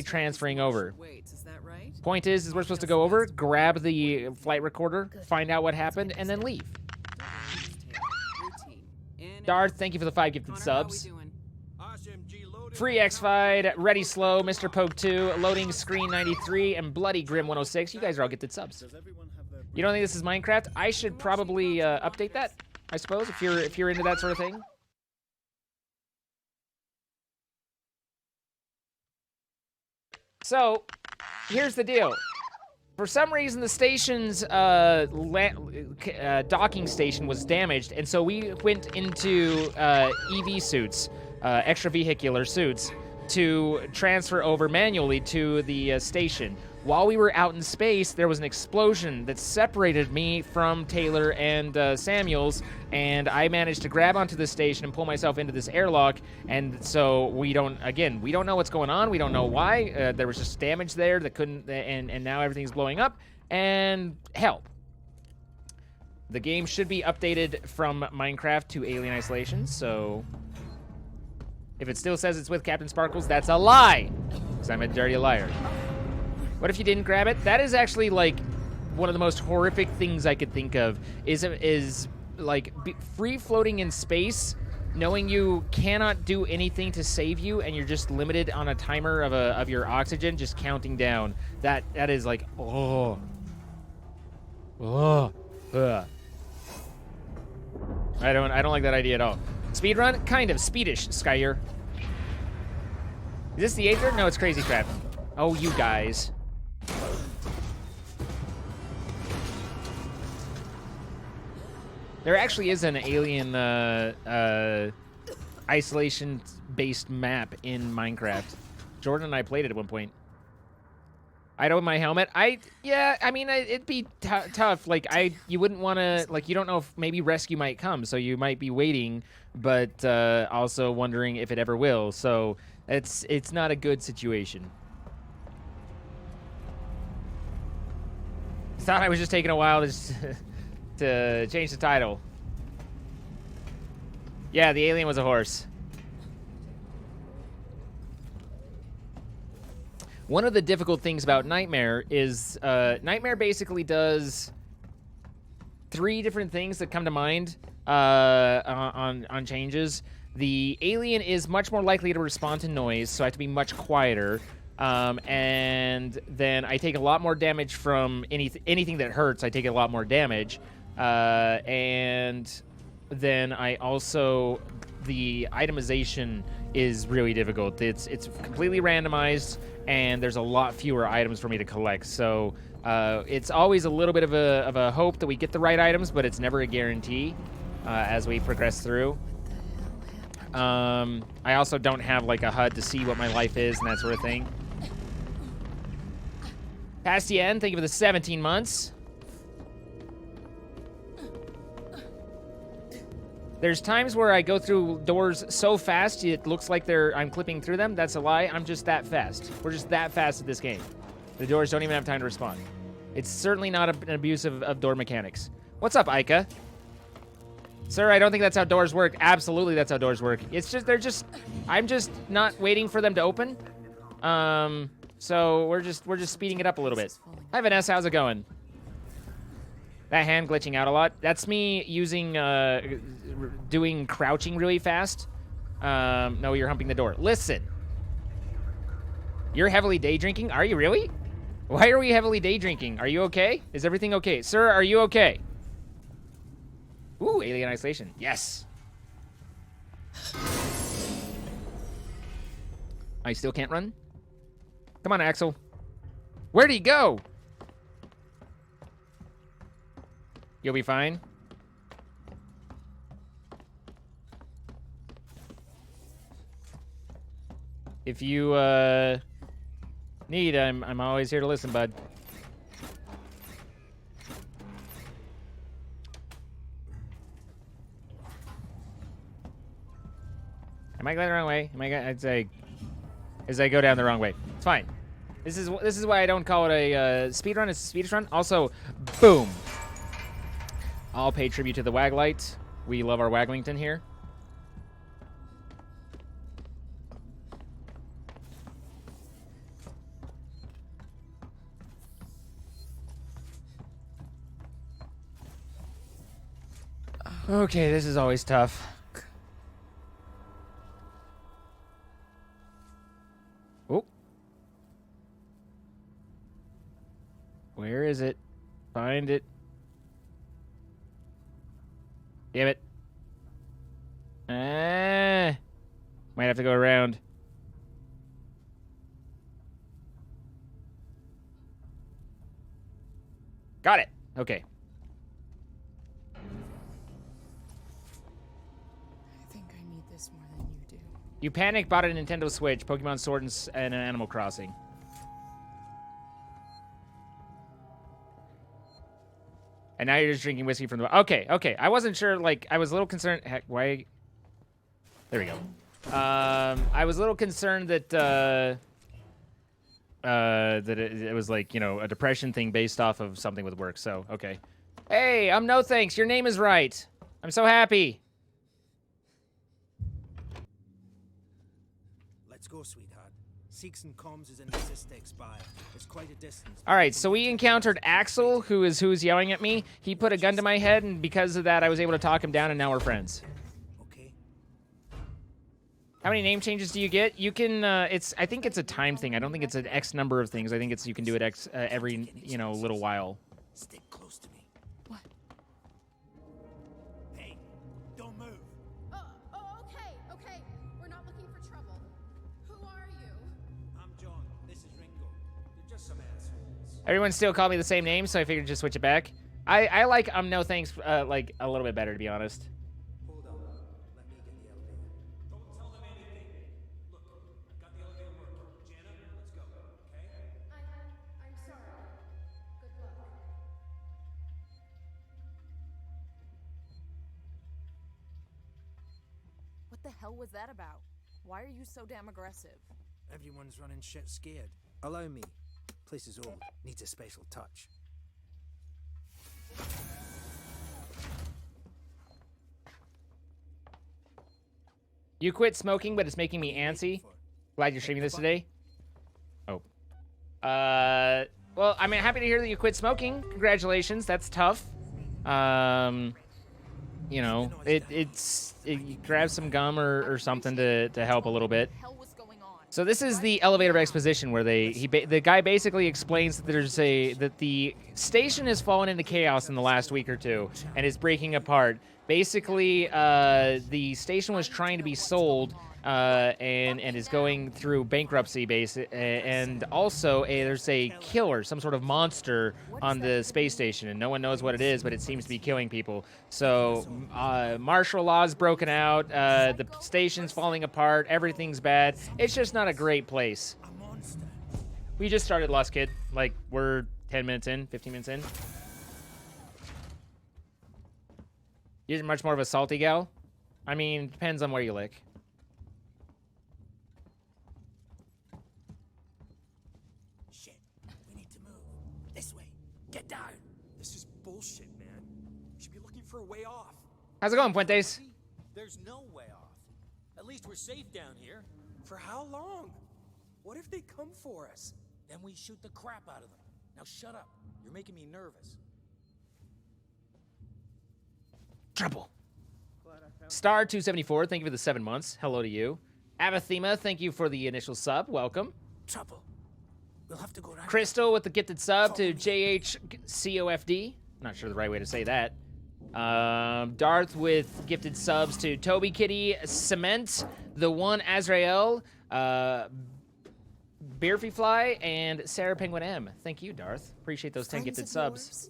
transferring over. Wait, is that right? Point is we're supposed to go over, grab the flight recorder, find out what happened, and then leave. Darth, thank you for the 5 gifted subs. Free X-Fied, Ready Slow, Mr. Poke 2, Loading Screen 93, and Bloody Grim 106. You guys are all gifted subs. You don't think this is Minecraft? I should probably update that, I suppose, if you're into that sort of thing. So, here's the deal. For some reason, the station's docking station was damaged, and so we went into EV suits, extravehicular suits, to transfer over manually to the station. While we were out in space, there was an explosion that separated me from Taylor and Samuels, and I managed to grab onto the station and pull myself into this airlock. And so we don't know what's going on. We don't know why. There was just damage there that couldn't, and now everything's blowing up. And help. The game should be updated from Minecraft to Alien Isolation, so if it still says it's with CaptainSparklez, that's a lie, because I'm a dirty liar. What if you didn't grab it? That is actually, like, one of the most horrific things I could think of, is like, free-floating in space, knowing you cannot do anything to save you, and you're just limited on a timer of your oxygen, just counting down. That is, like, oh. Oh. Ugh. I don't like that idea at all. Speedrun? Kind of. Speedish, Skyer. Is this the Aether? No, it's Crazy Crap. Oh, you guys. There actually is an alien isolation-based map in Minecraft. Jordan and I played it at one point. I'd own my helmet. Yeah, I mean, it'd be tough. Like, you wouldn't want to, like, you don't know if maybe rescue might come, so you might be waiting, but also wondering if it ever will. So it's not a good situation. Thought I was just taking a while to change the title. Yeah, the alien was a horse. One of the difficult things about Nightmare is Nightmare basically does 3 different things that come to mind on changes. The alien is much more likely to respond to noise, so I have to be much quieter. And then I take a lot more damage from anything that hurts. I take a lot more damage. And then I also, the itemization is really difficult. It's completely randomized, and there's a lot fewer items for me to collect. So it's always a little bit of a hope that we get the right items, but it's never a guarantee as we progress through. I also don't have like a HUD to see what my life is and that sort of thing. Pastien, thank you for the 17 months. There's times where I go through doors so fast it looks like I'm clipping through them. That's a lie. I'm just that fast. We're just that fast at this game. The doors don't even have time to respond. It's certainly not an abuse of door mechanics. What's up, Ica? Sir, I don't think that's how doors work. Absolutely, that's how doors work. It's just, I'm just not waiting for them to open. So we're just speeding it up a little bit. Hi, Vanessa, how's it going? That hand glitching out a lot. That's me using, doing crouching really fast. No, you're humping the door. Listen. You're heavily day drinking? Are you really? Why are we heavily day drinking? Are you okay? Is everything okay? Sir, are you okay? Ooh, alien isolation. Yes. I still can't run? Come on, Axel. Where'd he go? You'll be fine. If you need, I'm always here to listen, bud. Am I going the wrong way? I'd say, as I go down the wrong way. It's fine. This is why I don't call it a speed run. It's a speed run. Also, boom. I'll pay tribute to the Waglite. We love our Waglington here. Okay, this is always tough. Oh. Where is it? Find it. Damn it. Might have to go around. Got it. Okay. I think I need this more than you do. You panicked, bought a Nintendo Switch, Pokemon Sword, and an Animal Crossing. And now you're just drinking whiskey from the... Okay, okay. I wasn't sure, like, I was a little concerned... Heck, why... There we go. I was a little concerned that, it was, like, you know, a depression thing based off of something with work, so, okay. Hey, no thanks. Your name is right. I'm so happy. Let's go, sweetheart. Seeks and comms is in the Cystic Spire. It's quite a distance. All right, so we encountered Axel, who's yelling at me. He put a gun to my head, and because of that, I was able to talk him down, and now we're friends. Okay. How many name changes do you get? You can, I think it's a time thing. I don't think it's an X number of things. I think it's you can do it every, you know, little while. Stick close to me. What? Hey, don't move. Okay, okay. We're not looking for trouble. Who are you? I'm John. This is Ringo. They're just some assholes. Everyone still called me the same name, so I figured just switch it back. I like no thanks like a little bit better, to be honest. Hold on. Let me get the elevator. Don't tell them anything. Look, I've got the elevator working. Jana, let's go. Okay? I'm sorry. Good luck. What the hell was that about? Why are you so damn aggressive? Everyone's running shit scared. Allow me. Place is old. Needs a special touch. You quit smoking, but it's making me antsy. Glad you're streaming this today. Oh. Well, I mean, happy to hear that you quit smoking. Congratulations. That's tough. You know, you grab some gum or something to help a little bit. Hell was going on. So this is the elevator exposition where the guy basically explains that that the station has fallen into chaos in the last week or two and is breaking apart. Basically, the station was trying to be sold and is going through bankruptcy, and also there's a killer, some sort of monster on the space station, and no one knows what it is, but it seems to be killing people. So martial law's broken out, the station's falling apart, everything's bad. It's just not a great place. A monster. We just started Lost Kid, like we're 10 minutes in, 15 minutes in. You're much more of a salty gal? I mean, depends on where you lick. Shit. We need to move. This way. Get down. This is bullshit, man. You should be looking for a way off. How's it going, Puentes? There's no way off. At least we're safe down here. For how long? What if they come for us? Then we shoot the crap out of them. Now shut up. You're making me nervous. Trouble. Star 274, thank you for the 7 months. Hello to you. Avathema, thank you for the initial sub. Welcome. Trouble. We'll have to go around. Crystal with the gifted sub to JHCOFD. Not sure the right way to say that. Darth with gifted subs to Toby Kitty, Cement, The One Azrael, Beerfy Fly, and Sarah Penguin M. Thank you, Darth. Appreciate those 10 gifted subs.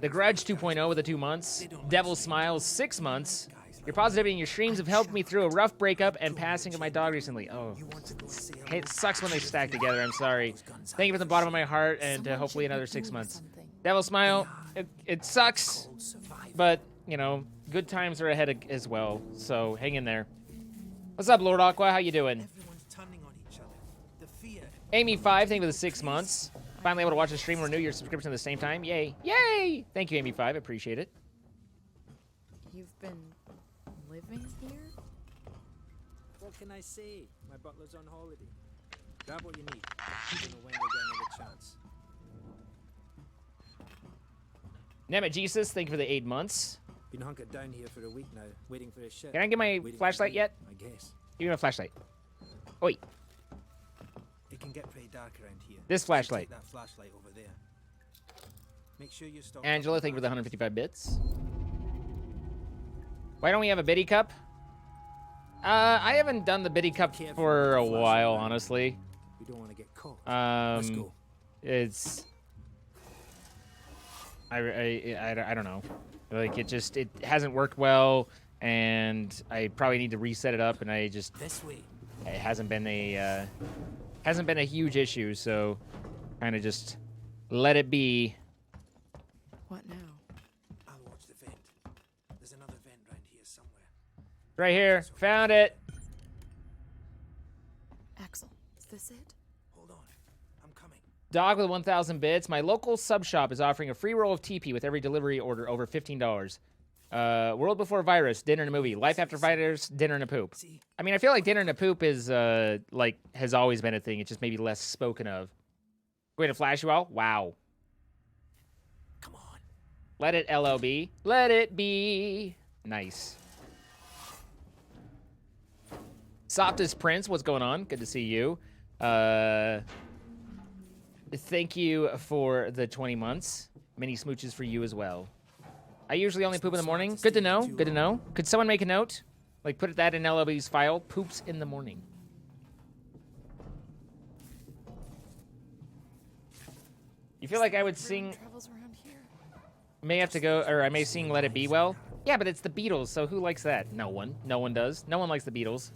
The Grudge 2.0 with the 2 months. Devil Smiles 6 months. Your positivity and your streams have helped me through a rough breakup and passing of my dog recently. Oh, it sucks when they stack together. I'm sorry. Thank you from the bottom of my heart, and hopefully another 6 months. Devil Smile, it sucks, but, you know, good times are ahead as well, so hang in there. What's up, Lord Aqua? How you doing? Everyone's turning on each other. The fear. Amy5, thank you for the 6 months. Finally able to watch the stream and renew your subscription at the same time. Yay. Yay! Thank you, Amy5. Appreciate it. You've been living here? What can I say? My butler's on holiday. Grab what you need. You don't know when we'll get another chance. Nemet Jesus, thank you for the 8 months. Been hunkered down here for a week now, waiting for a ship. Can I get my Waiting for flashlight you, yet? I guess. Give me a flashlight. Oi, It can get pretty dark around here. This So flashlight. take that flashlight over there. Make sure you stop. Angela, thank you for the 155 bits. Why don't we have a biddy cup? I haven't done the biddy cup Careful for with a the flashlight while, now. honestly. We don't want to get caught. Let's go. It's I don't know. Like it hasn't worked well, and I probably need to reset it up. And This way. it hasn't been a huge issue, so kind of just let it be. What now? I'll watch the vent. There's another vent round here somewhere. Right here, found it. Axel, is this it? Hold on. I'm coming. Dog with 1,000 bits. My local sub shop is offering a free roll of TP with every delivery order over $15. World Before Virus, Dinner and a Movie. Life After Virus, Dinner and a Poop. See? I mean, I feel like Dinner and a Poop is, like, has always been a thing. It's just maybe less spoken of. Going to flash you all? Wow. Come on. Let it LOB. Let it be. Nice. Softest Prince, what's going on? Good to see you. Thank you for the 20 months. Many smooches for you as well. I usually only poop in the morning. Good to know. Good to know. Could someone make a note? Like, put that in LOB's file. Poops in the morning. You feel like I would sing... Travels around here. May have to go, or I may sing Let It Be Well. Yeah, but it's the Beatles, so who likes that? No one. No one does. No one likes the Beatles.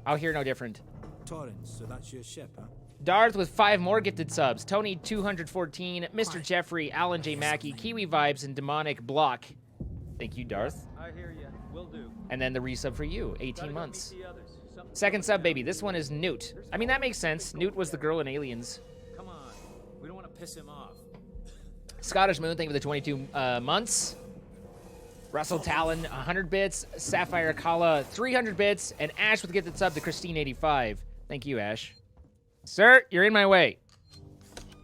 I'll hear no different. Torrance, so that's your ship, huh? Darth with 5 more gifted subs. Tony 214, Mr. Jeffrey, Alan J. Mackey, Kiwi Vibes, and Demonic Block. Thank you, Darth. I hear you. Will do. And then the resub for you, 18 months. The others. Something Second sub, baby. This one is Newt. I mean, that makes sense. Newt was the girl in Aliens. Come on. We don't want to piss him off. Scottish Moon, thank you for the 22 months. Russell Talon, 100 bits. Sapphire Kala, 300 bits. And Ash with a gifted sub to Christine85. Thank you, Ash. Sir, you're in my way.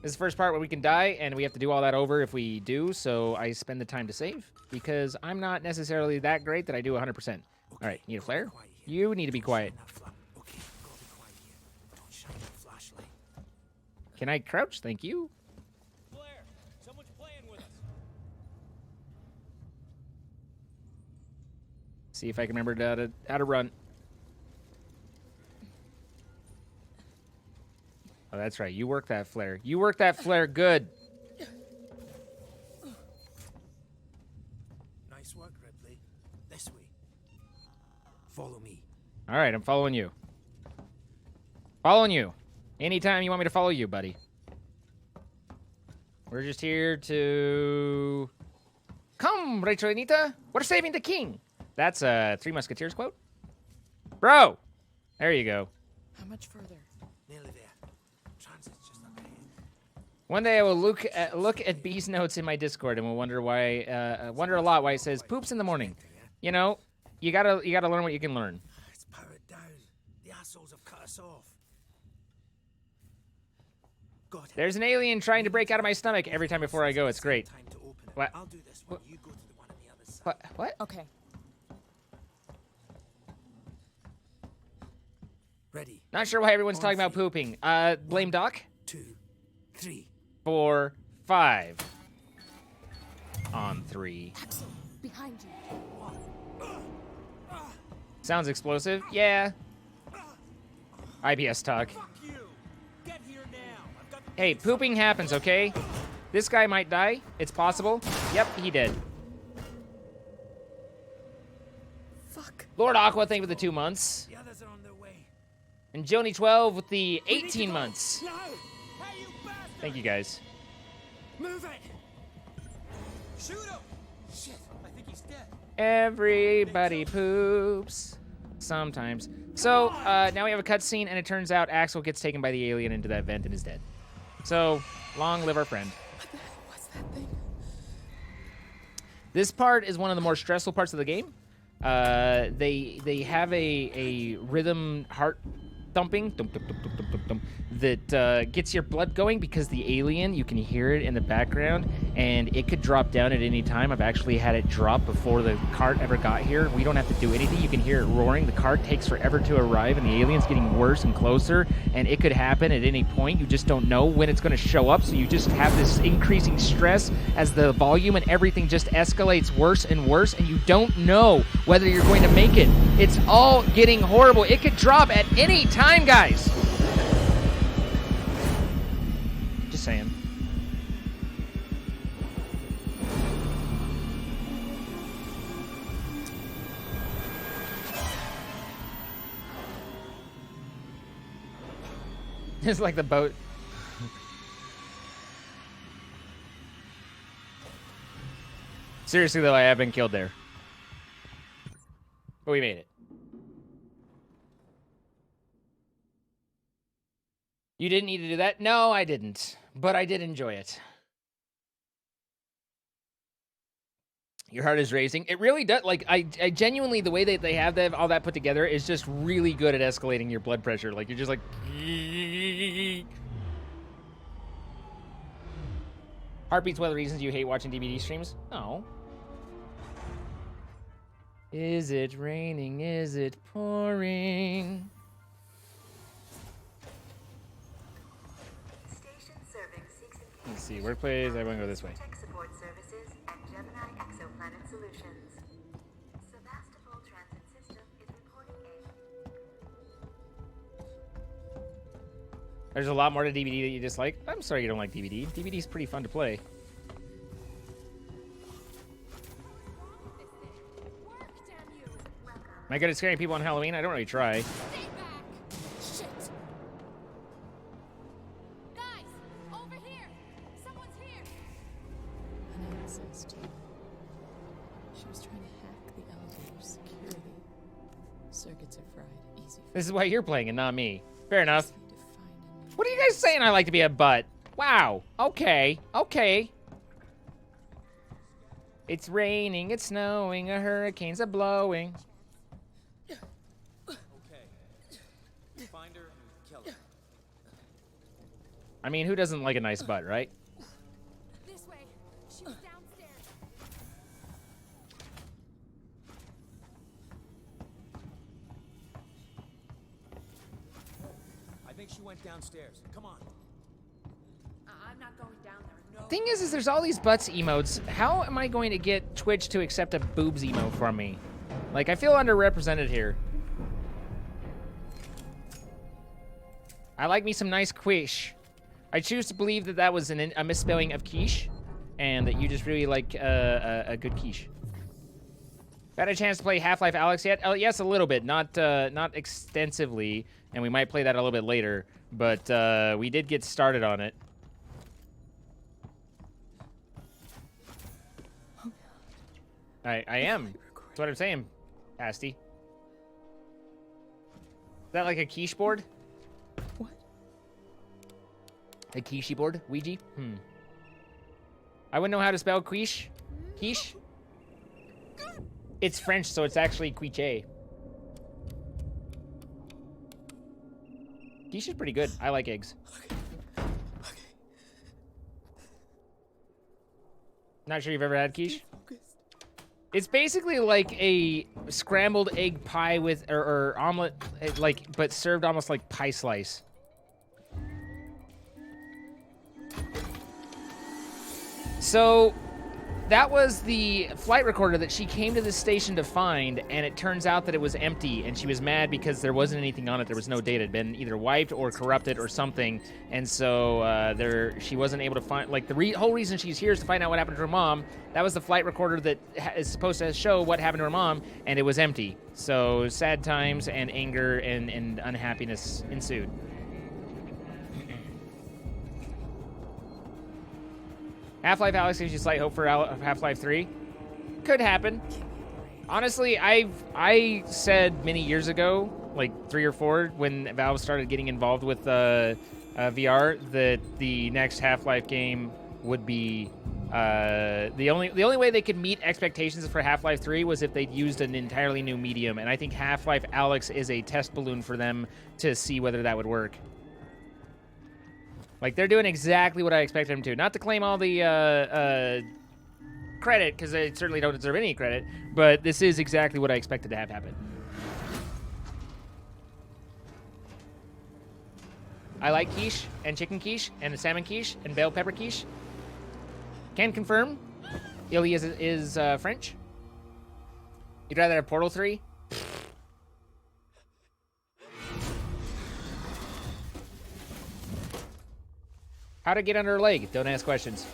This is the first part where we can die, and we have to do all that over if we do, so I spend the time to save, because I'm not necessarily that great that I do 100%. All right, need a flare? You need to be quiet. Okay, gotta be quiet here. Don't shine that flashlight. Can I crouch? Thank you. Blair, someone's playing with us. See if I can remember how to run. Oh, that's right. You work that flare. You work that flare good. Nice work, Ripley. This way. Follow me. All right, I'm following you. Following you. Anytime you want me to follow you, buddy. We're just here to... Come, Rachel Anita. We're saving the king. That's a Three Musketeers quote. Bro. There you go. How much further? Nearly there. Transit's just up ahead. One day I will look at B's notes in my Discord and will wonder why wonder a lot why it says poops in the morning. You know, you gotta learn what you can learn. It's powered down. The assholes have cut us off. Got it. There's an alien trying to break out of my stomach every time before I go. It's great. Time to open it. What? I'll do this one. You go to the one on the other side. What? Okay. Ready. Not sure why everyone's talking about pooping. Blame Doc. 2, 3. 4, 5. On 3. Axel, behind you. Sounds explosive. Yeah. IBS talk. Fuck you! Get here now! I've got the Hey, pooping happens, okay? This guy might die. It's possible. Yep, he did. Fuck. Lord Aqua, thank you for the 2 months. The others are on their way. And Joni12 with the 18 months. No! Hey, you bastard! Thank you, guys. Move it! Shoot him! Shit, I think he's dead. Everybody poops. Sometimes. So, now we have a cutscene, and it turns out Axel gets taken by the alien into that vent and is dead. So, long live our friend. What the hell was that thing? This part is one of the more stressful parts of the game. They have a rhythm heart thumping dum, dum, dum, dum, dum, dum, dum, that gets your blood going because the alien, you can hear it in the background, and it could drop down at any time. I've actually had it drop before the cart ever got here. We don't have to do anything. You can hear it roaring. The cart takes forever to arrive, and the alien's getting worse and closer, and it could happen at any point. You just don't know when it's going to show up, so you just have this increasing stress as the volume and everything just escalates worse and worse, and you don't know whether you're going to make it. It's all getting horrible. It could drop at any time, guys. Just saying. It's like the boat. Seriously, though, I have been killed there. But we made it. You didn't need to do that? No, I didn't. But I did enjoy it. Your heart is racing. It really does. Like, I genuinely, the way that they have that, all that put together is just really good at escalating your blood pressure. Like, you're just like... Heartbeat's one of the reasons you hate watching DVD streams? No. Is it raining? Is it pouring? Station serving Seeks and Let's see, workplace. I want to go this way. Tech support services and Gemini exoplanet solutions. Sebastopol transit system is reporting a... There's a lot more to DVD that you dislike. I'm sorry you don't like DVD. DVD's pretty fun to play. Am I good at scaring people on Halloween? I don't really try. Stay back! Shit! Guys, over here! Someone's here! An access team. She was trying to hack the elevator security. Circuits are fried. Easy. This is why you're playing and not me. Fair enough. Need to find a new What are you guys saying? I like to be a butt. Wow. Okay. Okay. It's raining. It's snowing. A hurricane's a blowing. Okay. Find her and kill her. I mean, who doesn't like a nice butt, right? This way. She was downstairs. I think she went downstairs. Come on. I'm not going down there. No. Thing is there's all these butts emotes. How am I going to get Twitch to accept a boobs emote from me? Like, I feel underrepresented here. I like me some nice quiche. I choose to believe that that was a misspelling of quiche, and that you just really like a good quiche. Got a chance to play Half-Life Alyx yet? Yes, a little bit, not extensively, and we might play that a little bit later. But we did get started on it. I am. That's what I'm saying, Pasty. Is that like a quiche board? What? A quiche board? Ouija? I wouldn't know how to spell quiche. Quiche? It's French, so it's actually quiche. Quiche is pretty good. I like eggs. Not sure you've ever had quiche? It's basically like a scrambled egg pie with, or omelet, like, but served almost like pie slice. So, that was the flight recorder that she came to the station to find, and it turns out that it was empty, and she was mad because there wasn't anything on it. There was no data. It had been either wiped or corrupted or something, and so she wasn't able to find, like, the whole reason she's here is to find out what happened to her mom. That was the flight recorder that is supposed to show what happened to her mom, and it was empty. So, sad times and anger and unhappiness ensued. Half-Life Alyx gives you slight hope for Half-Life 3. Could happen. Honestly, I said many years ago, like 3 or 4, when Valve started getting involved with VR, that the next Half-Life game would be the only way they could meet expectations for Half-Life 3 was if they'd used an entirely new medium, and I think Half-Life Alyx is a test balloon for them to see whether that would work. Like, they're doing exactly what I expected them to. Not to claim all the credit, because they certainly don't deserve any credit, but this is exactly what I expected to have happen. I like quiche, and chicken quiche, and the salmon quiche, and bell pepper quiche. Can confirm, Illy is French. You'd rather have Portal 3? How to get under her leg? Don't ask questions.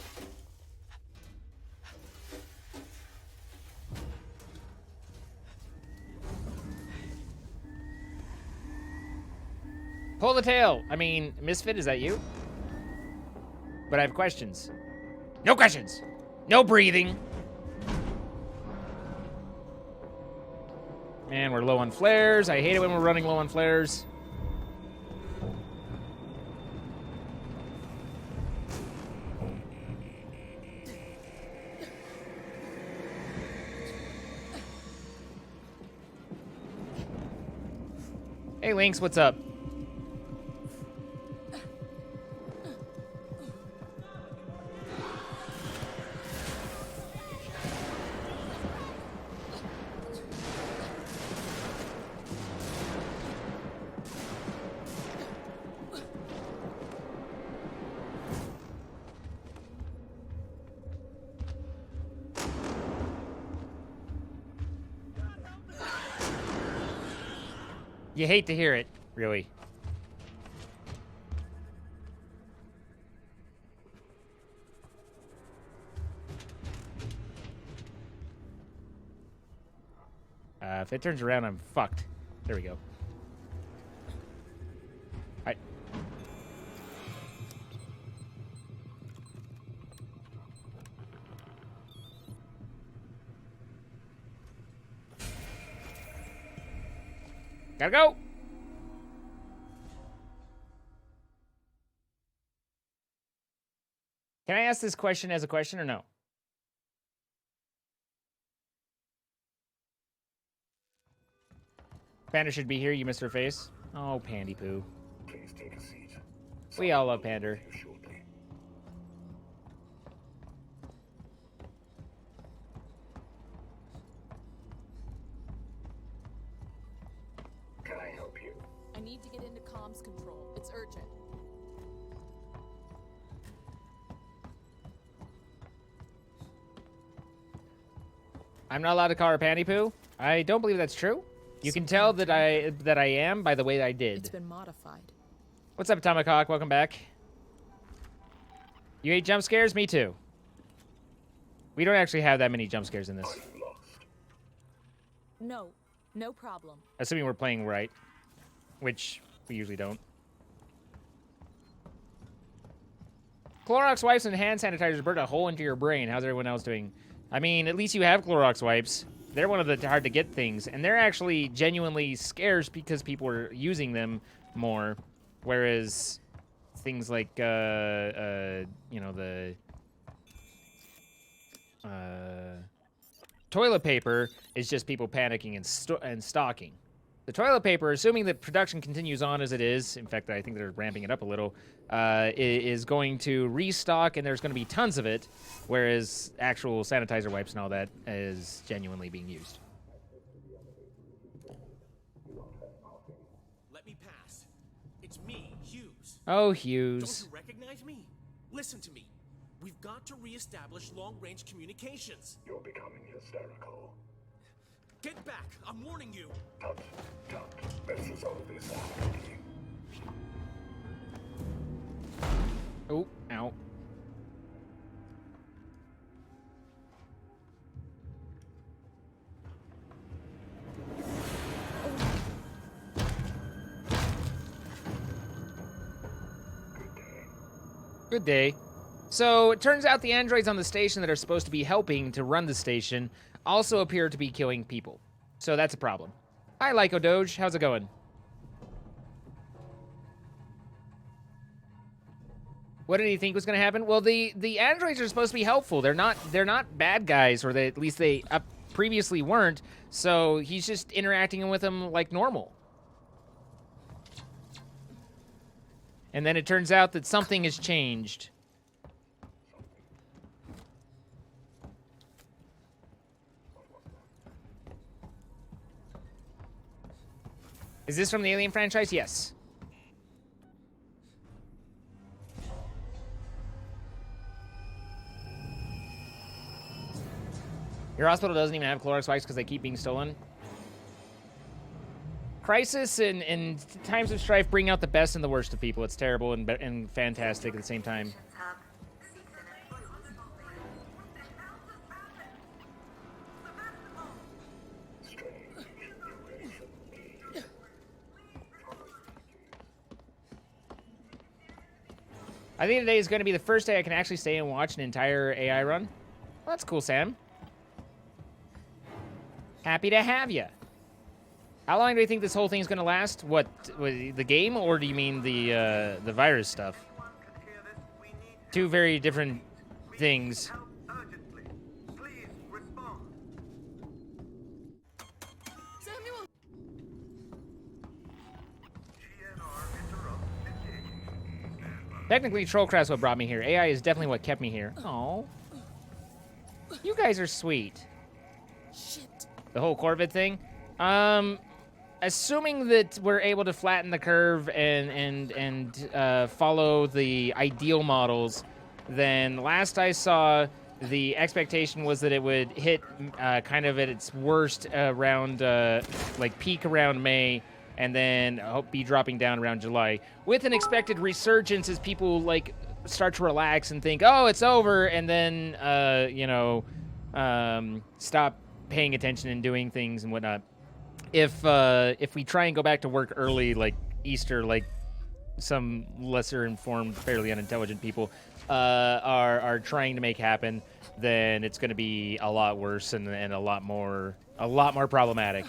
Pull the tail. I mean, Misfit, is that you? But I have questions. No questions. No breathing. Man, we're low on flares. I hate it when we're running low on flares. Hey, Lynx, what's up? You hate to hear it, really. If it turns around, I'm fucked. There we go. Hi. Gotta go! Can I ask this question as a question or no? Panda should be here. You missed her face. Oh, Pandy Poo. Please take a seat. We all love Pander. Shortly. Can I help you? I need to get into comms control. It's urgent. I'm not allowed to call her Pandy Poo. I don't believe that's true. You can tell that I am by the way that I did. It's been modified. What's up, Atomic Hawk? Welcome back. You hate jump scares? Me too. We don't actually have that many jump scares in this. I'm lost. No, no problem. Assuming we're playing right. Which we usually don't. Clorox wipes and hand sanitizers burn a hole into your brain. How's everyone else doing? I mean, at least you have Clorox wipes. They're one of the hard-to-get things. And they're actually genuinely scarce because people are using them more. Whereas things like, you know, the toilet paper is just people panicking and stocking. The toilet paper, assuming that production continues on as it is, in fact, I think they're ramping it up a little, is going to restock, and there's going to be tons of it, whereas actual sanitizer wipes and all that is genuinely being used. Let me pass. It's me, Hughes. Oh, Don't Hughes. you recognize me? Listen to me. We've got to reestablish long-range communications. You're becoming hysterical. Get back! I'm warning you! Tut, tut. Let's resolve this already. Oh, ow. Good day. So, it turns out the androids on the station that are supposed to be helping to run the station also appear to be killing people. So that's a problem. Hi, Lyco Doge. How's it going? What did he think was going to happen? Well, the androids are supposed to be helpful. They're not bad guys, or at least they previously weren't. So he's just interacting with them like normal. And then it turns out that something has changed. Is this from the Alien franchise? Yes. Your hospital doesn't even have Clorox wipes because they keep being stolen. Crisis and times of strife bring out the best and the worst of people. It's terrible and fantastic at the same time. Hub seeks an employee. I think today is going to be the first day I can actually stay and watch an entire AI run. Well, that's cool, Sam. Happy to have you. How long do you think this whole thing is going to last? What, the game, or do you mean the virus stuff? Two very different things. Samuel! Technically, Trollcraft's what brought me here. AI is definitely what kept me here. Oh, you guys are sweet. Shit. The whole Corvid thing. Assuming that we're able to flatten the curve and follow the ideal models, then last I saw, the expectation was that it would hit kind of at its worst around, like peak around May, and then be dropping down around July, with an expected resurgence as people like start to relax and think, oh, it's over, and then you know, stop paying attention and doing things and whatnot. If we try and go back to work early, like Easter, like some lesser informed, fairly unintelligent people are trying to make happen, then it's going to be a lot worse and a lot more problematic.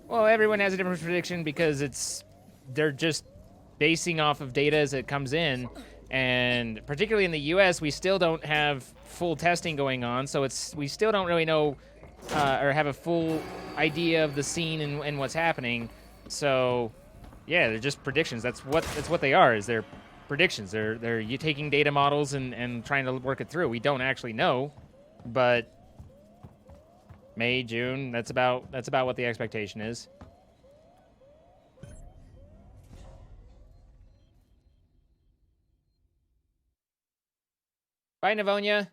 Well, everyone has a different prediction because they're just basing off of data as it comes in, and particularly in the U.S., we still don't have full testing going on, so we still don't really know or have a full idea of the scene and what's happening. So, yeah, they're just predictions. That's what they are. Is they're predictions. They're you taking data models and trying to work it through. We don't actually know, but May, June, that's about what the expectation is. Bye, Navonia.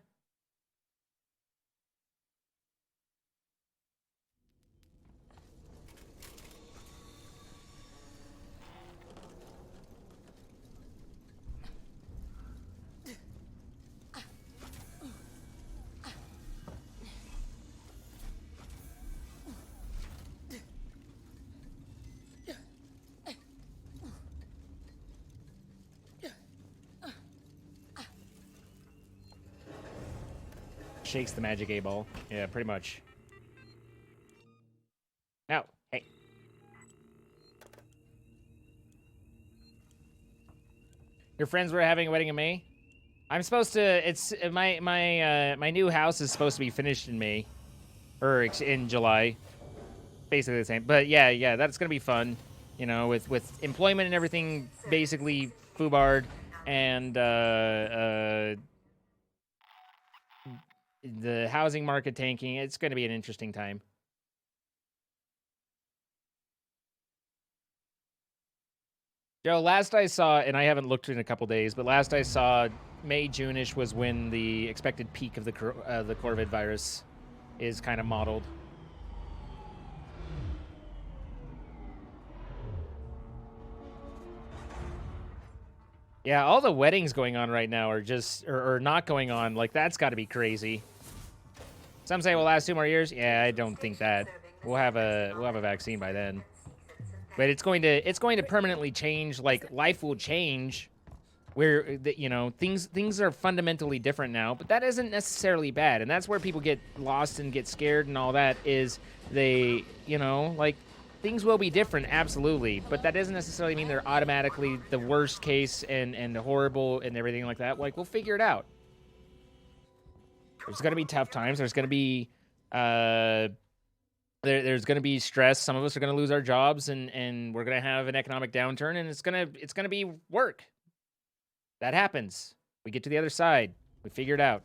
Shakes the magic 8-ball. Yeah, pretty much. Now, hey. Your friends were having a wedding in May? I'm supposed to. It's my new house is supposed to be finished in May, or in July. Basically the same. But yeah, that's gonna be fun. You know, with employment and everything basically foobarred, and the housing market tanking. It's going to be an interesting time. Joe, last I saw, and I haven't looked in a couple days, but last I saw, May, June-ish was when the expected peak of the Corvid virus is kind of modeled. Yeah, all the weddings going on right now are just, or not going on. Like, that's got to be crazy. Some say we'll last 2 more years. Yeah, I don't think that. We'll have a vaccine by then. But it's going to permanently change. Like, life will change, where you know, things are fundamentally different now. But that isn't necessarily bad, and that's where people get lost and get scared and all that. Is they, you know, like, things will be different, absolutely, but that doesn't necessarily mean they're automatically the worst case and horrible and everything like that. Like, we'll figure it out. There's gonna be tough times. There's gonna be there's gonna be stress. Some of us are gonna lose our jobs, and we're gonna have an economic downturn, and it's gonna be work. That happens. We get to the other side. We figure it out.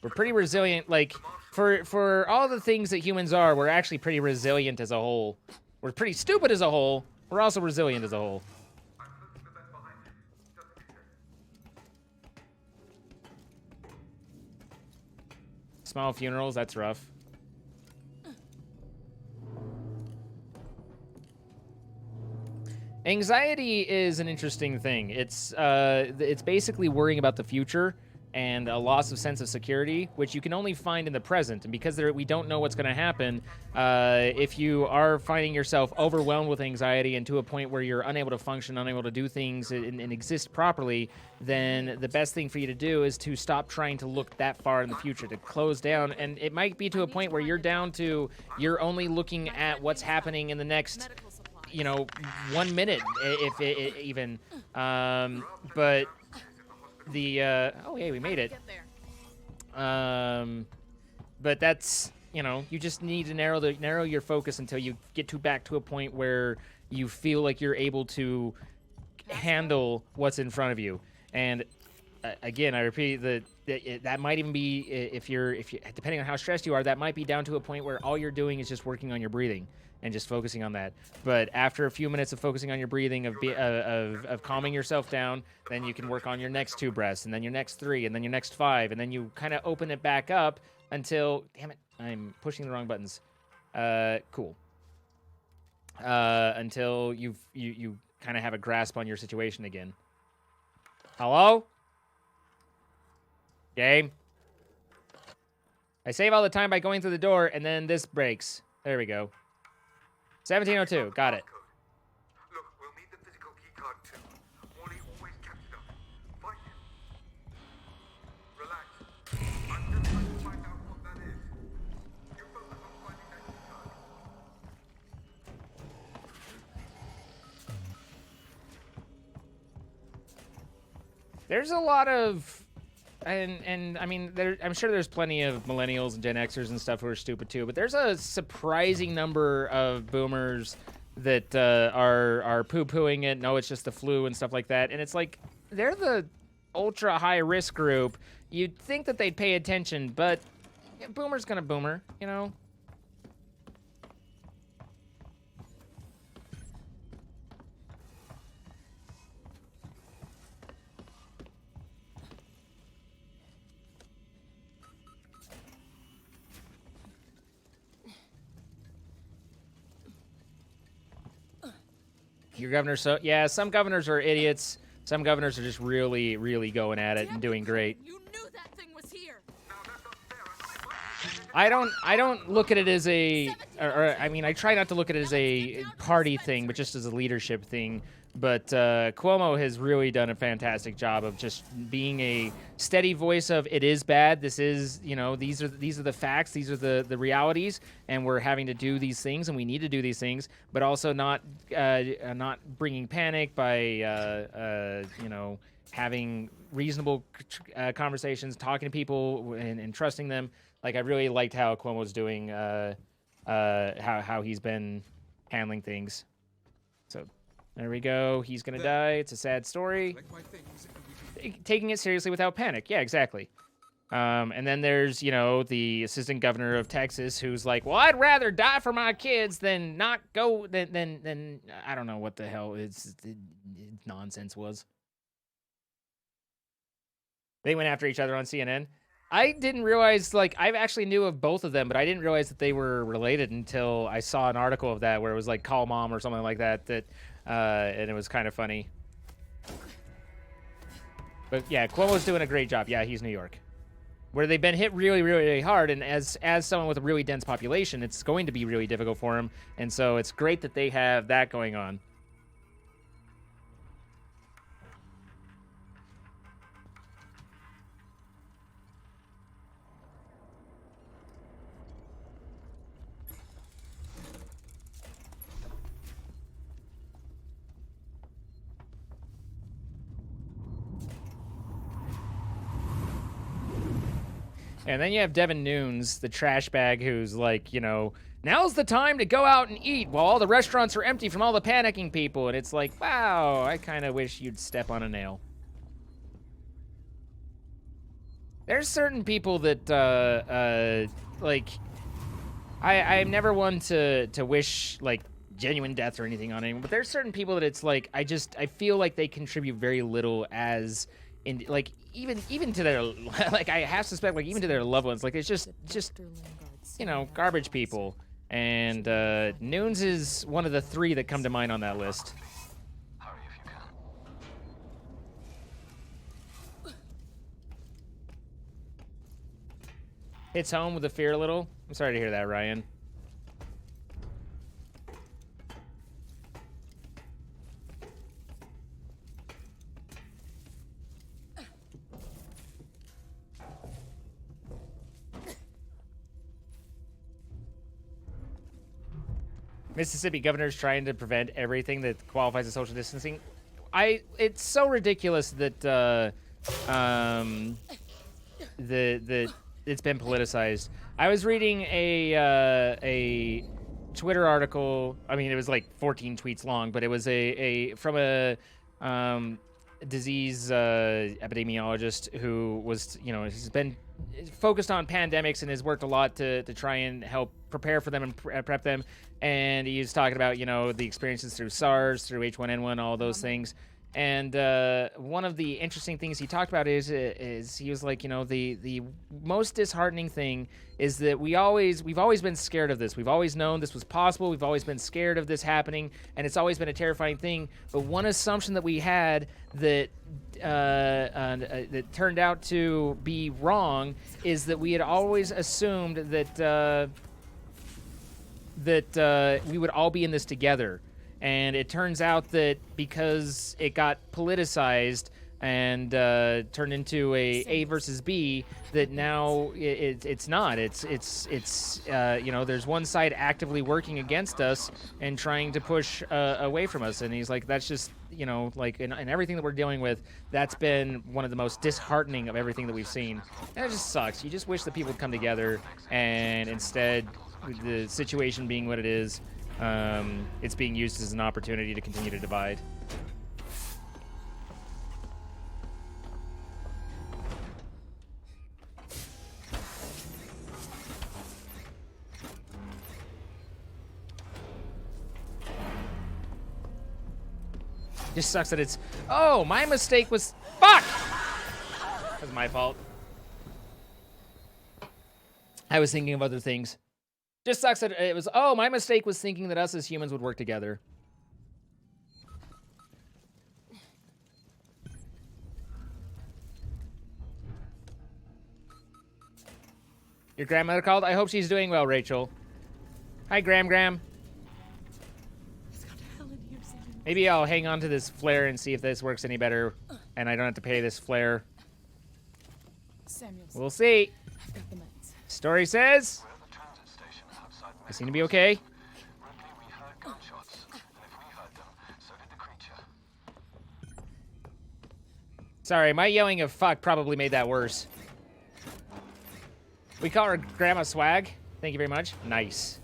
We're pretty resilient. Like, for all the things that humans are, we're actually pretty resilient as a whole. We're pretty stupid as a whole. We're also resilient as a whole. Small funerals, that's rough. Anxiety is an interesting thing. It's basically worrying about the future and a loss of sense of security, which you can only find in the present. And because we don't know what's going to happen, if you are finding yourself overwhelmed with anxiety and to a point where you're unable to function, unable to do things and exist properly, then the best thing for you to do is to stop trying to look that far in the future, to close down. And it might be to a point where you're down to, you're only looking at what's happening in the next, 1 minute, if it even. But the oh yeah, we made it. But that's, you just need to narrow your focus until you get back to a point where you feel like you're able to handle what's in front of you. And again, I repeat that might even be, if you depending on how stressed you are, that might be down to a point where all you're doing is just working on your breathing and just focusing on that. But after a few minutes of focusing on your breathing, of calming yourself down, then you can work on your next 2 breaths, and then your next 3, and then your next 5, and then you kind of open it back up until, damn it, I'm pushing the wrong buttons. Cool. Until you kind of have a grasp on your situation again. Hello? Game? I save all the time by going through the door, and then this breaks. There we go. 1702, got it. Look, we'll need the physical key card too. Wally always kept it up. Find him. Relax. I'm just trying to find out what that is. You focus on finding that key card. There's a lot of, and I mean, I'm sure there's plenty of millennials and Gen Xers and stuff who are stupid too, but there's a surprising number of boomers that are poo-pooing it. No, it's just the flu and stuff like that. And it's like, they're the ultra high risk group. You'd think that they'd pay attention, but boomer's gonna boomer, Your governor, yeah, some governors are idiots. Some governors are just really, really going at it and doing great. You knew that thing was here. I don't look at it as I mean, I try not to look at it as a party thing, but just as a leadership thing. But Cuomo has really done a fantastic job of just being a steady voice of, it is bad. This is, these are the facts. These are the realities, and we're having to do these things, and we need to do these things. But also not bringing panic by having reasonable conversations, talking to people, and trusting them. Like, I really liked how Cuomo's doing, how he's been handling things. So. There we go. He's gonna die. It's a sad story. Taking it seriously without panic. Yeah, exactly. And then there's, the assistant governor of Texas who's like, well, I'd rather die for my kids than not go, than I don't know what the hell its nonsense was. They went after each other on CNN. I didn't realize, I actually knew of both of them, but I didn't realize that they were related until I saw an article of that where it was like, call mom or something like that, and it was kind of funny. But yeah, Cuomo's doing a great job. Yeah, he's New York, where they've been hit really, really, really hard. And as someone with a really dense population, it's going to be really difficult for him. And so it's great that they have that going on. And then you have Devin Nunes, the trash bag, who's like, you know, now's the time to go out and eat while all the restaurants are empty from all the panicking people. And it's like, wow, I kind of wish you'd step on a nail. There's certain people that, like, I'm never one to wish, like, genuine death or anything on anyone, but there's certain people that it's like, I feel like they contribute very little as, in, like, even to their, like, I have suspect, like, even to their loved ones. Like, it's just, you know, garbage people. And, Nunes is one of the 3 that come to mind on that list. Hurry if you can. Hits home with the fear a little. I'm sorry to hear that, Ryan. Mississippi governor's trying to prevent everything that qualifies as social distancing. It's so ridiculous that it's been politicized. I was reading a Twitter article. I mean, it was like 14 tweets long, but it was from a disease epidemiologist who was, you know, he's been focused on pandemics and has worked a lot to try and help prepare for them and prep them. And he's talking about, you know, the experiences through SARS, through H1N1, all those things. And one of the interesting things he talked about is he was like, you know, the most disheartening thing is that we've always been scared of this. We've always known this was possible. We've always been scared of this happening, and it's always been a terrifying thing. But one assumption that we had that that turned out to be wrong is that we had always assumed that we would all be in this together. And it turns out that because it got politicized and turned into a versus B, that now it's not. It's you know, there's one side actively working against us and trying to push away from us. And he's like, that's just, you know, like in everything that we're dealing with, that's been one of the most disheartening of everything that we've seen. And it just sucks. You just wish that people would come together, and instead, the situation being what it is, it's being used as an opportunity to continue to divide. Just sucks that it's, oh, my mistake was, fuck! That was my fault. I was thinking of other things. Just sucks that it was, oh, my mistake was thinking that us as humans would work together. Your grandmother called? I hope she's doing well, Rachel. Hi, Graham. Maybe I'll hang on to this flare and see if this works any better, and I don't have to pay this flare. Samuels, We'll see. I've got the meds. Story says I seem to be okay. We heard gunshots, and if we heard them, so did the creature. Sorry, my yelling of fuck probably made that worse. We call her Grandma Swag. Thank you very much. Nice.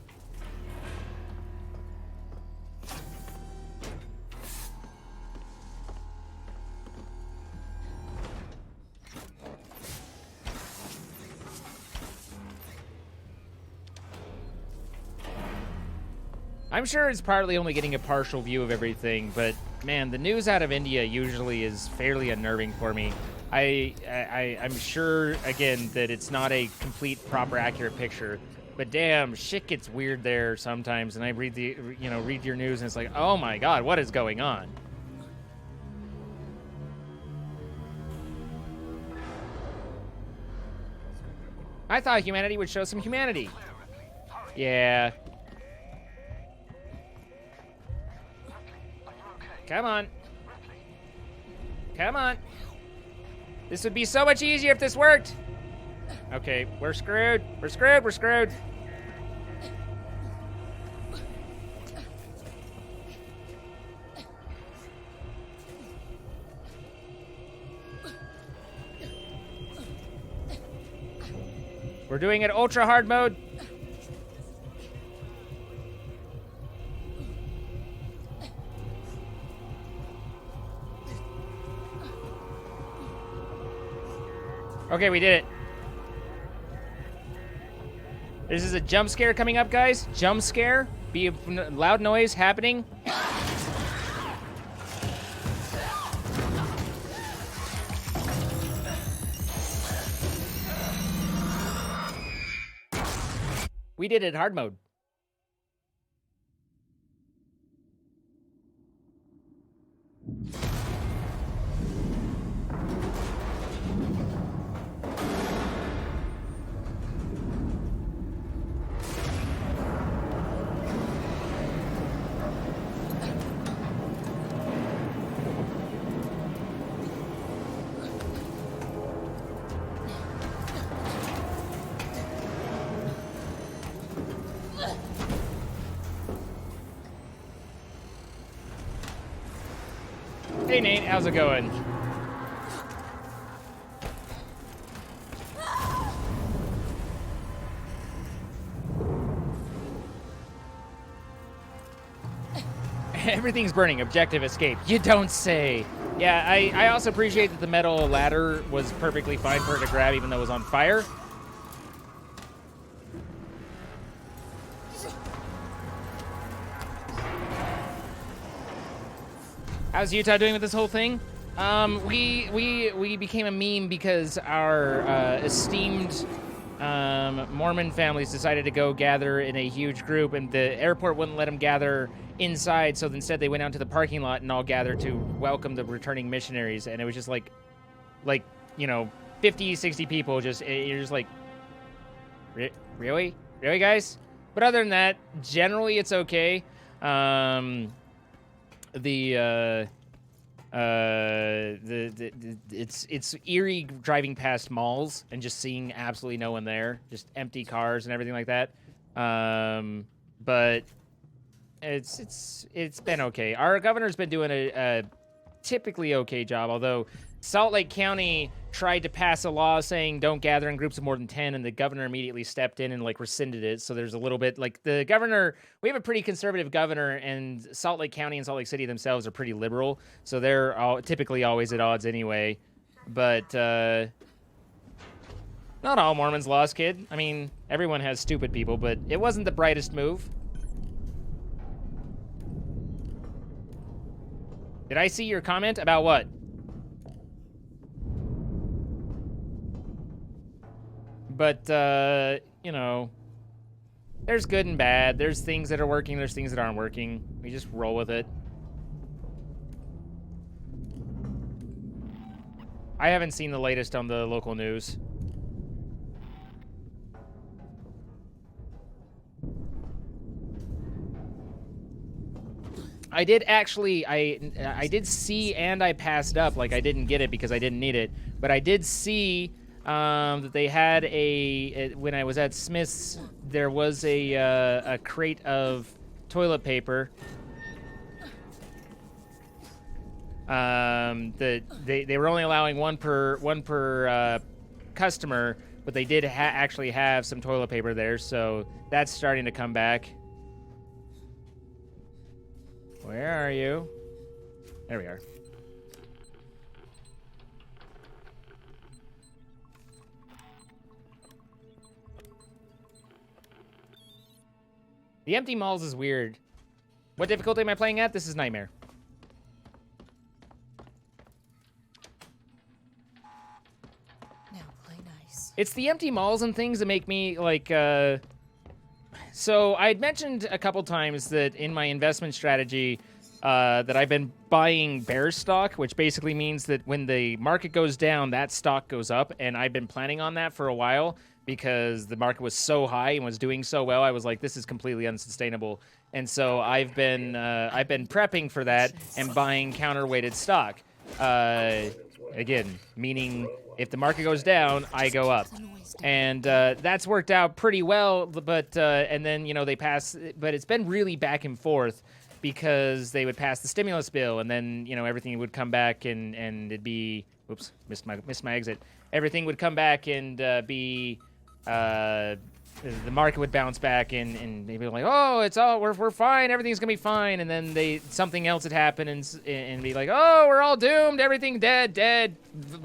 I'm sure it's partly only getting a partial view of everything, but man, the news out of India usually is fairly unnerving for me. I'm sure, again, that it's not a complete, proper, accurate picture, but damn, shit gets weird there sometimes, and I read read your news, and it's like, oh my god, what is going on? I thought humanity would show some humanity. Yeah. Come on. Come on. This would be so much easier if this worked. Okay, we're screwed. We're screwed. We're screwed. We're doing it ultra hard mode. Okay, we did it. This is a jump scare coming up, guys. Jump scare. Be a loud noise happening. We did it hard mode. Hey Nate, how's it going? Everything's burning. Objective escape. You don't say. Yeah, I also appreciate that the metal ladder was perfectly fine for her to grab even though it was on fire. How's Utah doing with this whole thing? We became a meme because our esteemed Mormon families decided to go gather in a huge group, and the airport wouldn't let them gather inside, so instead they went out to the parking lot and all gathered to welcome the returning missionaries, and it was just like, you know, 50, 60 people just, you're just like, really? Really, guys? But other than that, generally it's okay. It's eerie driving past malls and just seeing absolutely no one there, just empty cars and everything like that. But it's been okay. Our governor's been doing a typically okay job, although Salt Lake County tried to pass a law saying don't gather in groups of more than 10, and the governor immediately stepped in and like rescinded it. So there's a little bit like the governor, we have a pretty conservative governor, and Salt Lake County and Salt Lake City themselves are pretty liberal. So they're typically always at odds anyway. But not all Mormons lost, kid. I mean, everyone has stupid people, but it wasn't the brightest move. Did I see your comment about what? But, you know, there's good and bad. There's things that are working, there's things that aren't working. We just roll with it. I haven't seen the latest on the local news. I did actually, I did see and I passed up, like I didn't get it because I didn't need it, but I did see that they had when I was at Smith's, there was a crate of toilet paper. They were only allowing one per customer, but they did actually have some toilet paper there, so that's starting to come back. Where are you? There we are. The empty malls is weird. What difficulty am I playing at? This is Nightmare. Now play nice. It's the empty malls and things that make me, like, So I'd mentioned a couple times that in my investment strategy that I've been buying bear stock, which basically means that when the market goes down, that stock goes up, and I've been planning on that for a while because the market was so high and was doing so well. I was like, this is completely unsustainable. And so I've been prepping for that and buying counterweighted stock. Again, meaning if the market goes down, I go up. And that's worked out pretty well, but and then, you know, they pass, but it's been really back and forth because they would pass the stimulus bill, and then, you know, everything would come back and it'd be, oops, missed my exit. Everything would come back and be the market would bounce back and they'd be like, oh, we're fine, everything's gonna be fine, and then something else would happen and be like, oh, we're all doomed, everything dead,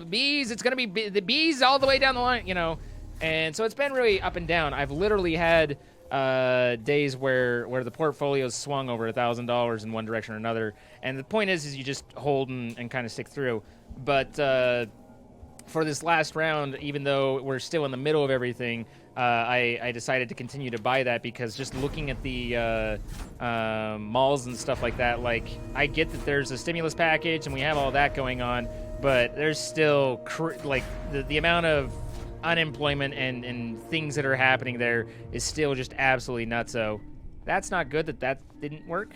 bees, it's gonna be the bees all the way down the line, you know. And so it's been really up and down. I've literally had days where the portfolio's swung over $1,000 in one direction or another, and the point is you just hold and kind of stick through. But for this last round, even though we're still in the middle of everything, I decided to continue to buy that because just looking at the malls and stuff like that, like, I get that there's a stimulus package and we have all that going on, but there's still, like, the amount of unemployment and things that are happening there is still just absolutely nutso. That's not good that didn't work.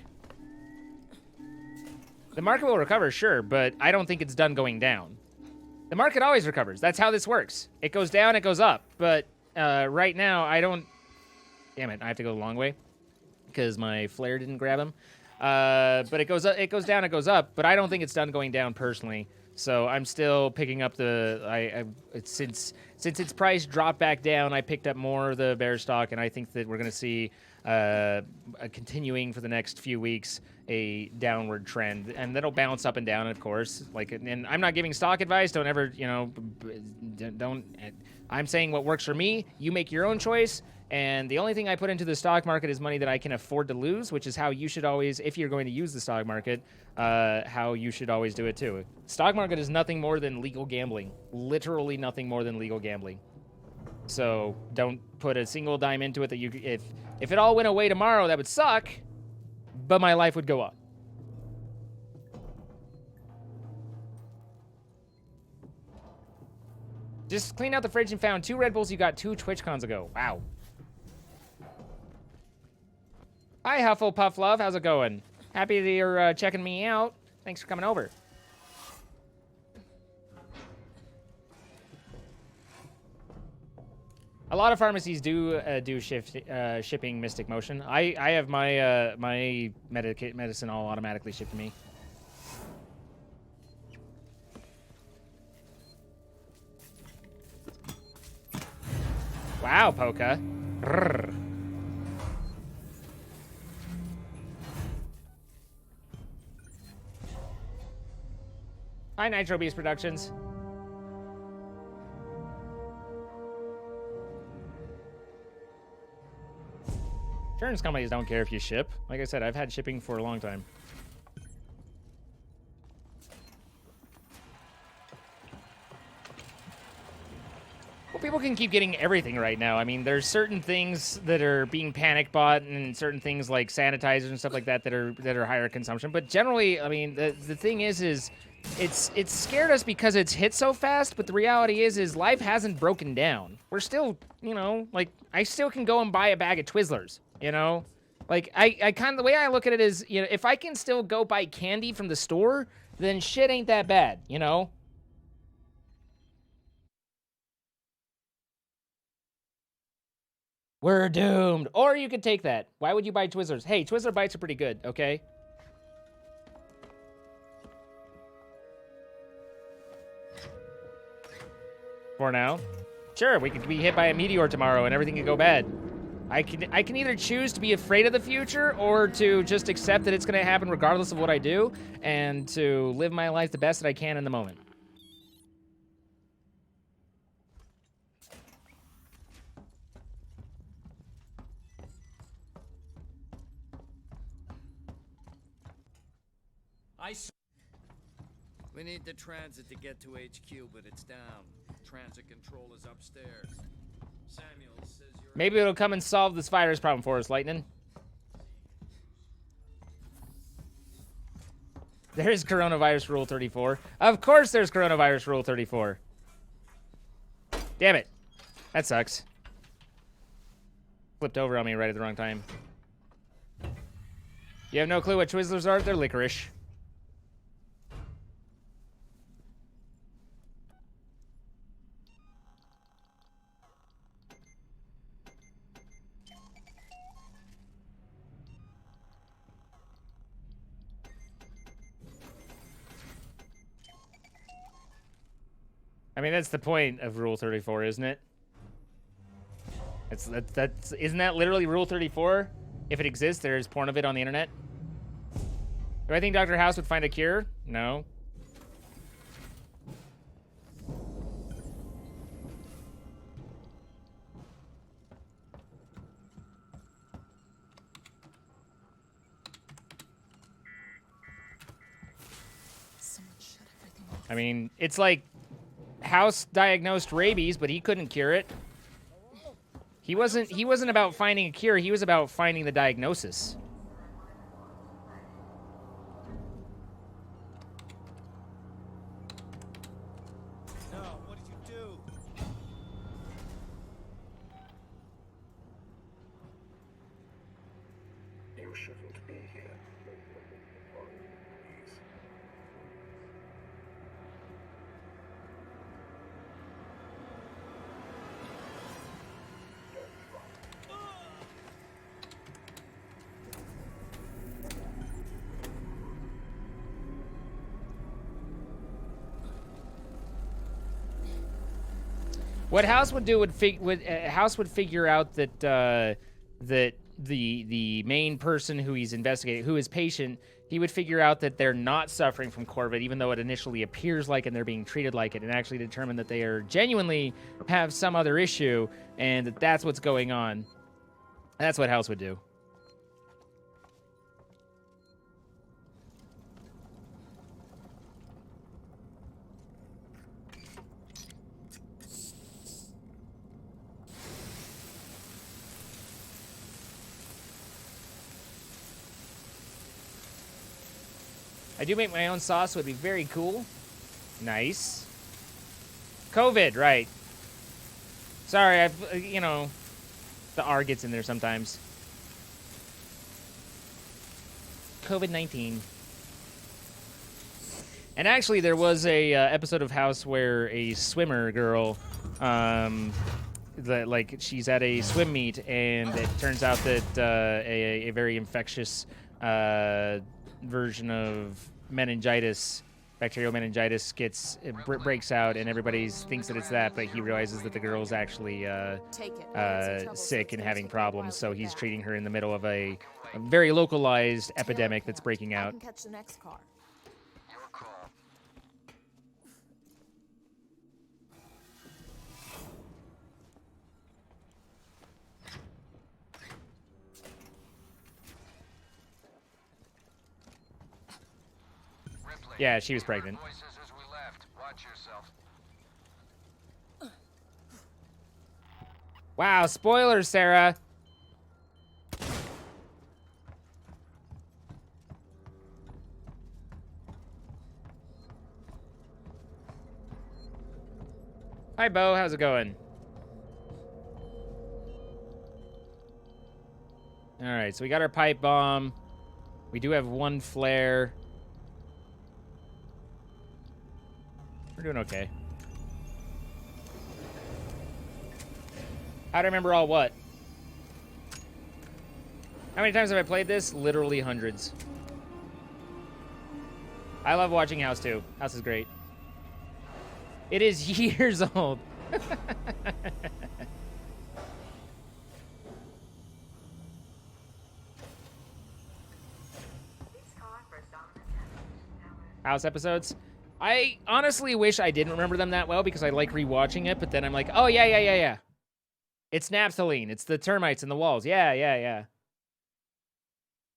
The market will recover, sure, but I don't think it's done going down. The market always recovers. That's how this works. It goes down, it goes up. But right now, I don't... Damn it, I have to go the long way because my flare didn't grab him. But it goes up, it goes down, it goes up. But I don't think it's done going down personally. So I'm still picking up since its price dropped back down, I picked up more of the bear stock, and I think that we're going to see a continuing for the next few weeks a downward trend, and that'll bounce up and down, of course. Like, and I'm not giving stock advice. Don't ever, you know, don't. I'm saying what works for me. You make your own choice. And the only thing I put into the stock market is money that I can afford to lose, which is how you should always, if you're going to use the stock market, how you should always do it too. Stock market is nothing more than legal gambling. Literally nothing more than legal gambling. So don't put a single dime into it that you, if it all went away tomorrow, that would suck, but my life would go on. Just cleaned out the fridge and found 2 Red Bulls you got 2 TwitchCons ago. Wow. Hi, Hufflepuff Love. How's it going? Happy that you're checking me out. Thanks for coming over. A lot of pharmacies do shipping Mystic Motion. I have my my medicine all automatically shipped to me. Wow, Poka. Brrr. Hi, Nitro Beast Productions. Insurance companies don't care if you ship. Like I said, I've had shipping for a long time. Well, people can keep getting everything right now. I mean, there's certain things that are being panic bought, and certain things like sanitizers and stuff like that that are higher consumption. But generally, I mean, the thing is it's scared us because it's hit so fast. But the reality is life hasn't broken down. We're still, you know, like, I still can go and buy a bag of Twizzlers. You know, like, I kind of, the way I look at it is, you know, if I can still go buy candy from the store, then shit ain't that bad, you know? We're doomed. Or you could take that. Why would you buy Twizzlers? Hey, Twizzler bites are pretty good, okay? For now. Sure, we could be hit by a meteor tomorrow and everything could go bad. I can either choose to be afraid of the future or to just accept that it's going to happen regardless of what I do and to live my life the best that I can in the moment. We need the transit to get to HQ, but it's down. Transit control is upstairs. Samuel says you're... Maybe it'll come and solve this virus problem for us, Lightning. There's Coronavirus Rule 34. Of course there's Coronavirus Rule 34. Damn it. That sucks. Flipped over on me right at the wrong time. You have no clue what Twizzlers are? They're licorice. I mean, that's the point of Rule 34, isn't it? That's isn't that literally Rule 34? If it exists, there's porn of it on the internet. Do I think Dr. House would find a cure? No. Someone shut everything off. I mean, it's like House diagnosed rabies, but he couldn't cure it. He wasn't about finding a cure, he was about finding the diagnosis. No, what did you do? You shouldn't be here. What House would do House would figure out that that the main person who he's investigating, who is patient, he would figure out that they're not suffering from Corvid, even though it initially appears like and they're being treated like it, and actually determine that they are genuinely have some other issue, and that that's what's going on. That's what House would do. I do make my own sauce, so it'd be very cool. Nice. COVID, right. Sorry, you know, the R gets in there sometimes. COVID-19. And actually, there was a episode of House where a swimmer girl, she's at a swim meet, and it turns out that a very infectious version of meningitis, bacterial meningitis, breaks out, and everybody thinks that it's that, but he realizes that the girl's actually sick and having problems, so he's treating her in the middle of a very localized epidemic that's breaking I out. can catch the next car. Your call. Yeah, she was pregnant. Voices as we left. Watch yourself. Wow, spoilers, Sarah. Hi, Bo. How's it going? All right, so we got our pipe bomb. We do have one flare. We're doing okay. How do I remember all what? How many times have I played this? Literally hundreds. I love watching House too. House is great. It is years old. House episodes? I honestly wish I didn't remember them that well because I like rewatching it, but then I'm like, oh, yeah. It's naphthalene. It's the termites in the walls. Yeah.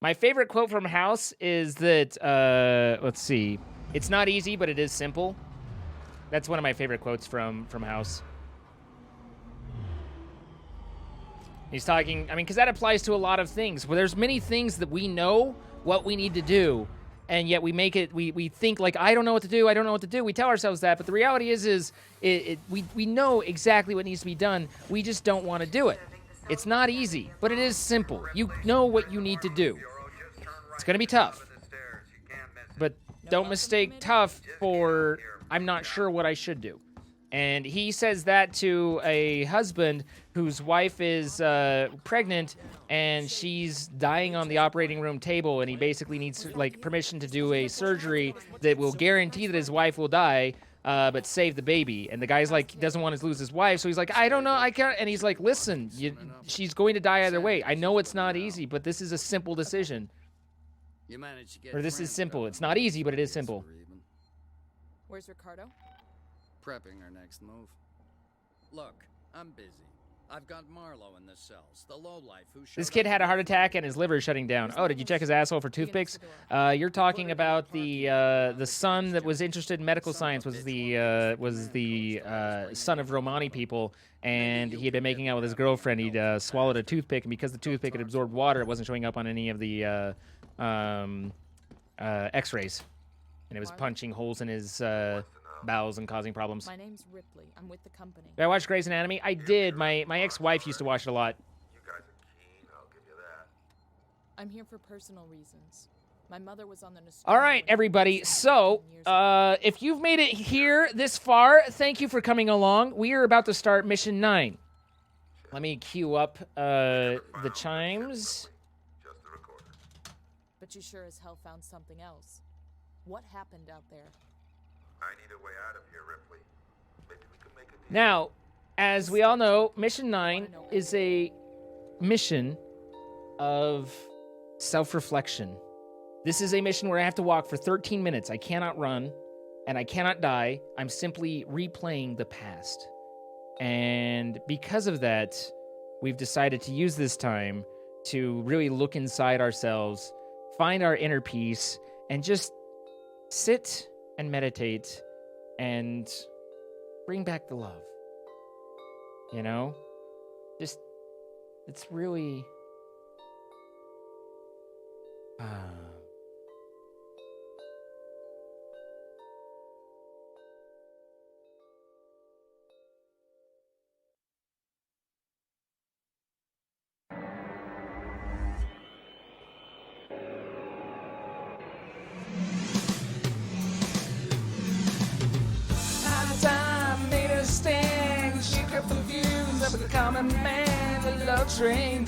My favorite quote from House is that, let's see. It's not easy, but it is simple. That's one of my favorite quotes from House. He's talking, I mean, because that applies to a lot of things. Well, there's many things that we know what we need to do, and yet we make it, we think like, I don't know what to do. We tell ourselves that, but the reality is we know exactly what needs to be done. We just don't want to do it. It's not easy, but it is simple. You know what you need to do. It's going to be tough, but don't mistake tough for I'm not sure what I should do. And he says that to a husband whose wife is pregnant and she's dying on the operating room table, and he basically needs like permission to do a surgery that will guarantee that his wife will die but save the baby. And the guy's like, doesn't want to lose his wife, so he's like, I don't know, I can't. And he's like, listen, she's going to die either way. I know it's not easy, but this is a simple decision. You managed to get Or this is transit simple. up It's and not easy, but it is guess simple. we're even. Where's Ricardo? Prepping our next move. Look, I'm busy. I've got Marlowe in the cells, the lowlife who showed This kid up had a in heart the attack and his liver is shutting down. Oh, did you check his asshole for toothpicks? You're talking about the son that was interested in medical science was the son of Romani people, and he had been making out with his girlfriend. He'd swallowed a toothpick, and because the toothpick had absorbed water, it wasn't showing up on any of the X-rays, and it was punching holes in his bowels and causing problems. My name's Ripley. I'm with the company. Did I watch Grey's Anatomy? I did. My ex-wife used to watch it a lot. You guys are keen, I'll give you that. I'm here for personal reasons. My mother was on the All right, everybody. So, if you've made it here this far, thank you for coming along. We are about to start Mission 9. Let me cue up the chimes. Just the recorder. But you sure as hell found something else. What happened out there? I need a way out of here, Ripley. Maybe we can make a deal. Now, as we all know, Mission 9 is a mission of self-reflection. This is a mission where I have to walk for 13 minutes. I cannot run, and I cannot die. I'm simply replaying the past. And because of that, we've decided to use this time to really look inside ourselves, find our inner peace, and just sit and meditate and bring back the love. You know? Just, it's really... Time made a stand, shake up the views of the common man, the love train.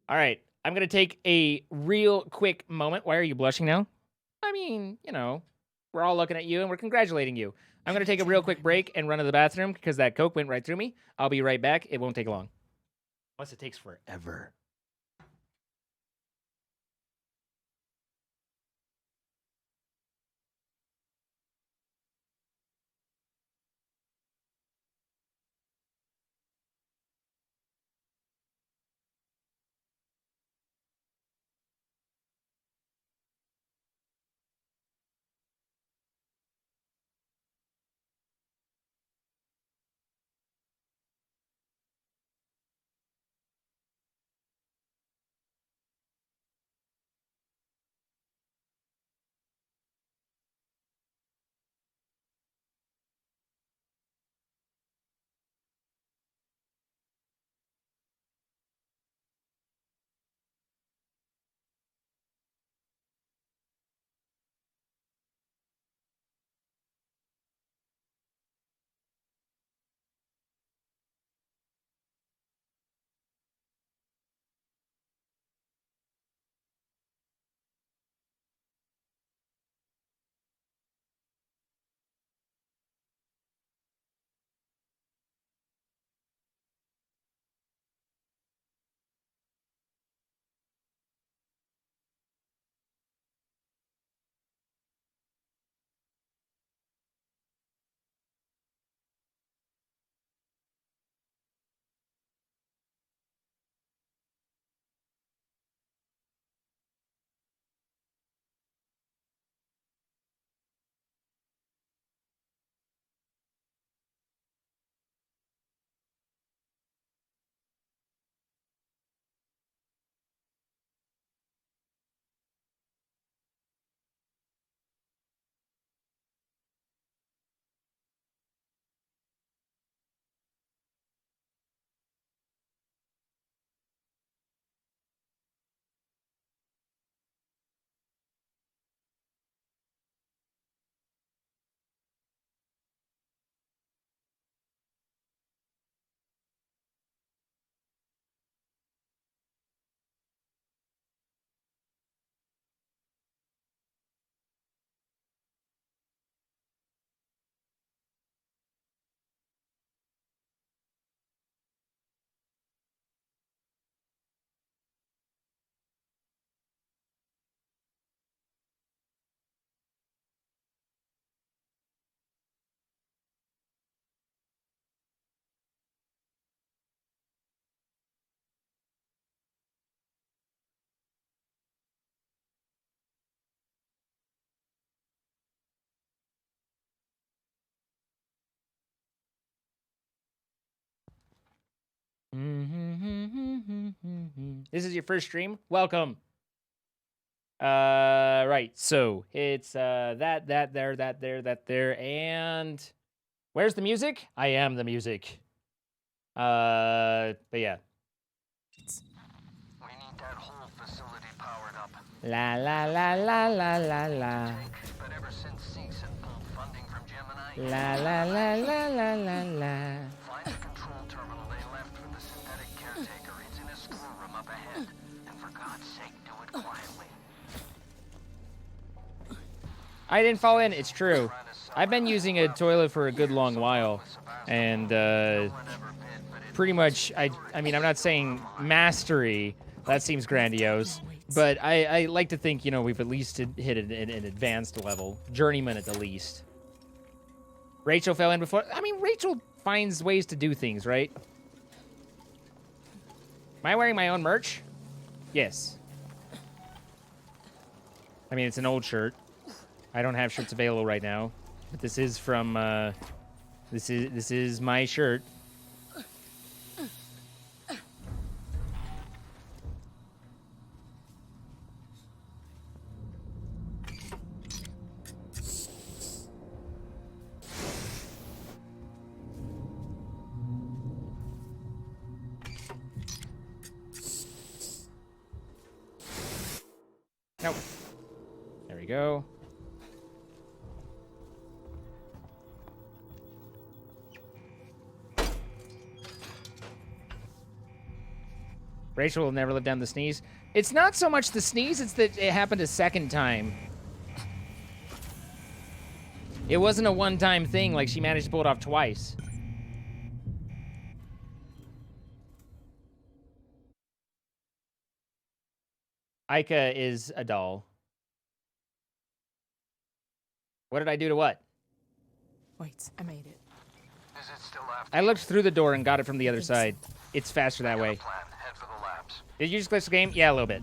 All right. I'm going to take a real quick moment. Why are you blushing now? I mean, you know, we're all looking at you and we're congratulating you. I'm going to take a real quick break and run to the bathroom because that Coke went right through me. I'll be right back. It won't take long. Unless it takes forever. This is your first stream? Welcome. Right. So it's that there, and where's the music? I am the music. But yeah. We need that whole facility powered up. La la la la la la la. But ever since Seeks had pulled funding from Gemini, La la la la la la la. find the control terminal they left for the synthetic caretaker. It's in a screw room up ahead. And for God's sake, do it quietly. I didn't fall in. It's true. I've been using a toilet for a good long while, and pretty much, I mean, I'm not saying mastery. That seems grandiose, but I like to think, you know, we've at least hit an advanced level, journeyman at the least. Rachel fell in before. I mean, Rachel finds ways to do things, right? Am I wearing my own merch? Yes. I mean, it's an old shirt. I don't have shirts available right now, but this is from this is my shirt. Nope. There we go. Rachel will never live down the sneeze. It's not so much the sneeze, it's that it happened a second time. It wasn't a one-time thing, like she managed to pull it off twice. Ica is a doll. What did I do to what? Wait, I made it. Is it still after? I looked through the door and got it from the other side. It's faster that way. Plan. Head for the labs. Did you just glitch the game? Yeah, a little bit.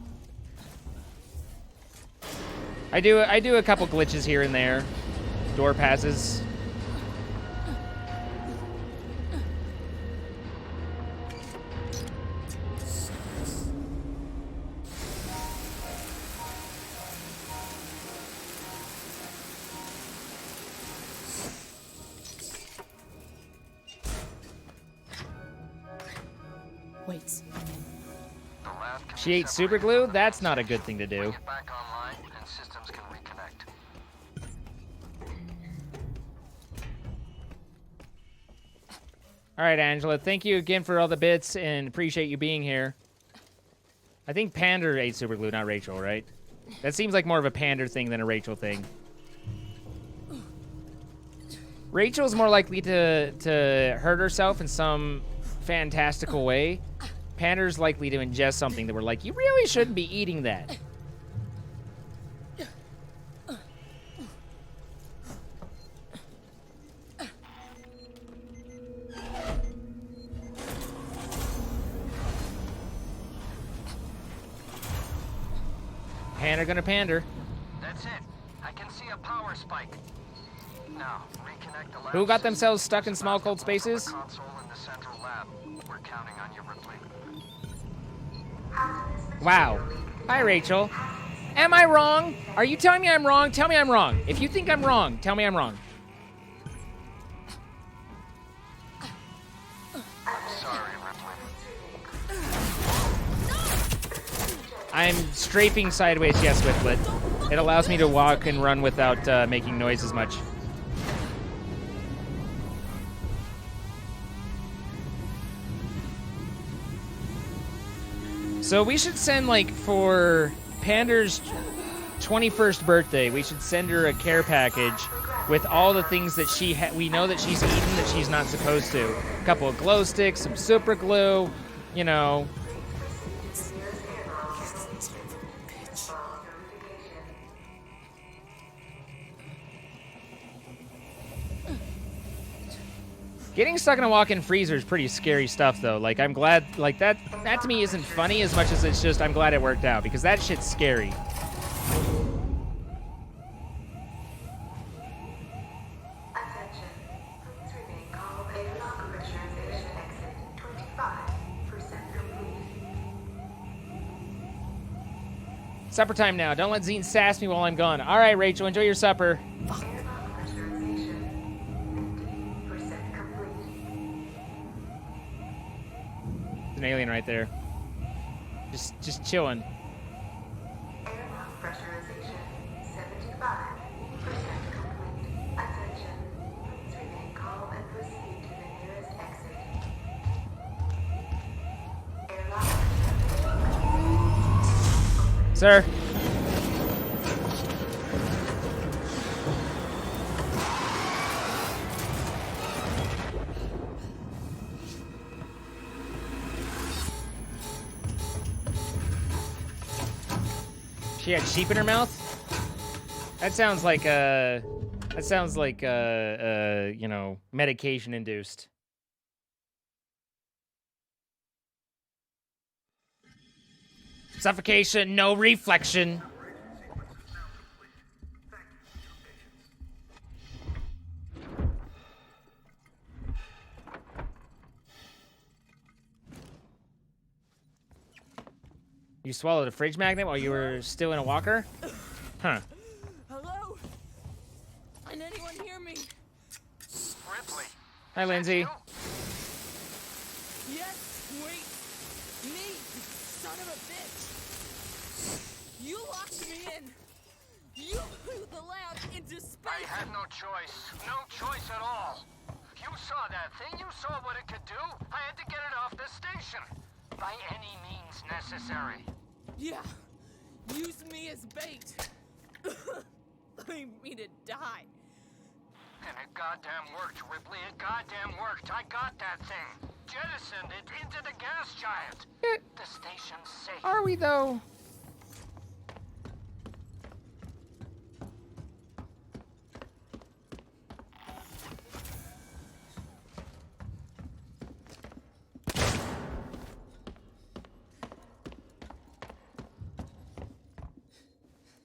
I do a couple glitches here and there. Door passes. Wait. The lab can She be ate super separated glue? from the That's base not a station. good thing to do. Bring it back online, and systems can reconnect. All right, Angela. Thank you again for all the bits and appreciate you being here. I think Pander ate super glue, not Rachel, right? That seems like more of a Pander thing than a Rachel thing. Rachel's more likely to hurt herself in some fantastical way. Pander's likely to ingest something that we're like, you really shouldn't be eating that. Pander gonna pander. That's it. I can see a power spike. Now, reconnect the lab Who got system. themselves stuck in small cold Sebastopol spaces? from the console in the central lab. We're counting on you, Ripley. Wow. Hi, Rachel. Am I wrong? Are you telling me I'm wrong? Tell me I'm wrong. If you think I'm wrong, tell me I'm wrong. I'm sorry, Ripley. I'm strafing sideways, yes, Whifflet. It allows me to walk and run without making noise as much. So we should send, like, for Pander's 21st birthday, we should send her a care package with all the things that we know that she's eaten that she's not supposed to. A couple of glow sticks, some super glue, you know. Getting stuck in a walk-in freezer is pretty scary stuff, though. Like, I'm glad, like, that to me isn't funny as much as it's just I'm glad it worked out, because that shit's scary. Attention. Please remain calm and lock pressurization exit 25% complete. Supper time now. Don't let Zine sass me while I'm gone. All right, Rachel, enjoy your supper. Airlock pressurization 50% complete. There's an alien right there. Just chilling. Airlock pressurization 75% complete. Attention. Please remain calm and proceed to the nearest exit. Airlock pressurization. Sir. She had sheep in her mouth? That sounds like you know, medication induced. Suffocation, no reflection. You swallowed a fridge magnet while you were still in a walker? Huh. Hello? Can anyone hear me? Ripley. Hi, Lindsay. Yes, wait. Me, son of a bitch. You locked me in. You blew the lab into space. I had no choice. No choice at all. You saw that thing. You saw what it could do. I had to get it off the station. By any means necessary. Yeah. Use me as bait. Leave me to die. And it goddamn worked, Ripley. It goddamn worked. I got that thing. Jettisoned it into the gas giant. The station's safe. Are we though?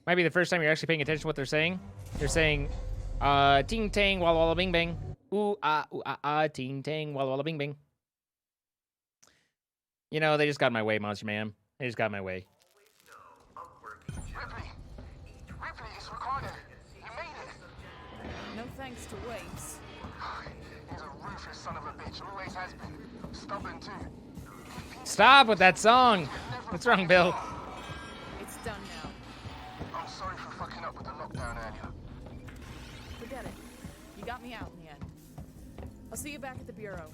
Might be the first time you're actually paying attention to what they're saying. They're saying, ting tang, walla walla bing bang. Ooh ah, ting tang, walla walla bing bang. You know, they just got in my way, Monster Man. They just got in my way. Ripley! Ripley, it's recorded. You made it. No thanks to Waves. He's a ruthless son of a bitch. Always has been. Stubborn too. Stop with that song. What's wrong, Bill? It's done now. I'm sorry for fucking up with the lockdown earlier. Forget it. You got me out in the end. I'll see you back at the Bureau.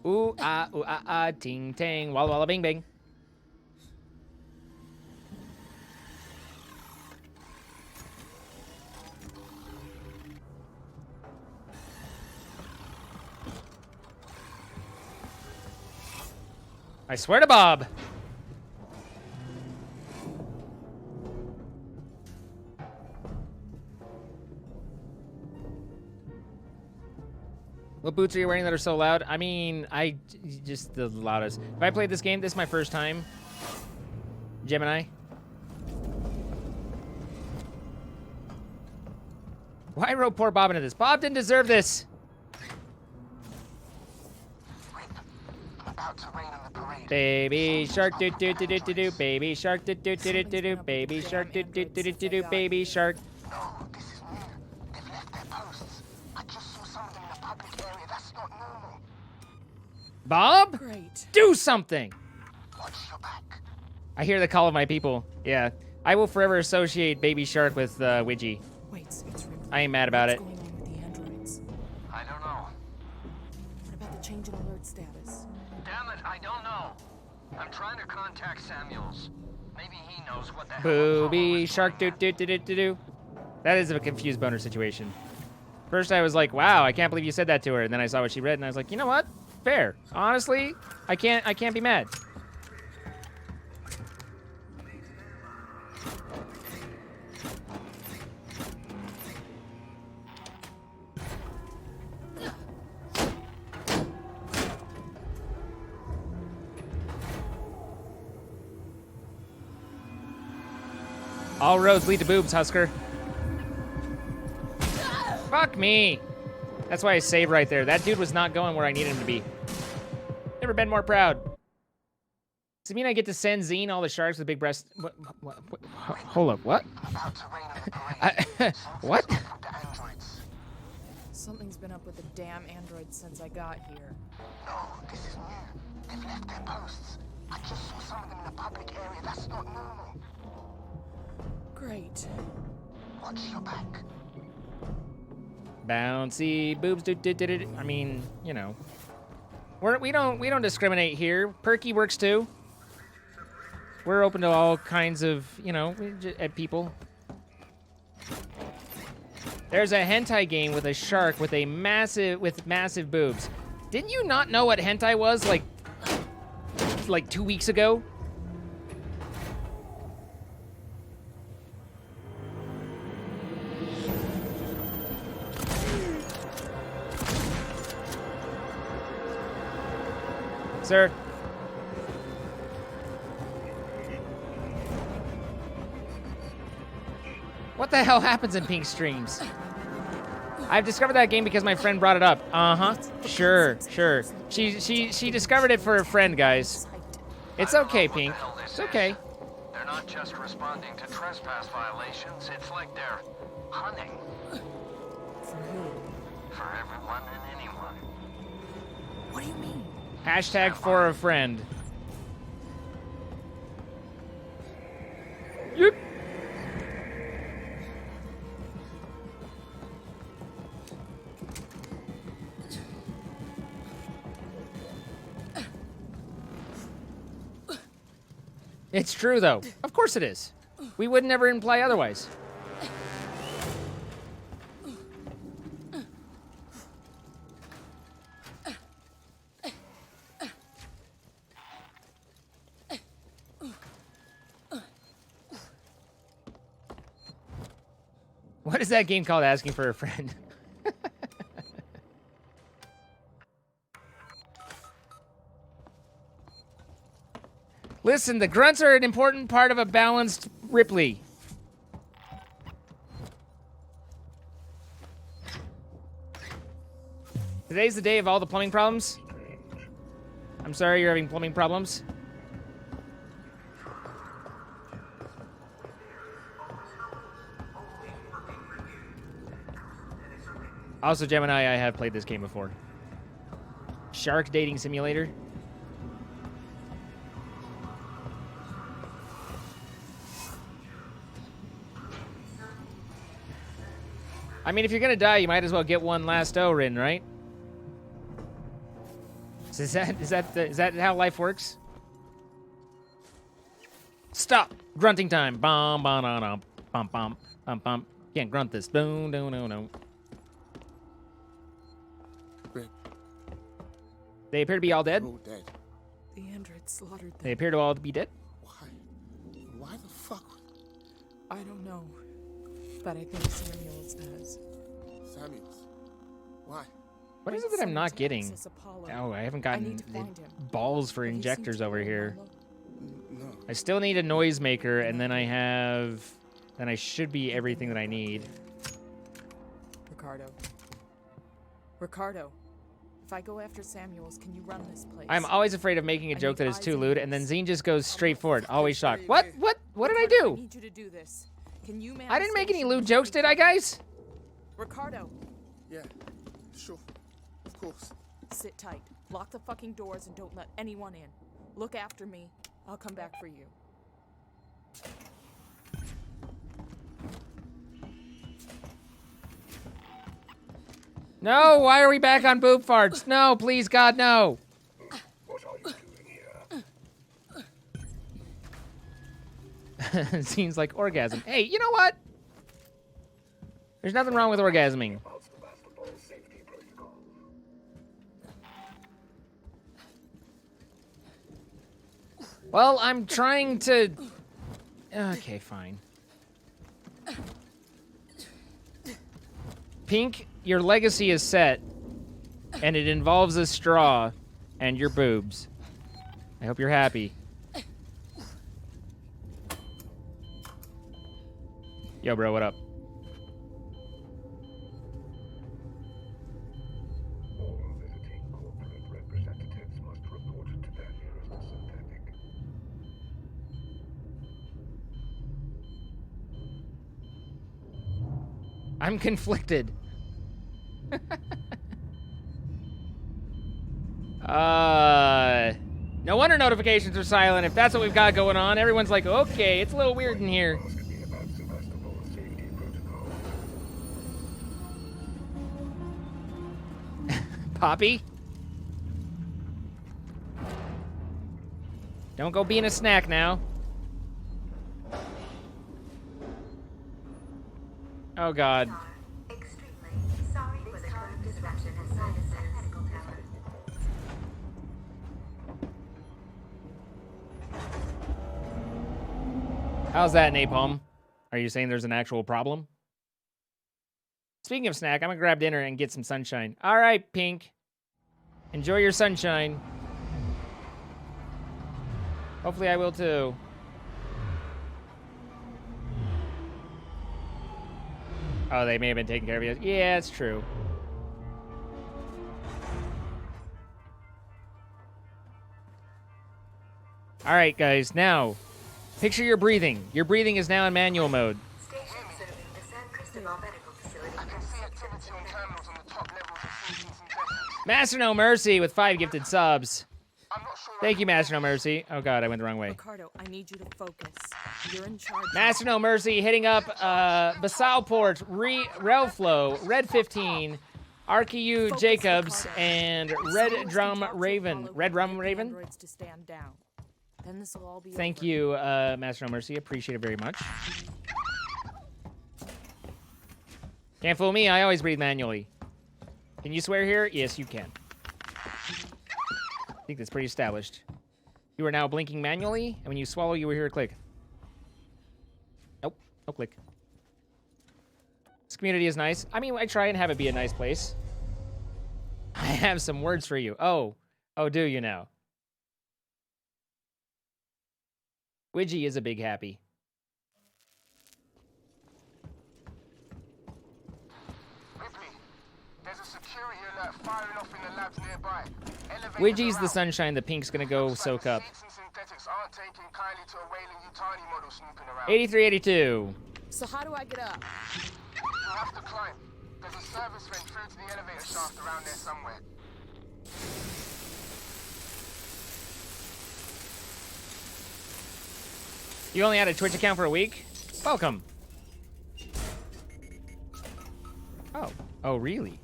Ooh ah, ting tang, walla walla bing bang. I swear to Bob. What boots are you wearing that are so loud? I mean, just the loudest. If I played this game, this is my first time. Gemini. Why wrote poor Bob into this? Bob didn't deserve this. About to rain on the parade. Baby shark do do do do do do. Baby shark do do do do do do. Baby shark do do do do do do. Baby shark. No, this is new. They've left their posts. I just saw some of them in the public area. That's not normal. Bob? Great. Do something. Watch your back. I hear the call of my people. Yeah. I will forever associate Baby Shark with Widgie. Wait, it's Ripley. I ain't mad about it. What's going on with the androids? I don't know. What about the change in alert status? Damn it, I don't know. I'm trying to contact Samuels. Maybe he knows what the hell. Booby Shark do do do do do do. That is a confused boner situation. First I was like, wow, I can't believe you said that to her. And then I saw what she read and I was like, you know what? Fair. Honestly, I can't be mad. All roads lead to boobs, Husker. Fuck me. That's why I saved right there. That dude was not going where I needed him to be. Never been more proud. Does it mean I get to send Zine all the sharks with big breasts? What, hold up, what? About to rain on the parade. What? The androids. Something's been up with the damn androids since I got here. No, this is new. They've left their posts. I just saw some of them in the public area. That's not normal. Great. Watch your back. Bouncy boobs. I mean, you know, we don't discriminate here. Perky works too. We're open to all kinds of, you know, at people. There's a hentai game with a shark with massive boobs. Didn't you not know what hentai was like 2 weeks ago? Sir. What the hell happens in pink streams? I've discovered that game because my friend brought it up. Uh-huh. Sure. She discovered it for a friend, guys. It's okay, Pink. It's okay. They're not just responding to trespass violations. It's like they're hunting. For who? For everyone and anyone. What do you mean? Hashtag for a friend. Yep. It's true, though. Of course it is. We would never imply otherwise. What is that game called? Asking for a friend. Listen, the grunts are an important part of a balanced Ripley. Today's the day of all the plumbing problems. I'm sorry you're having plumbing problems. Also, Gemini, I have played this game before. Shark Dating Simulator. I mean, if you're gonna die, you might as well get one last O-Rin, right? So is that how life works? Stop! Grunting time. Bum bum bum bum bum bum bum. Can't grunt this. Boom, no, no, no. They appear to be all dead. All dead. The android slaughtered them. They appear to all be dead. Why? Why the fuck? I don't know. But I think Samuels does. Samuels? Why? What is it that I'm not getting? Oh, I haven't gotten balls for injectors over here. No. I still need a noisemaker, and then I should be everything that I need. Ricardo. If I go after Samuels, can you run this place? I'm always afraid of making a joke that is too lewd, and then Zine just goes straight for it. Always shocked. What? What did I do? I need you to do this. Can you man I didn't make any lewd jokes, did I, guys? Ricardo. Yeah, sure. Of course. Sit tight. Lock the fucking doors and don't let anyone in. Look after me. I'll come back for you. No, why are we back on boob farts? No, please, God, no. What are you doing here? Seems like orgasm. Hey, you know what? There's nothing wrong with orgasming. Well, I'm trying to... Okay, fine. Pink, your legacy is set, and it involves a straw and your boobs. I hope you're happy. Yo, bro, what up? All visiting corporate representatives must report to their nearest synthetic. I'm conflicted. No wonder notifications are silent if that's what we've got going on. Everyone's like, okay, it's a little weird in here. Poppy? Don't go being a snack now. Oh, God. Extremely sorry for the current disruption inside the medical tower. How's that, Napalm? Are you saying there's an actual problem? Speaking of snack, I'm gonna grab dinner and get some sunshine. All right, Pink. Enjoy your sunshine. Hopefully I will too. Oh, they may have been taking care of you. Yeah, it's true. All right, guys, now, picture your breathing. Your breathing is now in manual mode. Station serving the San Cristobal Medical Facility. I can see activity on terminals on the top levels of Phoenix and Desert. Master No Mercy with 5 gifted subs. I'm not sure. Thank you, Master No Mercy. Oh, God, I went the wrong way. Ricardo, I need you to focus. You're in charge. Master No Mercy hitting up Basalport, Relflow, Red 15, Archeu Jacobs, and Red Drum Raven. Red Drum Raven? Androids to stand down. Then this will all be Thank over. you, Master No Mercy. Appreciate it very much. Can't fool me. I always breathe manually. Can you swear here? Yes, you can. I think that's pretty established. You are now blinking manually, and when you swallow, you will hear a click. Nope. No click. This community is nice. I mean, I try and have it be a nice place. I have some words for you. Oh. Oh, do you now? Widgie is a big happy. Ripley, there's a security alert firing off in the labs nearby. Widgie's the sunshine. The pink's gonna go soak up. 8382. So how do I get up? You have to climb. There's a service vent through to the elevator shaft around there somewhere. You only had a Twitch account for a week? Welcome. Oh. Oh, really?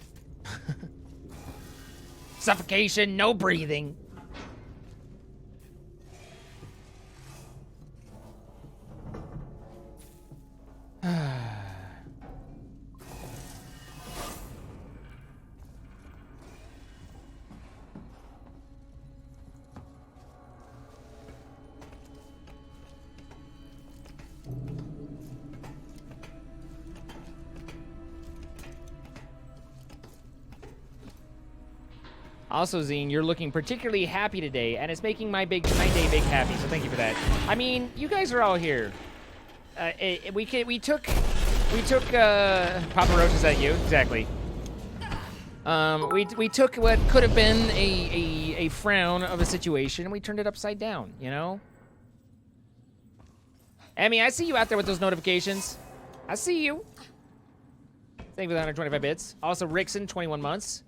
Suffocation, no breathing. Also, Zine, you're looking particularly happy today, and it's making my day big happy. So thank you for that. I mean, you guys are all here. We took Papa Roach, is that you? Exactly. We took what could have been a frown of a situation, and we turned it upside down. You know. Emmy, I see you out there with those notifications. I see you. Thank you for the 125 bits. Also, Rickson, 21 months.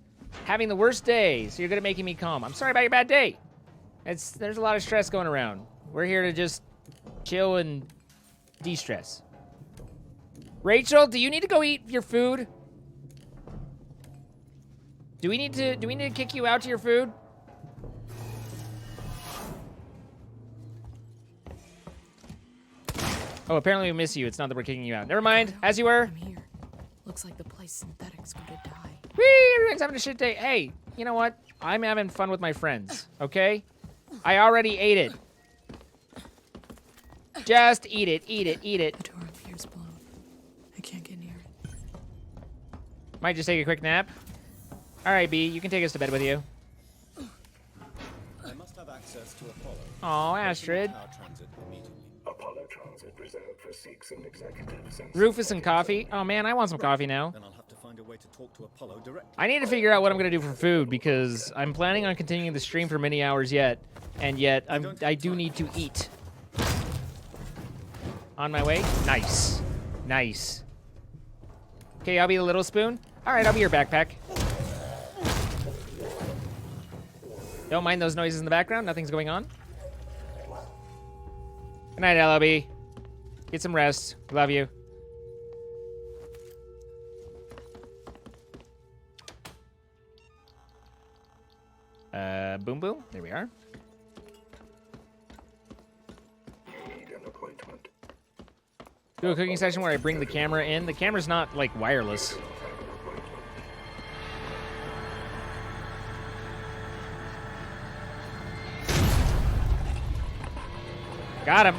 Having the worst day, so you're good at making me calm. I'm sorry about your bad day. There's a lot of stress going around. We're here to just chill and de-stress. Rachel, do you need to go eat your food? Do we need to kick you out to your food? Oh, apparently we miss you. It's not that we're kicking you out. Never mind. As you were. I'm here. Looks like the place synthetic's going to die. Whee! Everyone's having a shit day. Hey, you know what? I'm having fun with my friends, okay? I already ate it. Just eat it, eat it, eat it. The door up here's blown. I can't get near it. Might just take a quick nap. All right, B, you can take us to bed with you. I must have access to Apollo. Oh, Astrid. Our transit immediately. Apollo transit reserved for Sikhs and executives. And Rufus and coffee. Oh man, I want some coffee now. Then I'll have to find a way to talk to Apollo directly. I need to figure out what I'm gonna do for food because I'm planning on continuing the stream for many hours yet, and yet I do need to eat. On my way. Nice, nice. Okay, I'll be the little spoon. All right, I'll be your backpack. Don't mind those noises in the background. Nothing's going on. Good night, LLB. Get some rest. Love you. Boom boom. There we are. need an appointment. Do a cooking session where I bring the camera in. The camera's not, like, wireless. Got him.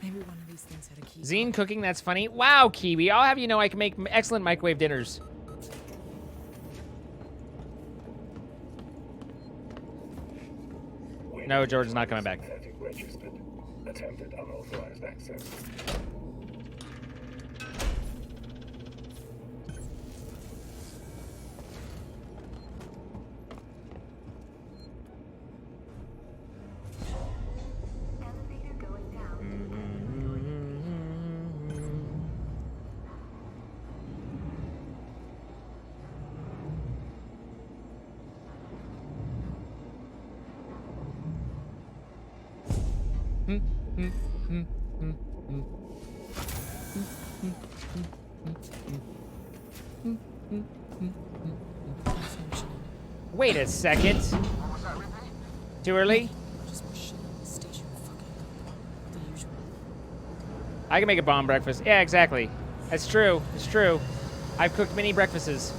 Maybe one of these things had a key. Zine cooking, that's funny. Wow, Kiwi. I'll have you know I can make excellent microwave dinners. No, George's not coming back. Registered. Attempted unauthorized access. Elevator going down. Wait a second. Too early? Just more shit on the station. Fucking the usual. I can make a bomb breakfast. Yeah, exactly. That's true. It's true. I've cooked many breakfasts.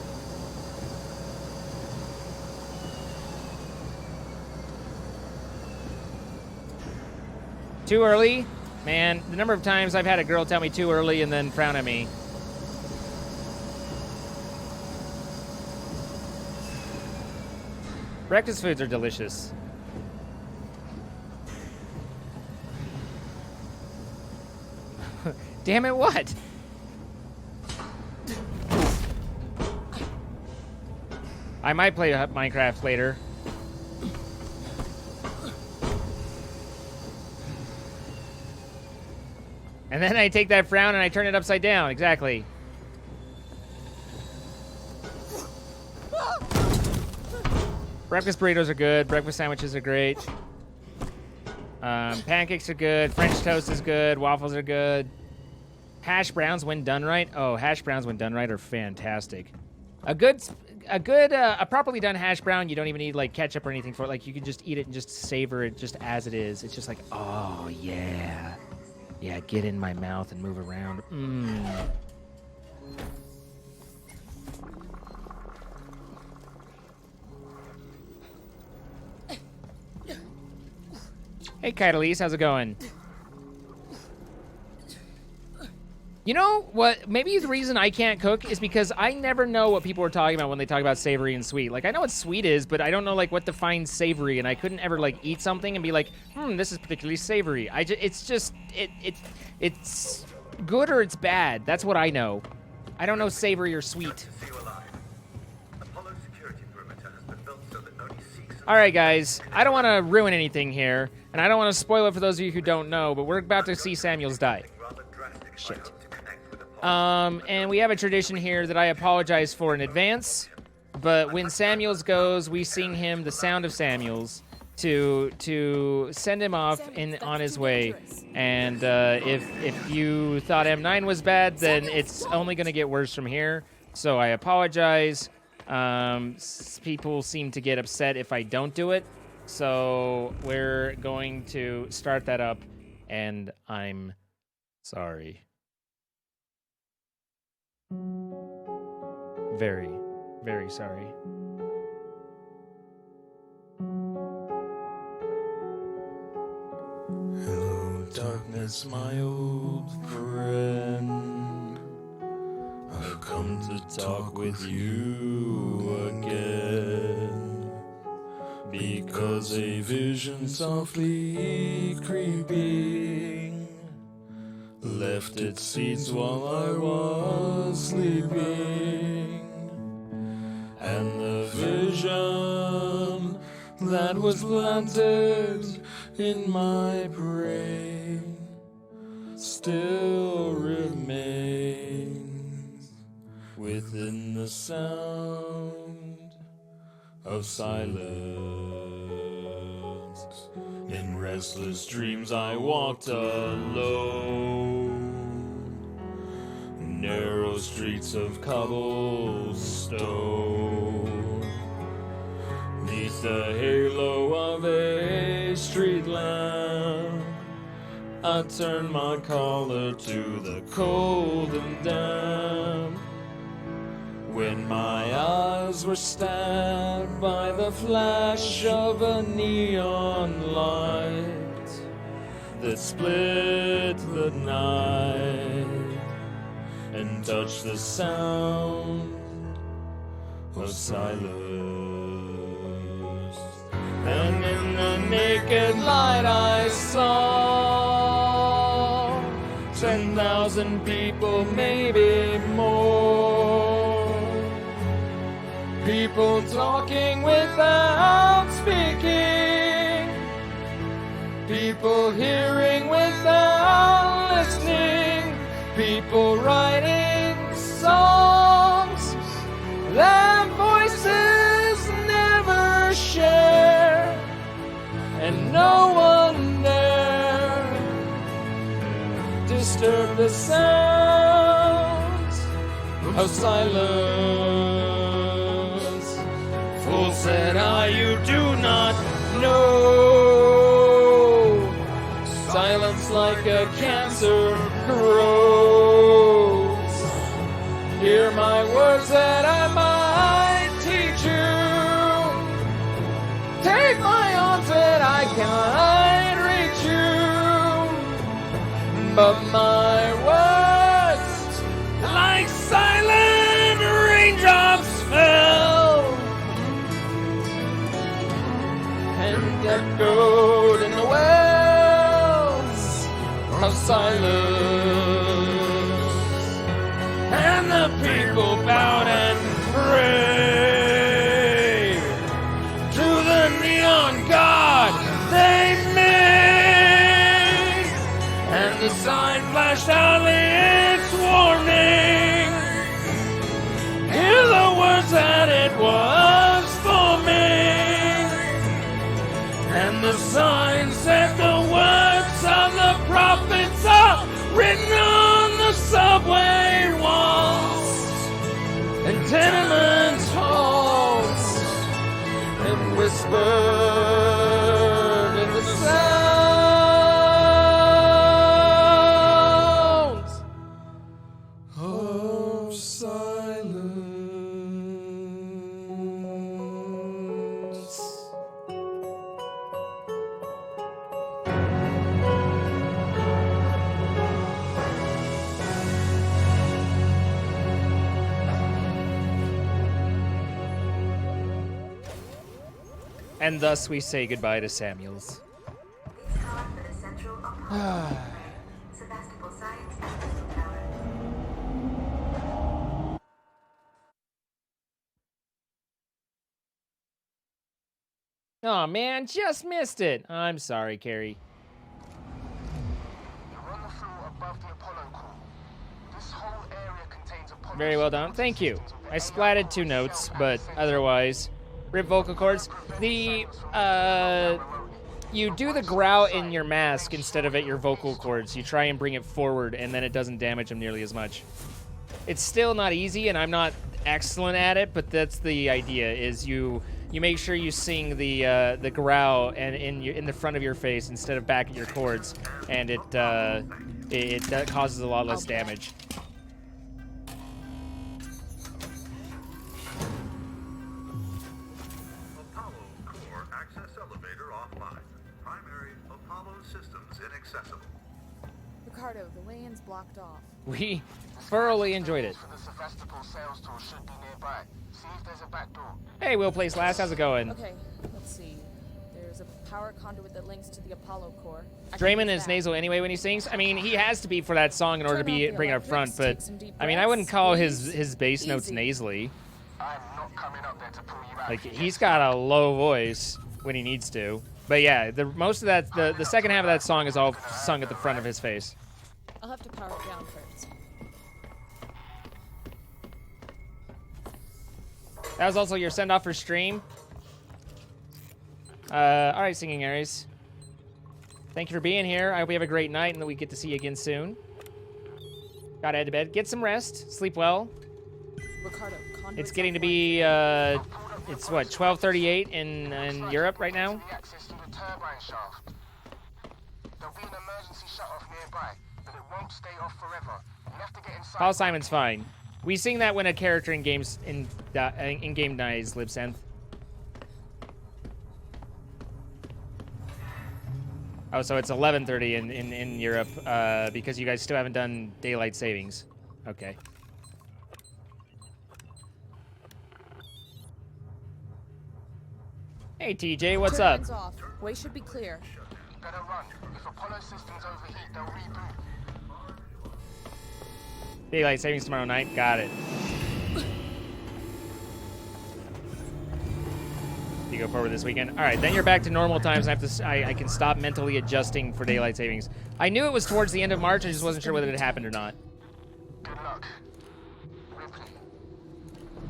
Too early? Man, the number of times I've had a girl tell me too early and then frown at me. Breakfast foods are delicious. Damn it, what? I might play Minecraft later. And then I take that frown and I turn it upside down. Exactly. Breakfast burritos are good. Breakfast sandwiches are great. Pancakes are good. French toast is good. Waffles are good. Hash browns, when done right. Oh, hash browns when done right are fantastic. A properly done hash brown, you don't even need like ketchup or anything for it. Like you can just eat it and just savor it just as it is. It's just like, oh yeah. Yeah, get in my mouth and move around. Mmm. Hey, Kytelese, how's it going? You know what? Maybe the reason I can't cook is because I never know what people are talking about when they talk about savory and sweet. Like, I know what sweet is, but I don't know, like, what defines savory, and I couldn't ever, like, eat something and be like, this is particularly savory. It's good or it's bad. That's what I know. I don't know savory or sweet. All right, guys. I don't want to ruin anything here, and I don't want to spoil it for those of you who don't know, but we're about to see Samuels die. Shit. And we have a tradition here that I apologize for in advance, but when Samuels goes, we sing him the sound of Samuels to send him off on his way. And if you thought M9 was bad, then it's only going to get worse from here. So I apologize. People seem to get upset if I don't do it. So we're going to start that up, and I'm sorry. Very, very sorry. Hello, darkness, my old friend. I've come to talk with you again, because a vision softly creeping left its seeds while I was sleeping, and the vision that was planted in my brain still remains within the sound of silence. In restless dreams I walked alone, narrow streets of cobblestone, neath the halo of a street lamp. I turned my collar to the cold and damp, when my eyes were stabbed by the flash of a neon light that split the night and touched the sound of silence. And in the naked light I saw 10,000 people, maybe more. People talking without speaking, people hearing without listening, people writing songs their voices never share, and no one dare disturb the sound of silence. Fool said I, you do not know. Silence like a cancer grows. Hear my words that I might teach you. Take my arms that I cannot reach you. But my words, like silent raindrops, fell and echoed in the wells of silence. And the people bowed and prayed to the neon god they made. And the sign flashed out its warning. Hear the words that it was forming. And the sign said the words of the prophets are written on the subway walls and tenement halls and whispered in the sounds of silence. And thus we say goodbye to Samuels. Please call for the Central Apollo. Sebastopol Science Technical Tower. Oh man, just missed it. I'm sorry, Carrie. You're on the floor above the Apollo core. This whole area contains Apollo. Very well done. Thank you. I splatted 2 notes, but otherwise, rip vocal cords. The you do the growl in your mask instead of at your vocal cords. You try and bring it forward, and then it doesn't damage them nearly as much. It's still not easy, and I'm not excellent at it, but that's the idea. Is you make sure you sing the growl and in the front of your face instead of back at your cords, and it causes a lot less damage. Apollo core access elevator offline. Primary Apollo systems inaccessible. Ricardo, the way-in's blocked off. We thoroughly enjoyed it. For the Sevastopol sales tour should be nearby. See if there's a back door. Hey, Will Place Last, how's it going? Okay, let's see. There's a power conduit that links to the Apollo core. Draymond is nasal anyway when he sings. I mean, he has to be for that song in order to be bring it up front, but I mean, I wouldn't call his bass notes nasally. I'm not coming up there to pull you out. Like, he's got a low voice when he needs to. But yeah, most of that, the second half of that song is all sung at the front of his face. I'll have to power it down first. That was also your send-off for stream. Alright, Singing Aries. Thank you for being here. I hope you have a great night and that we get to see you again soon. Gotta head to bed. Get some rest. Sleep well. Ricardo, It's getting to be, it's what, 12:38 in Europe right now? Access to the turbine shaft. There'll be an emergency shut-off nearby, but it won't stay off forever. You have to get inside. Paul Simon's fine. We sing that when a character in games in game dies, Libsynth. Oh, so it's 11:30 in Europe because you guys still haven't done daylight savings. Okay. Hey TJ, what's up? Turbines off. Way should be clear. You better run. If Apollo systems overheat, they'll reboot. Daylight savings tomorrow night. Got it. You go forward this weekend. All right, then you're back to normal times. I can stop mentally adjusting for daylight savings. I knew it was towards the end of March. I just wasn't sure whether it happened or not. Good luck. Ripley,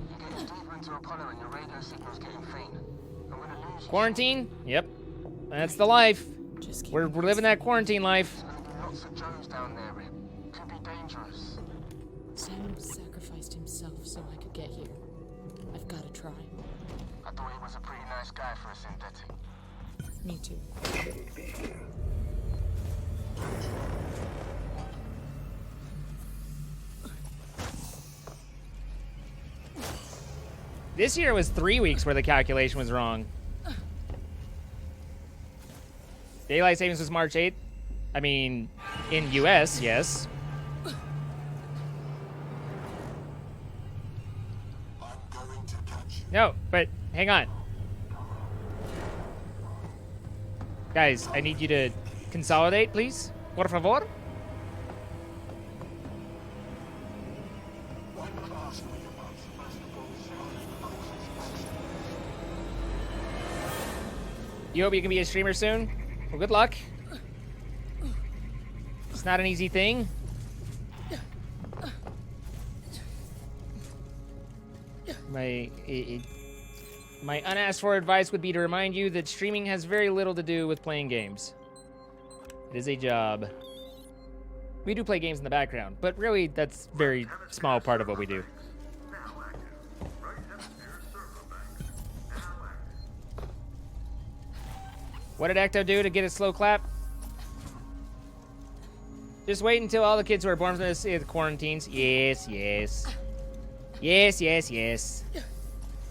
you're getting deeper into Apollo and your radio signal's getting faint. I'm gonna lose you. Quarantine? Yep. That's the life. We're living that quarantine life. There's gonna be lots of Joes down there, Rip. Could be dangerous. Sam sacrificed sacrificed himself so I could get here. I've got to try. I thought he was a pretty nice guy for a synthetic. Me too. This year was 3 weeks where the calculation was wrong. Daylight savings was March 8th. I mean, in US, yes. No, but hang on. Guys, I need you to consolidate, please. Por favor. You hope you can be a streamer soon? Well, good luck. It's not an easy thing. My unasked for advice would be to remind you that streaming has very little to do with playing games. It is a job. We do play games in the background, but really that's a very small part of what we do. What did Ecto do to get a slow clap? Just wait until all the kids who are born from this the quarantines. Yes, yes. Yes, yes, yes.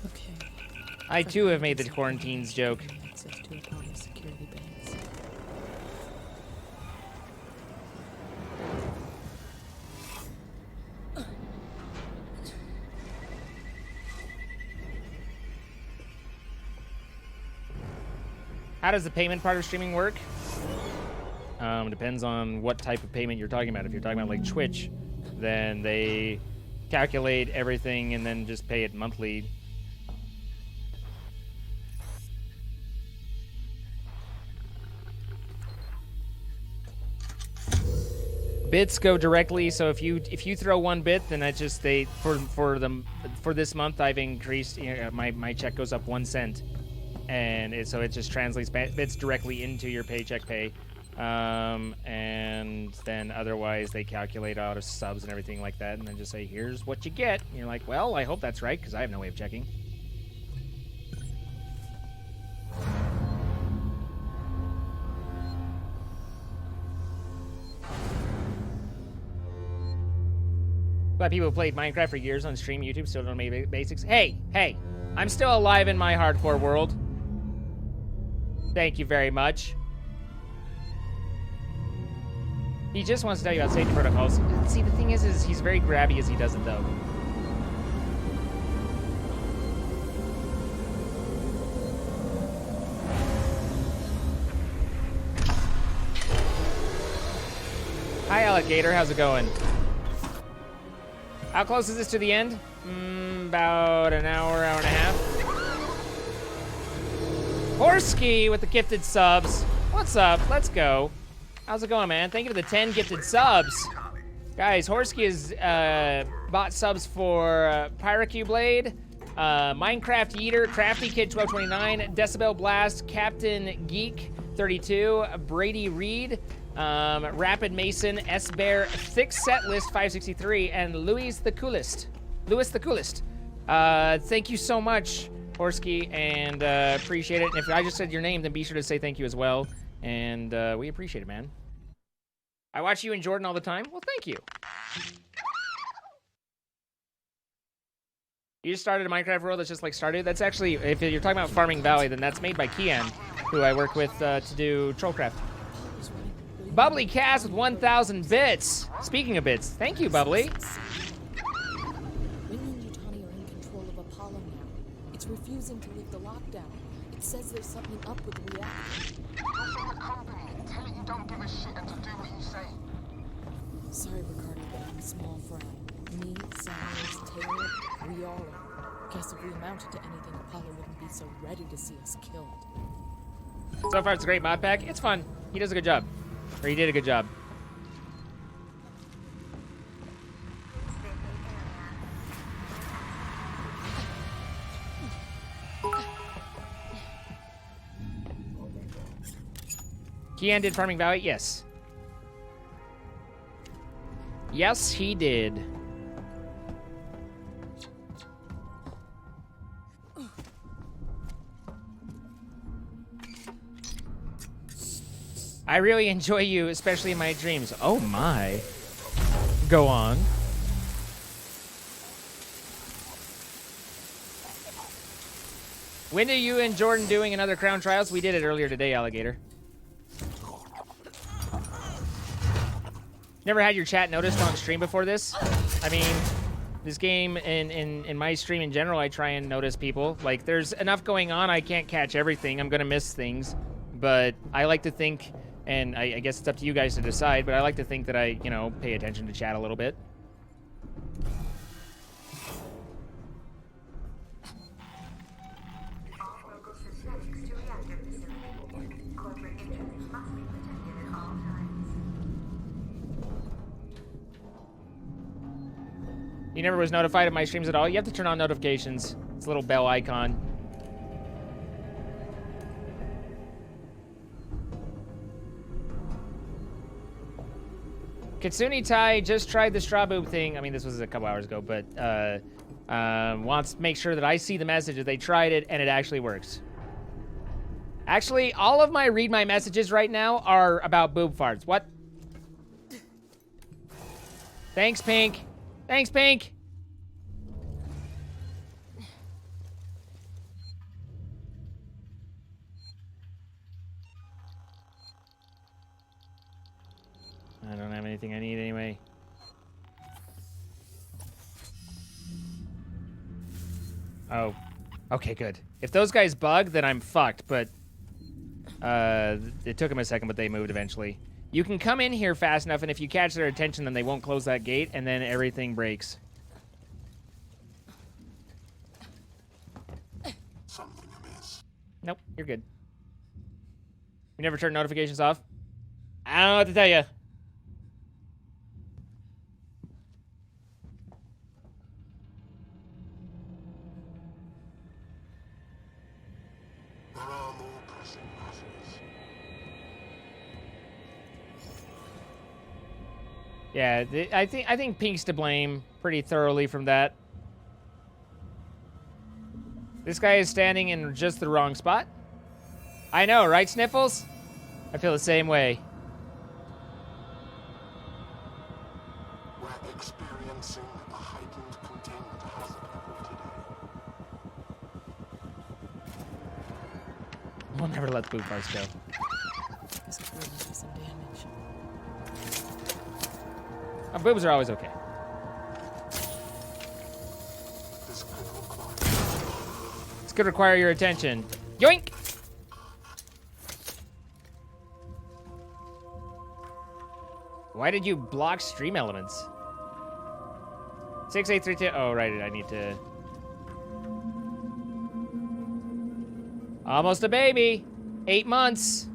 Okay. I too have made the quarantines joke. Access to Apollo security banks. How does the payment part of streaming work? Depends on what type of payment you're talking about. If you're talking about like Twitch, then they calculate everything and then just pay it monthly. Bits go directly, so if you throw 1 bit, then that just for this month I've increased, you know, my check goes up 1 cent. And so it just translates bits directly into your paycheck pay. And then otherwise they calculate out of subs and everything like that and then just say, here's what you get. And you're like, well, I hope that's right because I have no way of checking. But people who played Minecraft for years on stream, YouTube, still don't know basics. Hey, I'm still alive in my hardcore world. Thank you very much. He just wants to tell you about safety protocols. See, the thing is he's very grabby as he does it, though. Hi, Alligator. How's it going? How close is this to the end? About an hour, hour and a half. Horsky with the gifted subs. What's up? Let's go. How's it going, man? Thank you for the 10 gifted subs. Guys, Horsky has bought subs for Pyrocue Blade, Minecraft Eater, Crafty Kid 1229, Decibel Blast, Captain Geek 32, Brady Reed, Rapid Mason, S Bear, Thick Set List 563, and Louis the Coolest. Thank you so much, Horsky, and appreciate it. And if I just said your name, then be sure to say thank you as well. And we appreciate it, man. I watch you and Jordan all the time. Well, thank you. You just started a Minecraft world that's just like started. That's actually, if you're talking about Farming Valley, then that's made by Kian, who I work with to do Trollcraft. Bubbly Cast with 1,000 bits. Speaking of bits, thank you, Bubbly. Winnie and Yutani are in control of Apollo now. It's refusing to leave the lockdown. It says there's something up with the reactor. You're from the company. Tell it you don't give a shit and to do what you say. Sorry, Ricardo, but I'm a small fry. Me, Samuels, Taylor, we all are. Guess if we amounted to anything, Apollo wouldn't be so ready to see us killed. So far, it's a great mod pack. It's fun. He does a good job. Or he did a good job. Kian did Farming Valley? Yes. Yes, he did. I really enjoy you, especially in my dreams. Oh my. Go on. When are you and Jordan doing another Crown Trials? We did it earlier today, Alligator. Never had your chat noticed on stream before this? I mean, this game in my stream in general, I try and notice people. Like, there's enough going on, I can't catch everything. I'm gonna miss things. But I like to think, and I guess it's up to you guys to decide, but I like to think that I, you know, pay attention to chat a little bit. All local synthetics to reactor facility. Corporate interests must be protected at all times. You never was notified of my streams at all? You have to turn on notifications. It's a little bell icon. Kitsune Tai just tried the straw boob thing. I mean, this was a couple hours ago, but wants to make sure that I see the message that they tried it and it actually works. Actually, all of my read my messages right now are about boob farts. What? Thanks, Pink. Thanks, Pink. I don't have anything I need anyway. Oh. Okay, good. If those guys bug, then I'm fucked, but... it took them a second, but they moved eventually. You can come in here fast enough, and if you catch their attention, then they won't close that gate, and then everything breaks. Something amiss. Nope, you're good. You never turn notifications off? I don't know what to tell you. There are more pressing matters. Yeah, I think Pink's to blame pretty thoroughly from that. This guy is standing in just the wrong spot. I know, right, Sniffles? I feel the same way. We're experiencing a heightened containment hazard level today. We'll never let the boob farts go. This could really do some damage. Our boobs are always okay. This could require your attention. Yoink! Why did you block stream elements? 6832. Oh, right. I need to. Almost a baby. 8 months.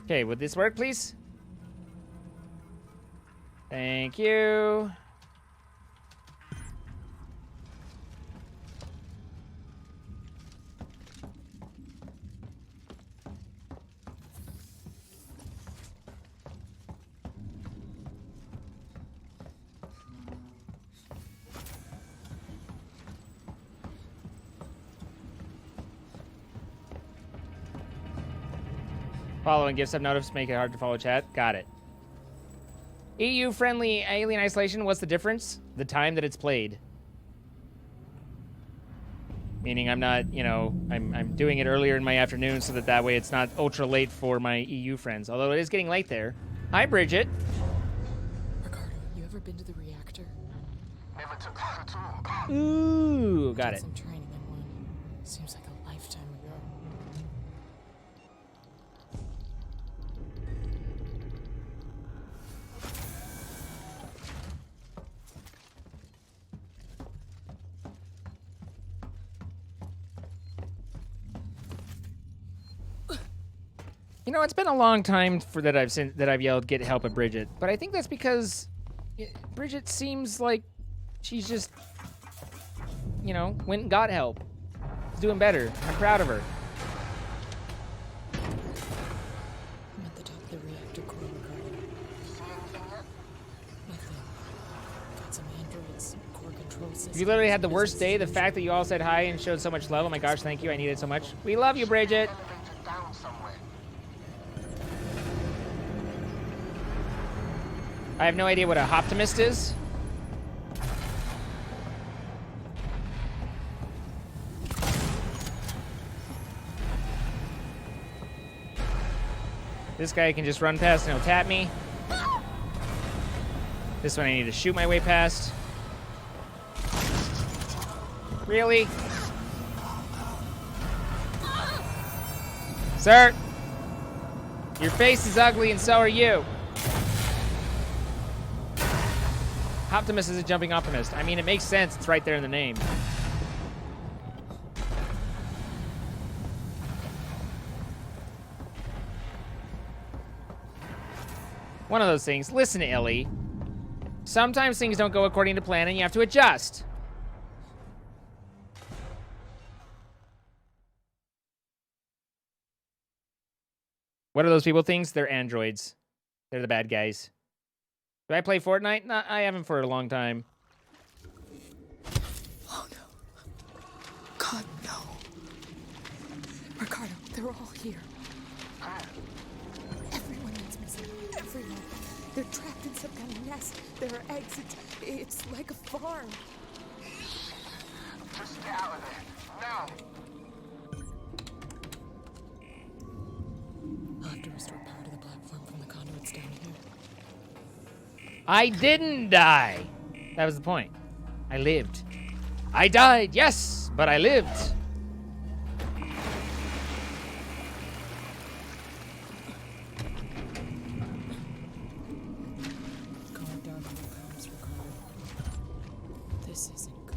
Okay, would this work, please? Thank you. Follow and give sub notice, make it hard to follow chat. Got it. EU-friendly Alien Isolation, what's the difference? The time that it's played. Meaning I'm not, you know, I'm doing it earlier in my afternoon so that way it's not ultra late for my EU friends. Although it is getting late there. Hi, Bridget. Ricardo, you ever been to the reactor? Never took that at all. Ooh, got Did it. some training in one. Seems like a lifetime ago. You know, it's been a long time that I've yelled "Get help" at Bridget, but I think that's because Bridget seems like she's just, you know, went and got help. She's doing better. I'm proud of her. I'm at the top of the reactor core, Ricardo. Nothing. Got some androids, core control systems. You literally had the worst day. The fact that you all said hi and showed so much love. Oh my gosh, thank you. I need it so much. We love you, Bridget. Elevator down somewhere. I have no idea what a optimist is. This guy can just run past and he'll tap me. This one I need to shoot my way past. Really? Sir, your face is ugly and so are you. Optimus is a jumping optimist. I mean, it makes sense. It's right there in the name. One of those things. Listen, Ellie. Sometimes things don't go according to plan and you have to adjust. What are those people things? They're androids. They're the bad guys. Do I play Fortnite? No, I haven't for a long time. Oh no. God, no. Ricardo, they're all here. Everyone is missing. Everyone. They're trapped in some kind of nest. There are eggs. It's like a farm. Just get out of there. Now. I'll have to restore power to the platform from the conduits down here. I didn't die. That was the point. I lived. I died, yes, but I lived. Calm down on your palms, Ricardo. This isn't good.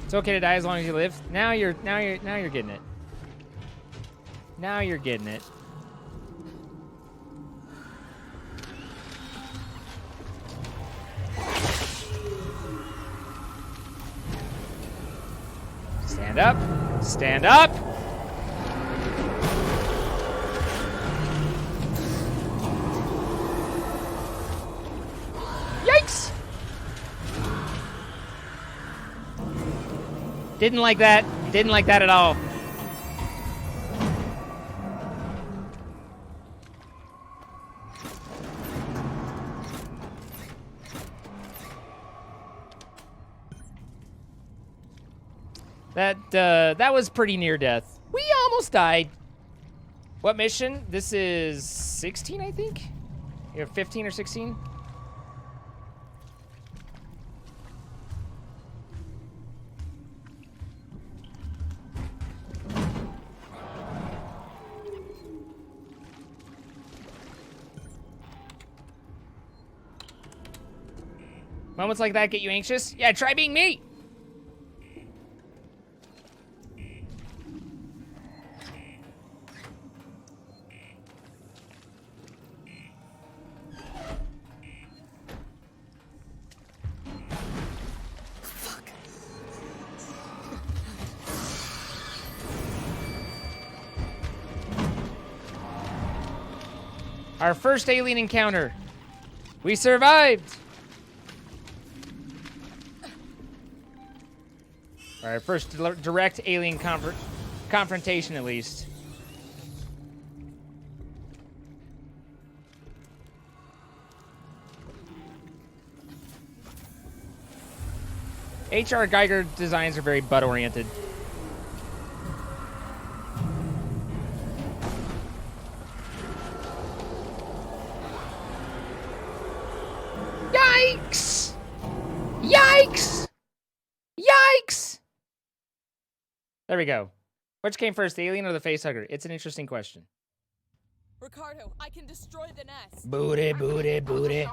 It's okay to die as long as you live. Now you're getting it. Now you're getting it. Stand up. Stand up. Yikes! Didn't like that. Didn't like that at all. That was pretty near death. We almost died. What mission? This is 16, I think? You're 15 or 16? Moments like that get you anxious? Yeah, try being me. Our first alien encounter. We survived. Our first direct alien confrontation, at least. H.R. Geiger designs are very butt-oriented. Yikes! Yikes! Yikes! There we go. Which came first, the alien or the facehugger? It's an interesting question. Ricardo, I can destroy the nest. Booty, booty, booty. I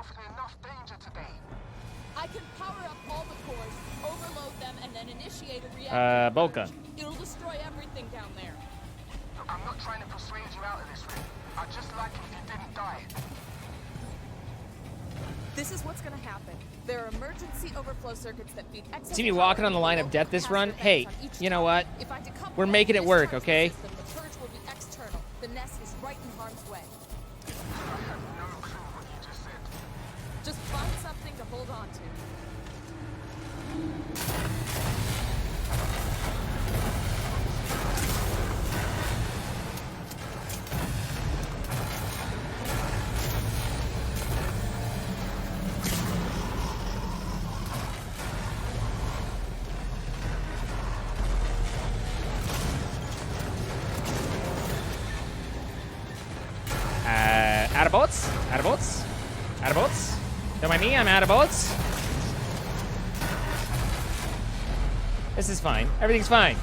can power up all the cores, overload them, and then initiate a reactor. Bolt gun. It'll destroy everything down there. Look, I'm not trying to persuade you out of this, Rick. I'd just like it if you didn't die. This is what's gonna happen. There are emergency overflow circuits that feed excess. See me walking on the line of death this run? Hey, you know what? We're making it work, okay? The purge will be external. The nest is right in harm's way. I have no clue what you just said. Just find something to hold on to. Out of bullets. Out of bullets. Out of bullets. Don't mind me, I'm out of bullets. This is fine. Everything's fine.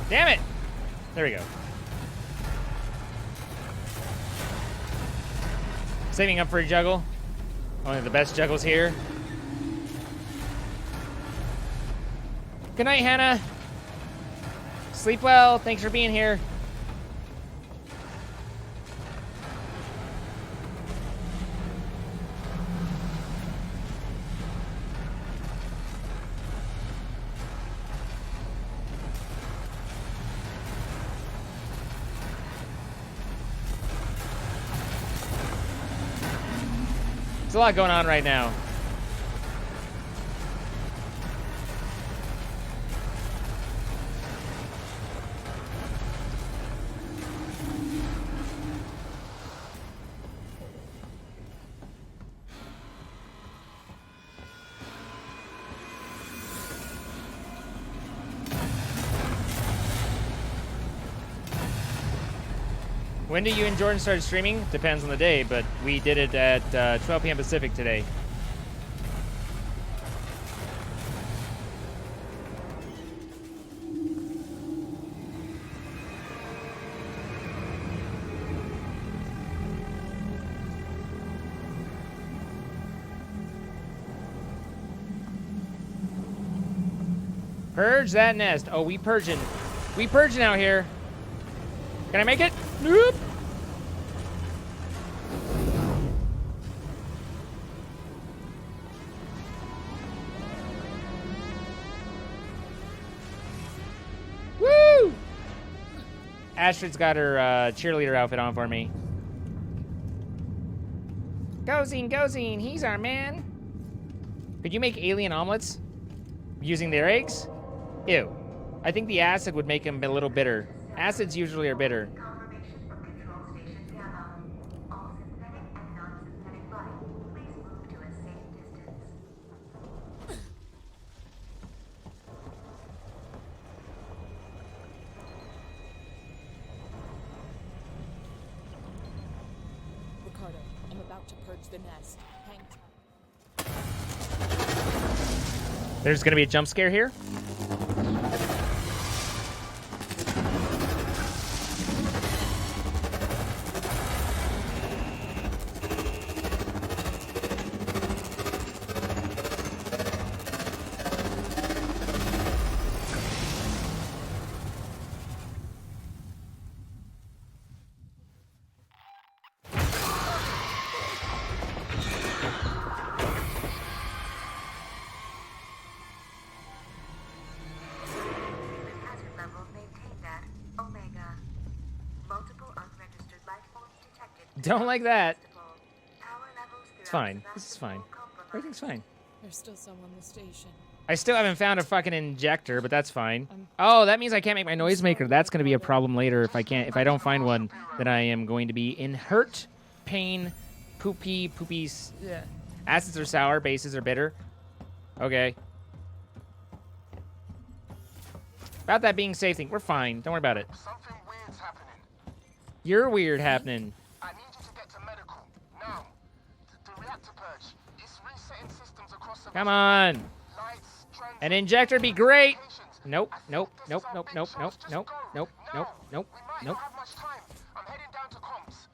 Damn it! There we go. Saving up for a juggle. One of the best juggles here. Good night, Hannah. Sleep well. Thanks for being here. There's a lot going on right now. When do you and Jordan start streaming? Depends on the day, but we did it at 12 p.m. Pacific today. Purge that nest. Oh, we purging. We purging out here. Can I make it? Nope. Woo! Astrid's got her cheerleader outfit on for me. Gozine, he's our man. Could you make alien omelets using their eggs? Ew. I think the acid would make them a little bitter. Acids usually are bitter. Confirmation from Control Station Gamma. All synthetic and non-synthetic life, please move to a safe distance. Ricardo, I'm about to purge the nest. Hang tight. There's gonna be a jump scare here. Hazard level maintained at Omega. Multiple unregistered life forms detected. Don't like that. Power levels It's throughout fine. This is fine. Everything's fine. There's still some on the station. I still haven't found a fucking injector, but that's fine. Oh, that means I can't make my noisemaker. That's going to be a problem later if I don't find one. Then I am going to be in hurt, pain, poopy. Acids are sour, bases are bitter. Okay. About that being safe thing, we're fine. Don't worry about it. Something weird's happening. You're weird happening. I need you to get to medical. Now. The reactor purge. It's resetting systems across the Come on. lights, trends, An injector would be great. Nope. We might not have much time. I'm heading down to comms.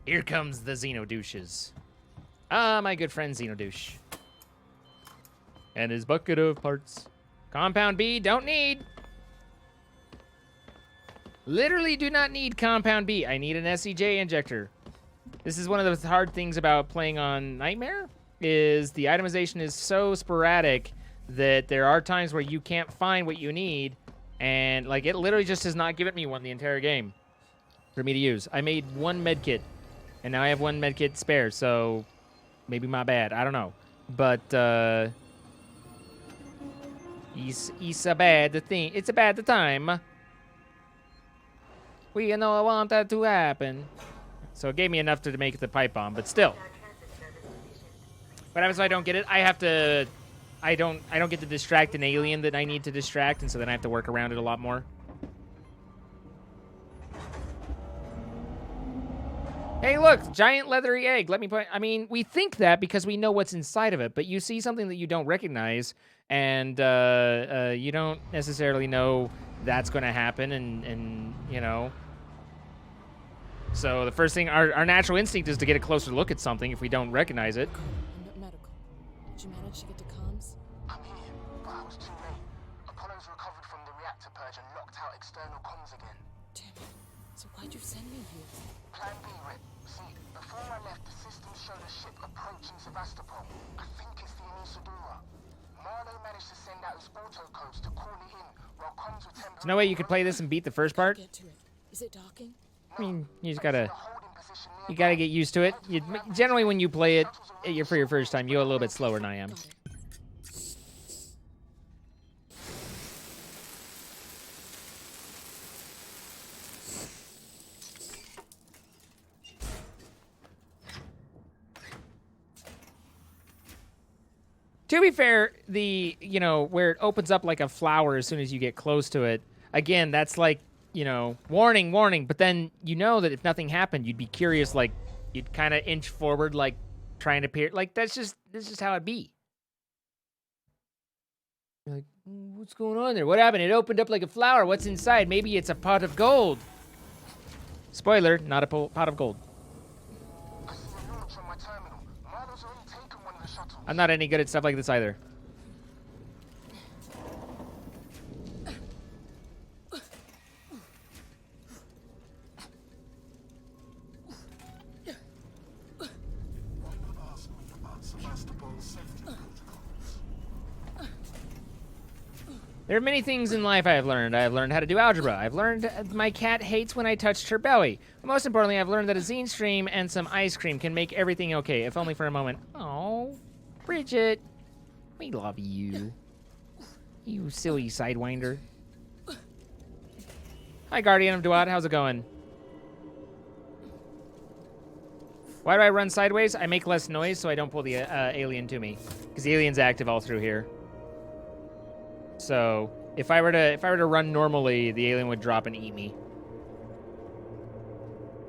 Here comes the Xenodouches. Ah, my good friend Xenodouche. And his bucket of parts. Compound B, don't need. Literally do not need Compound B. I need an SEJ injector. This is one of the hard things about playing on Nightmare, is the itemization is so sporadic that there are times where you can't find what you need, and like it literally just has not given me one the entire game for me to use. I made one med kit, and now I have one med kit spare, so maybe my bad. I don't know. But it's a bad thing. It's a bad time. We know I want that to happen. So it gave me enough to make the pipe bomb, but still. What happens if I don't get it? I have to. I don't get to distract an alien that I need to distract, and so then I have to work around it a lot more. Hey, look, giant leathery egg. Let me put. I mean, we think that because we know what's inside of it, but you see something that you don't recognize, and you don't necessarily know that's going to happen, and you know. So the first thing, our natural instinct is to get a closer look at something if we don't recognize it. Medical. Did you manage to get to comms? I'm here, but I was too late. Apollo's recovered from the reactor purge and locked out external comms again. Damn it. So why'd you send me here? Plan B, Rip. See, before I left, the system showed a ship approaching Sevastopol. I think it's the Anisadora. Marlowe managed to send out his auto codes to call it in, while comms were temporarily... There's no way you could play this and beat the first part? Get to it. Is it docking? I mean, you just gotta get used to it. Generally, when you play it for your first time, you go a little bit slower than I am. To be fair, where it opens up like a flower as soon as you get close to it, again, that's like, warning, warning. But then you know that if nothing happened, you'd be curious, like, you'd kind of inch forward, like, trying to peer. Like, that's just how it'd be. You're like, what's going on there? What happened? It opened up like a flower. What's inside? Maybe it's a pot of gold. Spoiler, not a pot of gold. I'm not any good at stuff like this either. There are many things in life I have learned. I have learned how to do algebra. I've learned my cat hates when I touched her belly. But most importantly, I've learned that a zine stream and some ice cream can make everything okay, if only for a moment. Oh, Bridget, we love you. You silly sidewinder. Hi, Guardian of Duat. How's it going? Why do I run sideways? I make less noise so I don't pull the alien to me, because the alien's active all through here. So if I were to run normally, the alien would drop and eat me.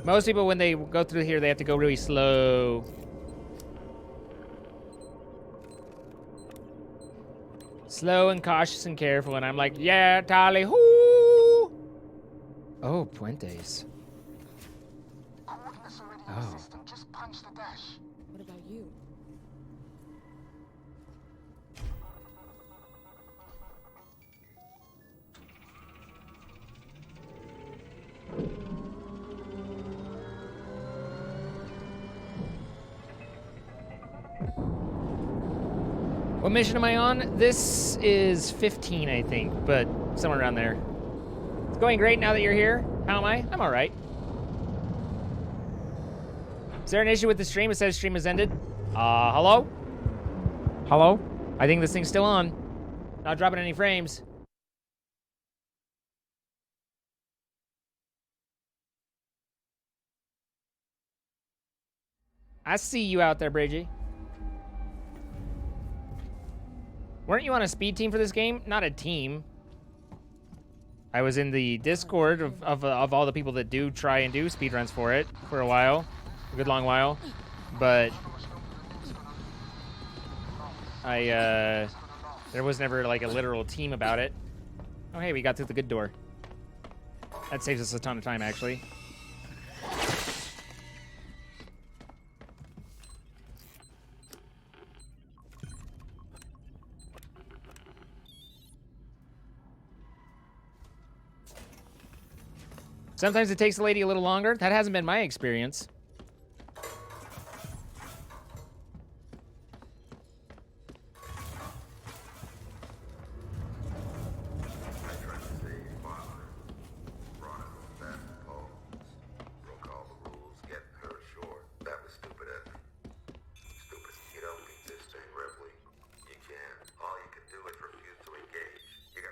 Most people, when they go through here, they have to go really slow. Slow and cautious and careful, and I'm like, yeah, tally hoo! Oh, Puentes. Oh. Just punch the dash. What about you? What mission am I on? This is 15, I think, but somewhere around there. It's going great now that you're here. How am I? I'm all right. Is there an issue with the stream? It says stream has ended. Hello? Hello? I think this thing's still on. Not dropping any frames. I see you out there, Bridgie. Weren't you on a speed team for this game? Not a team. I was in the Discord of all the people that do try and do speedruns for it for a while. A good long while. But there was never like a literal team about it. Oh, hey, we got through the good door. That saves us a ton of time, actually. Sometimes it takes the lady a little longer. That hasn't been my experience.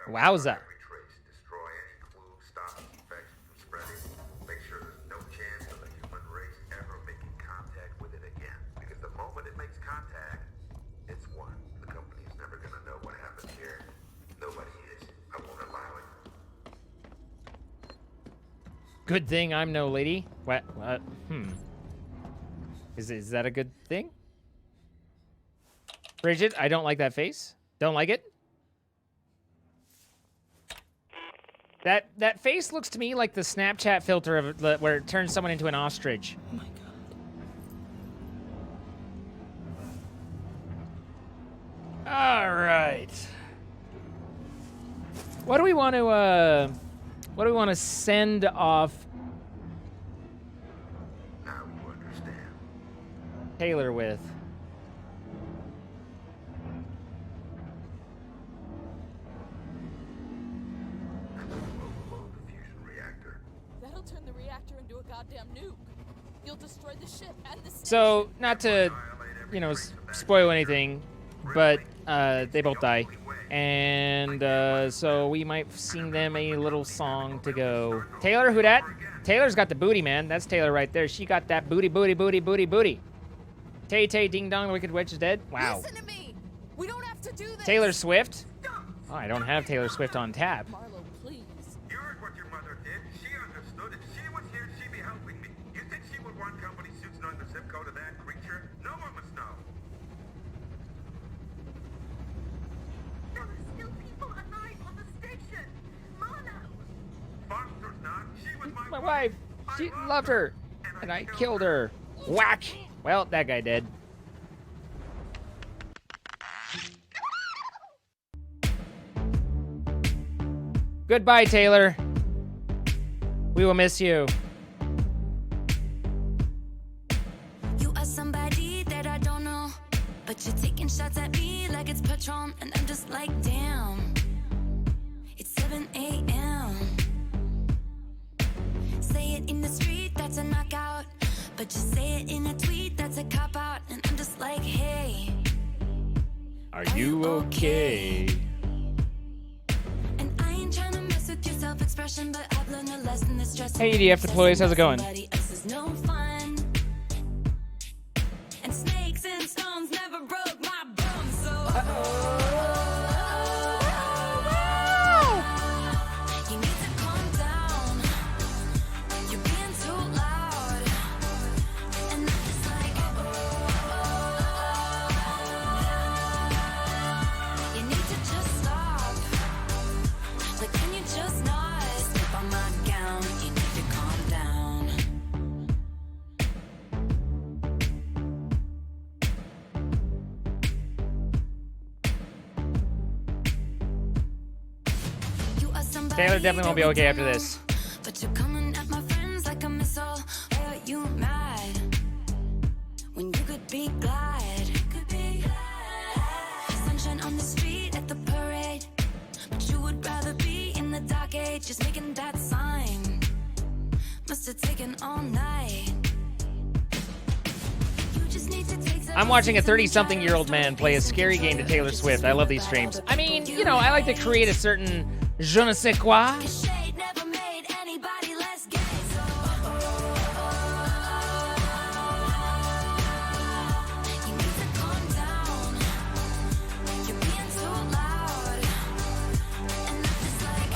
Wowza. Retrace, destroy any clue, stop the infection from spreading, make sure there's no chance of the human race ever making contact with it again. Because the moment it makes contact, it's won. The company's never gonna know what happened here. Nobody is. I won't allow it. Good thing I'm no lady. What? Is that a good thing? Bridget, I don't like that face. Don't like it. That face looks to me like the Snapchat filter of where it turns someone into an ostrich. Oh my god. All right. What do we want to send off Now you understand. Taylor with? Overload the fusion reactor. That'll turn the reactor into a goddamn nuke. You'll destroy the ship and the station. So, not to, you know, spoil anything, but they both die. And so we might sing them a little song to go. Taylor, who dat? Taylor's got the booty, man. That's Taylor right there. She got that booty, booty, booty, booty, booty. Tay Tay Ding Dong, the Wicked Witch is dead. Wow. Listen to me. We don't have to do this. Taylor Swift? Oh, I don't have Taylor Swift on tab. Marlo, please. You heard what your mother did. She understood. If she was here, she'd be helping me. You think she would want company suits knowing the zip code of that creature? No one must know. There are still people alive on the station. Marlo. Foster's not. She was My wife. She loved her. And I killed her. Whack. Well, that guy dead. Goodbye, Taylor. We will miss you. You are somebody that I don't know, but you're taking shots at me like it's Patron, and I'm just like, damn. It's 7 a.m. Say it in the street, that's a knockout, but just say it in a tweet, that's a cop out, and I'm just like, hey. Are you okay? And I ain't trying to mess with your self-expression, but I've learned a lesson that's stressing. Hey, EDF deploys, how's it going? Somebody else is no fun. And snakes and stones never broke my bones, so you need to calm down. You're being too loud. And I'm just like, you need to just stop. Like, can you just not slip on my gown? You need to calm down. You are somebody Taylor definitely won't be that okay we after don't this. know, but you're coming at my friends like a missile. Why are you mad when you could be glad? Sunshine on the street at the parade, but you would rather be in the dark age, just making that sign. Must have taken all night. You just need to take some I'm watching a 30-something-year-old man play a scary game to Taylor Swift. I love these streams. I mean, you know, I like to create a certain je ne sais quoi. shade never made anybody less gay. So you need to calm down. You're being too loud. And I'm just like,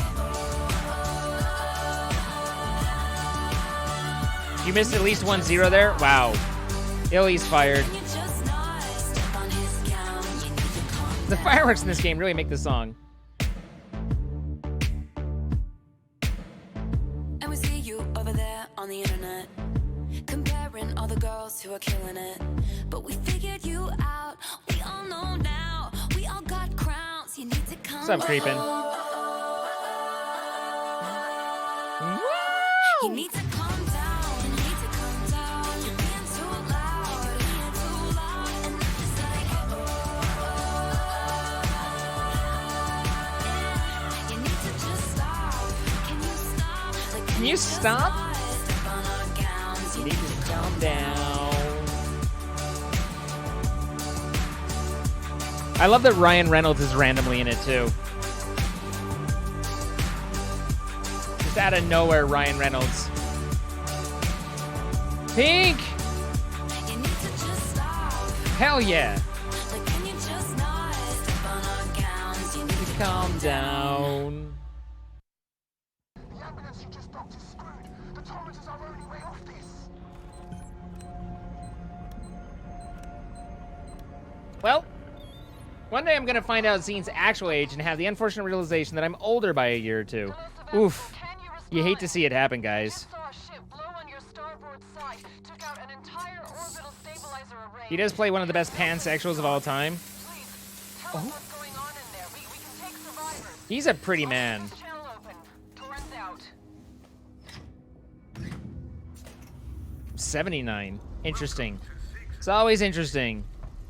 You missed at least 1-0 there? Wow. Illy's fired. can you just not step on his gown? You need to calm The down. fireworks in this game really make the song. And we see you over there on the internet, comparing all the girls who are killing it. But we figured you out. We all know now. We all got crowns. You need to calm What's up, creepin'? You need to calm down. You need to calm down. You're being too loud. You're being too loud. And I'm just like, yeah. You need to just stop. Can you stop? Like, Can you stop? step on our gowns? You need to calm down. I love that Ryan Reynolds is randomly in it too. Just out of nowhere, Ryan Reynolds. Pink! You need to just stop. Hell yeah. Like, can you just not step on our gowns? You need to Calm down. The ambulance you just docked is screwed. The Torrens is our only way off this. Well, one day I'm gonna find out Zine's actual age and have the unfortunate realization that I'm older by a year or two. Oof. You hate to see it happen, guys. He does play one of the best pansexuals of all time. Oh. He's a pretty man. 79. Interesting. It's always interesting.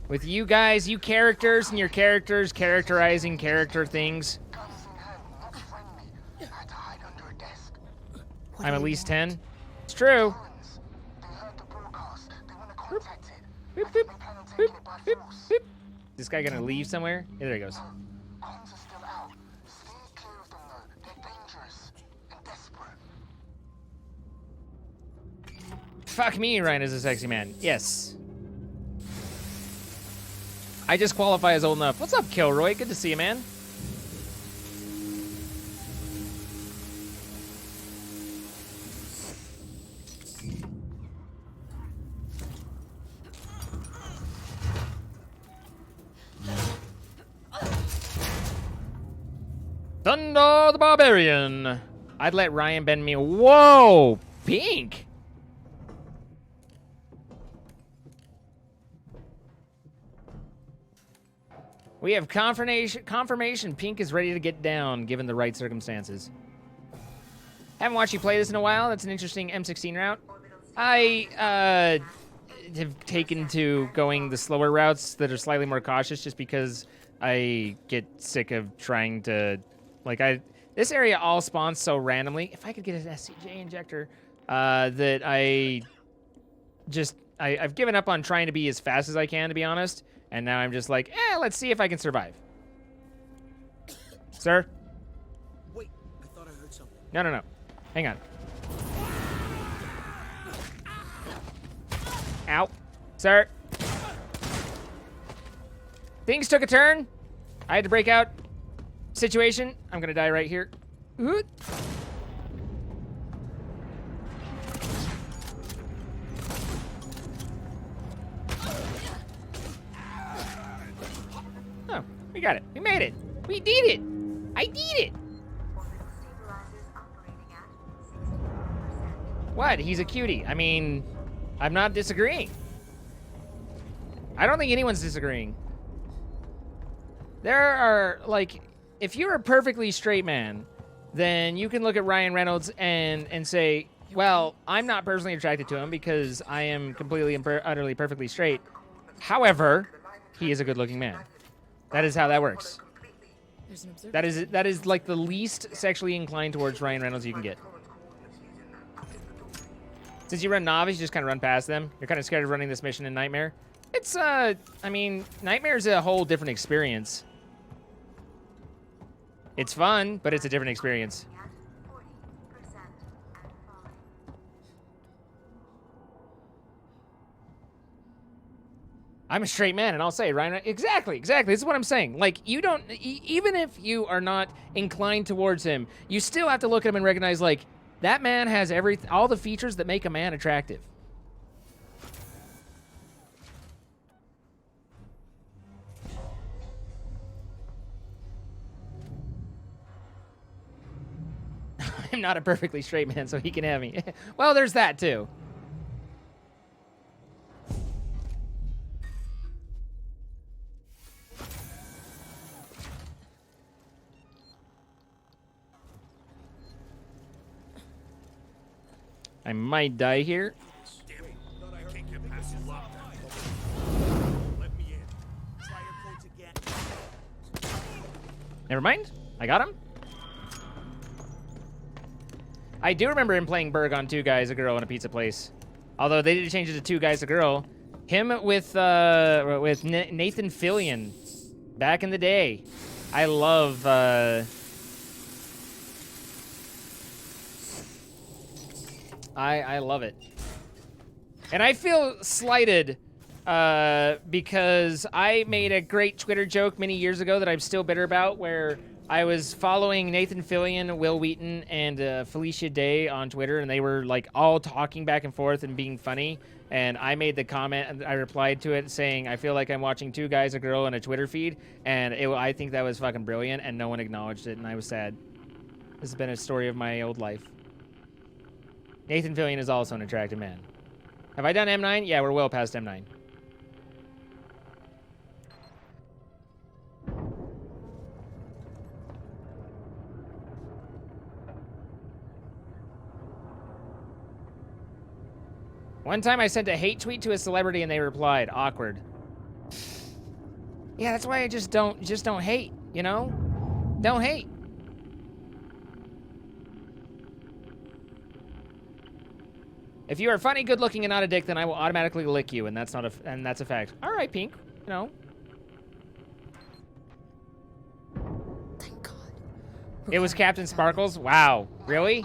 With you guys, you characters, and your characters characterizing character things. I'm at least 10. It's true. Boop, boop, boop, boop, boop, boop. This guy gonna leave somewhere? Yeah, there he goes. Fuck me, Ryan is a sexy man. Yes. I just qualify as old enough. What's up, Kilroy? Good to see you, man. Thunder the Barbarian. I'd let Ryan bend me. Whoa, Pink. We have confirmation Pink is ready to get down, given the right circumstances. Haven't watched you play this in a while. That's an interesting M16 route. I have taken to going the slower routes that are slightly more cautious just because I get sick of trying to... Like, this area all spawns so randomly. If I could get an SCJ injector, that I've given up on trying to be as fast as I can, to be honest. And now I'm just like, let's see if I can survive. Sir? Wait, I thought I heard something. No. Hang on. Ow. Sir? Things took a turn. I had to break out. Situation. I'm gonna die right here. Ooh. Oh, we got it. We made it. We did it. I did it. What? He's a cutie. I mean, I'm not disagreeing. I don't think anyone's disagreeing. There are, like, if you're a perfectly straight man, then you can look at Ryan Reynolds and say, well, I'm not personally attracted to him because I am completely and utterly perfectly straight. However, he is a good-looking man. That is how that works. That is like the least sexually inclined towards Ryan Reynolds you can get. Since you run novice, you just kind of run past them. You're kind of scared of running this mission in Nightmare. It's, I mean, Nightmare's a whole different experience. It's fun, but it's a different experience. I'm a straight man, and I'll say, Ryan, exactly. This is what I'm saying. Like, you don't, even if you are not inclined towards him, you still have to look at him and recognize, like, that man has all the features that make a man attractive. I'm not a perfectly straight man, so he can have me. Well, there's that, too. I might die here. Damn it. Thought I can't get past the lockdown. Let me in. Try your codes again. Never mind. I got him. I do remember him playing Berg on Two Guys, a Girl, in a pizza place. Although they did change it to Two Guys, a Girl. Him with Nathan Fillion back in the day. I love I love it. And I feel slighted because I made a great Twitter joke many years ago that I'm still bitter about, where I was following Nathan Fillion, Will Wheaton, and Felicia Day on Twitter, and they were like all talking back and forth and being funny. And I made the comment, and I replied to it saying, I feel like I'm watching two guys, a girl, and a Twitter feed. And I think that was fucking brilliant, and no one acknowledged it, and I was sad. This has been a story of my old life. Nathan Fillion is also an attractive man. Have I done M9? Yeah, we're well past M9. One time I sent a hate tweet to a celebrity and they replied, awkward. Yeah, that's why I just don't hate, you know? Don't hate. If you are funny, good looking, and not a dick, then I will automatically lick you, and that's a fact. All right, Pink, you know. Thank God. It was CaptainSparklez? Wow, really?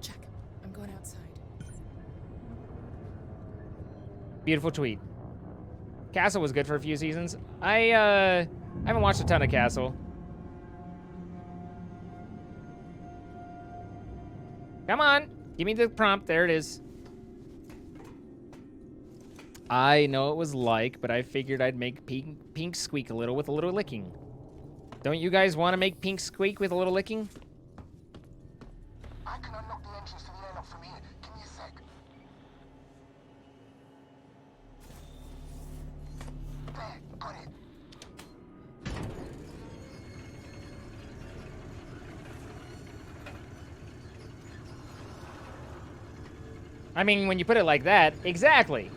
Check. I'm going outside. Beautiful tweet. Castle was good for a few seasons. I haven't watched a ton of Castle. Come on, give me the prompt. There it is. I know it was like, but I figured I'd make Pink squeak a little with a little licking. Don't you guys want to make Pink squeak with a little licking? I can unlock the entrance to the airlock from here. Give me a sec. There, got it. I mean, when you put it like that, exactly.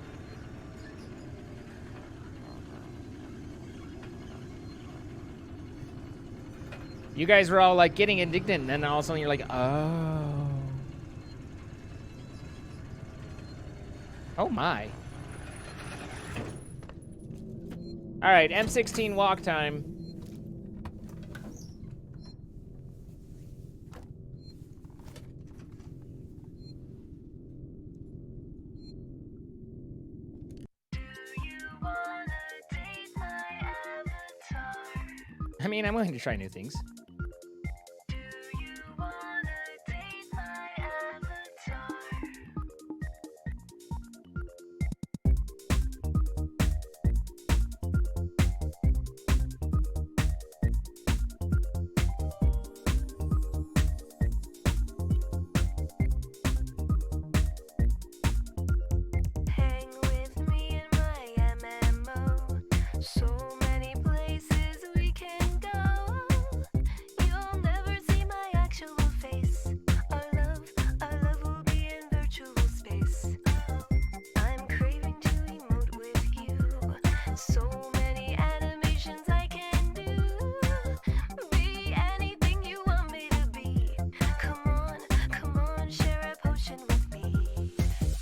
You guys were all like getting indignant, and then all of a sudden you're like, oh. Oh my. All right, M16 walk time. I mean, I'm willing to try new things. Hang with me in my MMO. So many places we can go. You'll never see my actual face. Our love will be in virtual space. I'm craving to emote with you. So many animations I can do. Be anything you want me to be. Come on, share a potion with me.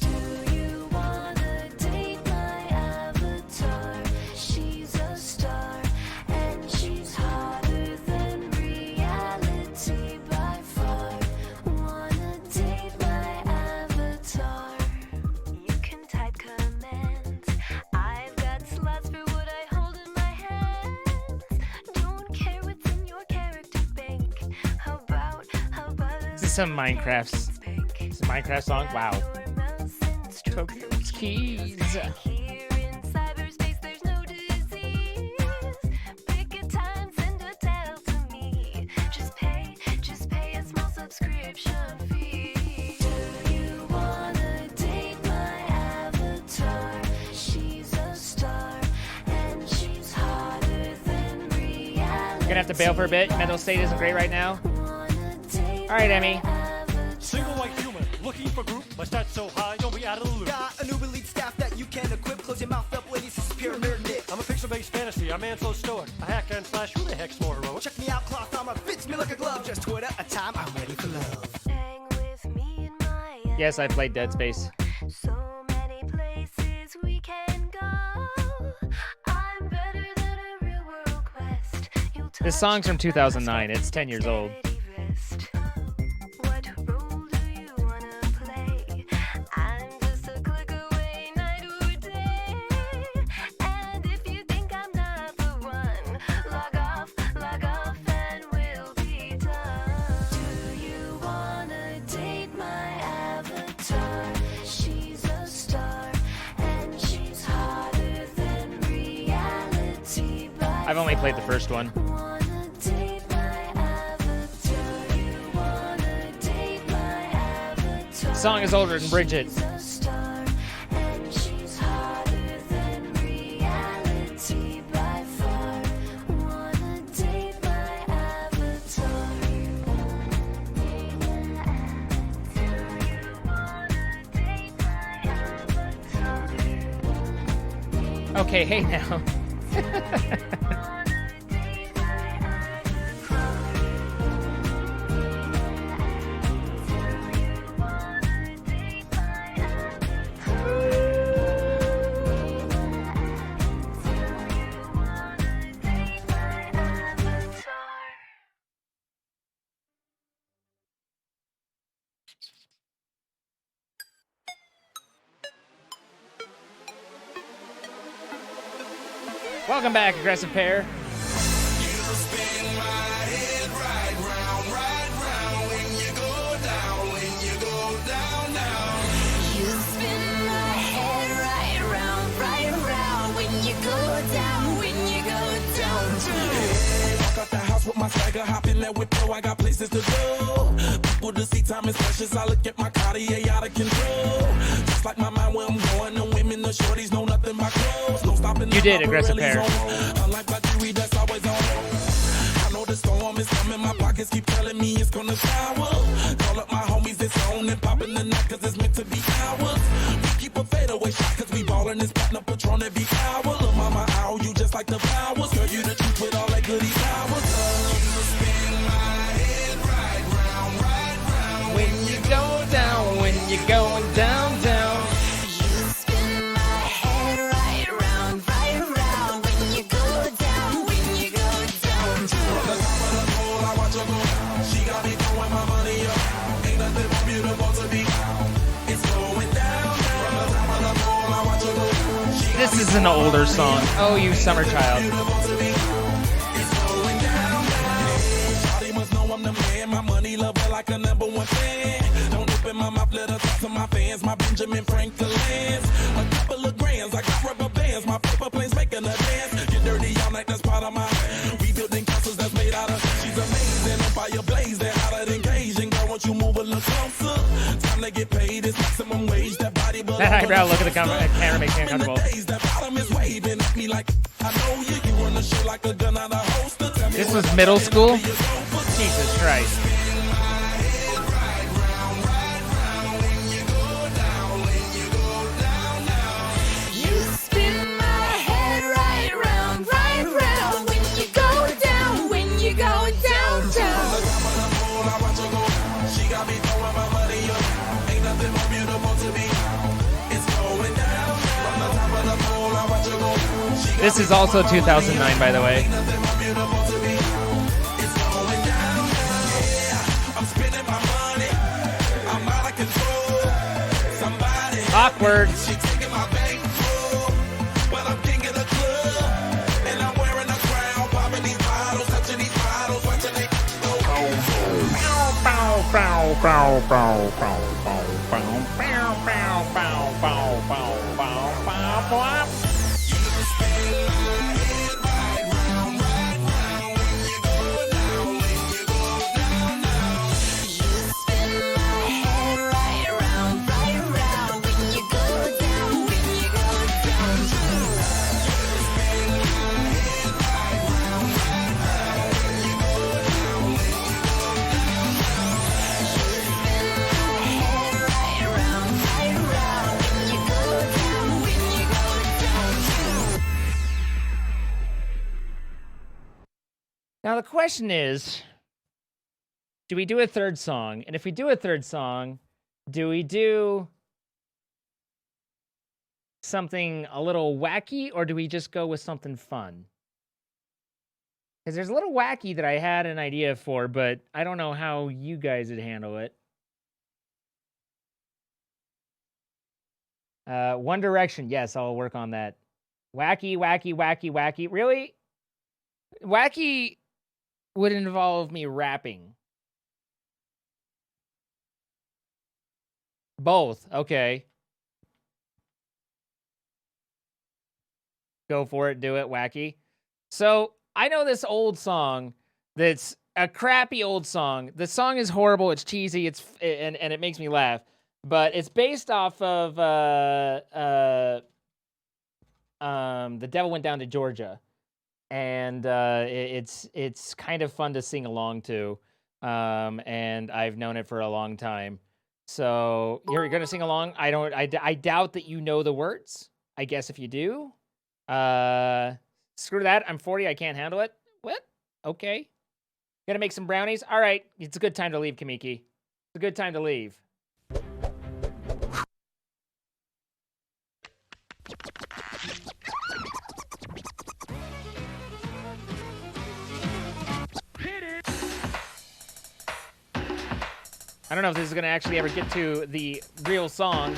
Do you wanna date my avatar? She's a star, and she's hotter than reality by far. Wanna date my avatar? You can type commands. I've got slots for what I hold in my hands. Don't care what's in your character bank. How about This is some Minecraft. This is a Minecraft song. Wow. Tokyo's keys. Here in cyberspace, there's no disease. Pick a time, send a tale to me. Just pay a small subscription fee. Do you wanna date my avatar? She's a star, and she's hotter than reality. Gonna have to bail for a bit. Mental state isn't great right now. All right, Emmy. Single white human, looking for group. My stats so high, don't be out of the loop. Got a new elite staff that you can equip. Close your mouth up, ladies. This is pyramid knit. I'm a pixel-based fantasy. I'm man so stoic. I hack and slash. Who the heck's more heroic? Check me out, cloth armor fits me like a glove. Just Twitter a time, I'm ready for love. Hang with me in my Yes, I played Dead Space. So many places we can go. I'm better than a real world quest. You'll This song's from 2009. It's 10 years old. What I've only played the first one. The song is older than Bridget. Okay, hey now. Welcome back, Aggressive Pair. With my swagger, hop in that whip, bro, I got places to go. People to see, time is precious. I look at my Cartier out of control. Just like my mind where I'm going, the women, the shorties know nothing but clothes. No stopping. You did, Aggressive Pair. Unlike my jewelry, that's always on. I know the storm is coming, my pockets keep telling me it's gonna shower. Call up my homies, it's on and popping the night, cause it's meant to be ours. We keep a fadeaway shot, cause we ballin' this platinum Patron every hour. Look, mama, ow, you just like the flowers. Girl, you the truth with all that goody powers. When you go down, when you're going down, down. You spin my head right round, when you go down, when you go down. From the top of the pole, I watch her go. She got me throwing my money up. Ain't nothing more beautiful to be. It's going down. From the top of the pole, I watch her go. This is an older song. Oh, you summer child. I'm the man, my money lover like a #1 fan. Don't open my mouth, let her talk to my fans. My Benjamin Franklin's a couple of grands. I got rubber bands, my paper planes making a dance. Get dirty all night, that's part of my. We building castles that's made out of. She's amazing, on fire blazing, hotter than Cajun. Girl, won't you move a little closer? Time to get paid, it's maximum wage. That body below. That eyebrow look at the camera makes me uncomfortable. That bottom is waving at me like I know you. You run the show like a gun out of holster. This was middle school? Jesus Christ. You spin my head right round, when you go down, when you go down, down. She got me throwing my money up. Ain't nothing more beautiful to be. It's going down. From the top of the pole, I watch her go. This is also 2009, by the way. Ain't nothing more beautiful to be. It's going down. Yeah, I'm spending my money. I'm out of control. Somebody. Awkward. She taking my bankroll. Well, I'm king of the club. And I'm wearing a crown. Popping these bottles, touching these bottles, watching they go. Now the question is, do we do a third song? And if we do a third song, do we do something a little wacky, or do we just go with something fun? Because there's a little wacky that I had an idea for, but I don't know how you guys would handle it. One Direction, yes, I'll work on that. Wacky, wacky, wacky, wacky. Really? Wacky would involve me rapping. Both, okay. Go for it, do it, wacky. So I know this old song that's a crappy old song. The song is horrible. It's cheesy. And it makes me laugh. But it's based off of The Devil Went Down to Georgia, and it's kind of fun to sing along to. And I've known it for a long time. So you're gonna sing along. I doubt that you know the words. I guess if you do, screw that. I'm 40. I can't handle it. What? Okay. Gonna make some brownies. All right. It's a good time to leave, Kamiki. It's a good time to leave. I don't know if this is gonna actually ever get to the real song.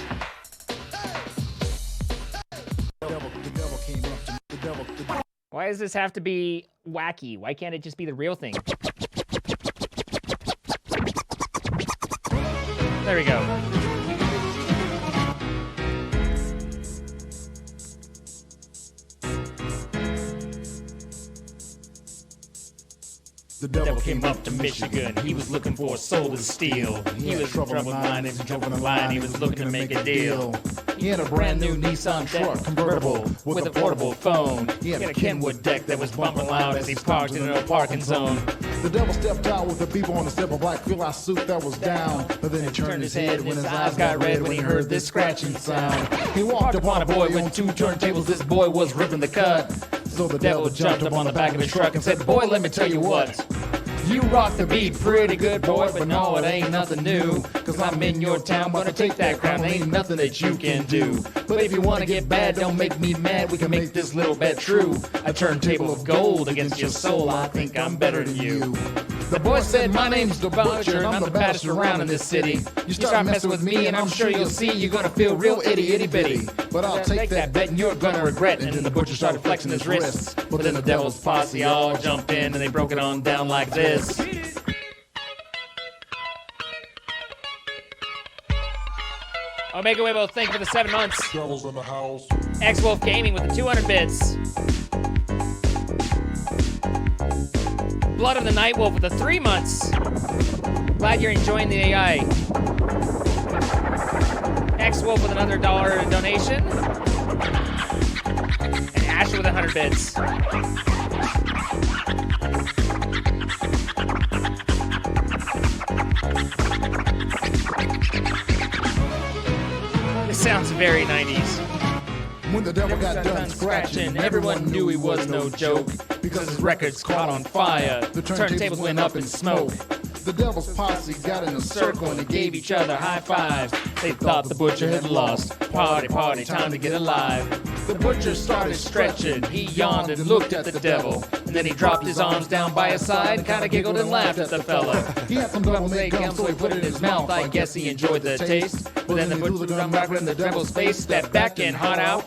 Why does this have to be wacky? Why can't it just be the real thing? There we go. The devil came up to Michigan. He was looking for a soul to steal. He was trouble in mind. He was jumping the line. He was looking to make a deal. He had a brand new Nissan truck, convertible, with a portable phone. He had a Kenwood deck that was bumping loud as he parked in a parking zone. The devil stepped out with the people on the step of black feel suit that was down. But then he turned his head when his eyes got red when he heard this scratching sound. He walked upon a boy with 2 turntables. This boy was ripping the cut. So the devil jumped up on the back of the truck and said, "Boy, let me tell you what. You rock the beat pretty good, boy, but no, it ain't nothing new. Cause I'm in your town, gonna take that crown, there ain't nothing that you can do. But if you wanna get bad, don't make me mad, we can make this little bet true. A turntable of gold against your soul, I think I'm better than you." The boy said, "My name's the Butcher, and I'm the baddest around in this city. You start messing with me, and I'm sure you'll see you're gonna feel real itty-bitty. But I'll take that bet, and you're gonna regret." And then the Butcher started flexing his wrists. But then the devil's posse all jumped in, and they broke it on down like this. Omega Wibbo, thank you for the 7 months. Devil's in the house. X-Wolf Gaming with the 200 bits. Blood of the Night Wolf with the 3 months. Glad you're enjoying the AI. X-Wolf with another $1 donation. And Asher with 100 bits. This sounds very 90s. When the devil got done scratching, everyone knew he was no joke. Because his records caught on fire, the turntables went up in smoke. The devil's posse got in a circle and they gave each other high fives. They thought the Butcher had lost. Party, party, time to get alive. The Butcher started stretching, he yawned and looked at the devil. And then he dropped his arms down by his side and kinda giggled and laughed at the fella. He had some double-made gum, so he put it in his mouth. I guess he enjoyed the taste. But then the Butcher threw the back in the devil's face, stepped back and hot out.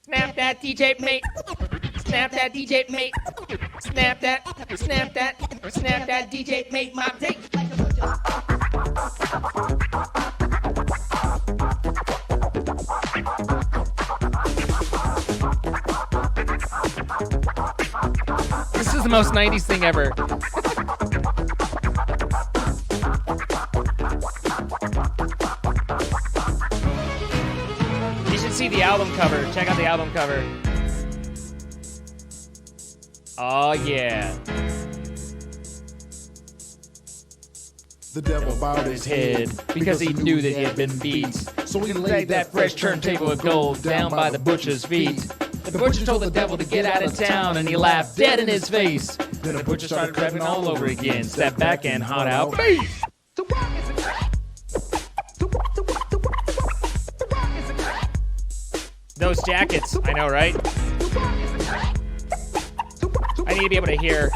Snap that, DJ mate. Snap that, DJ mate. Snap that, snap that, snap that, DJ mate, my tape. This is the most 90s thing ever. You should see the album cover. Check out the album cover. Oh, yeah. The devil bowed his head because he knew that he had been beat. So he laid that fresh turntable of gold down by the Butcher's feet. The Butcher told the devil to get out of town, and he laughed dead in his face. Then the Butcher started rapping all over again, stepped back and hot out. Beef! Those jackets, I know, right? I need to be able to hear.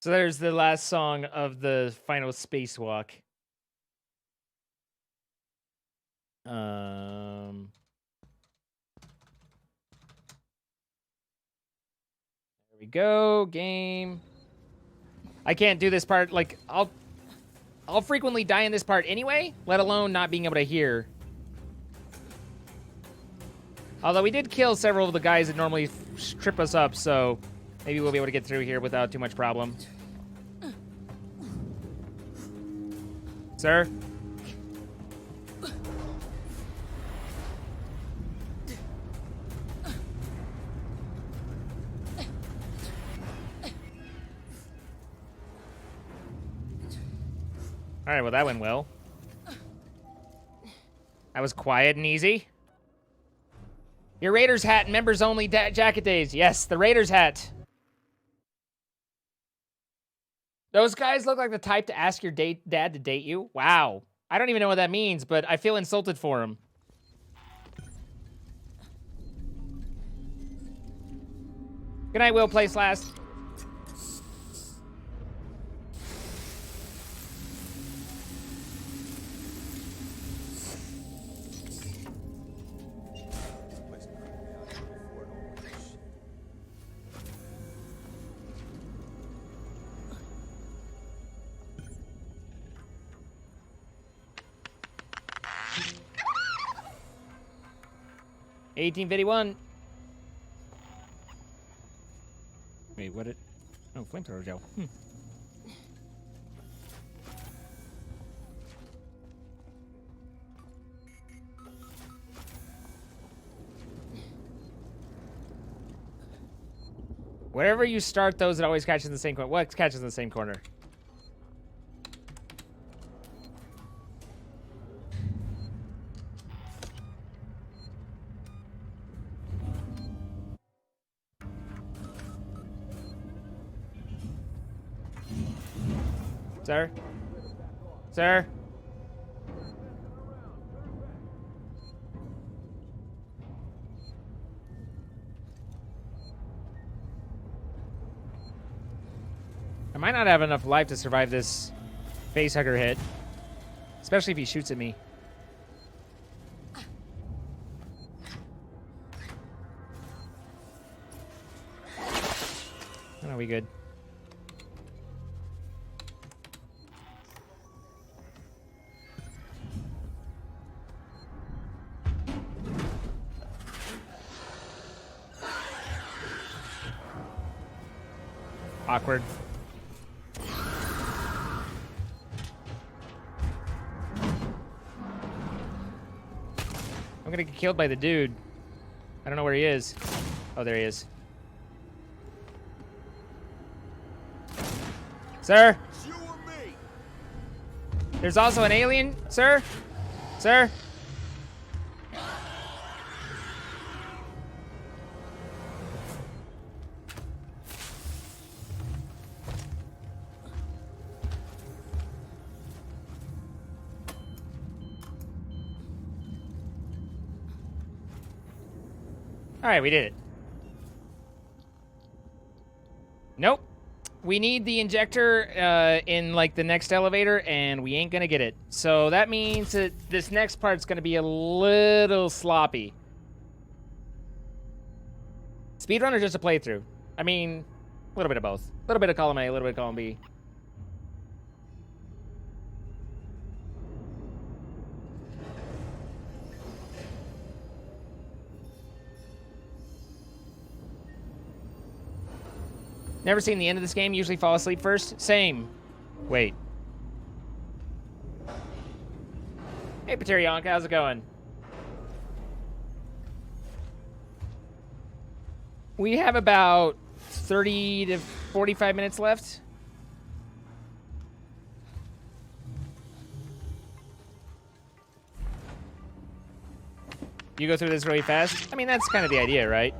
So there's the last song of the final spacewalk. There we go, game. I can't do this part, like, I'll frequently die in this part anyway, let alone not being able to hear. Although we did kill several of the guys that normally trip us up, so maybe we'll be able to get through here without too much problem. Sir? All right, well, that went well. That was quiet and easy. Your Raiders hat and members only jacket days. Yes, the Raiders hat. Those guys look like the type to ask your dad to date you. Wow. I don't even know what that means, but I feel insulted for him. Good night, Will. Place last. $18.51. Wait, what it? Oh, flamethrower gel. Wherever you start those, it always catches in the same corner. What catches in the same corner? Sir? Sir? I might not have enough life to survive this facehugger hit. Especially if he shoots at me. Oh, we good. Awkward. I'm gonna get killed by the dude. I don't know where he is. Oh, there he is. Sir? There's also an alien, sir? Sir? All right, we did it. Nope. We need the injector in, like, the next elevator, and we ain't gonna get it. So that means that this next part's gonna be a little sloppy. Speedrun or just a playthrough? I mean, a little bit of both. A little bit of column A, a little bit of column B. Never seen the end of this game, usually fall asleep first. Same. Wait. Hey, Paterianka, how's it going? We have about 30 to 45 minutes left. You go through this really fast? I mean, that's kind of the idea, right?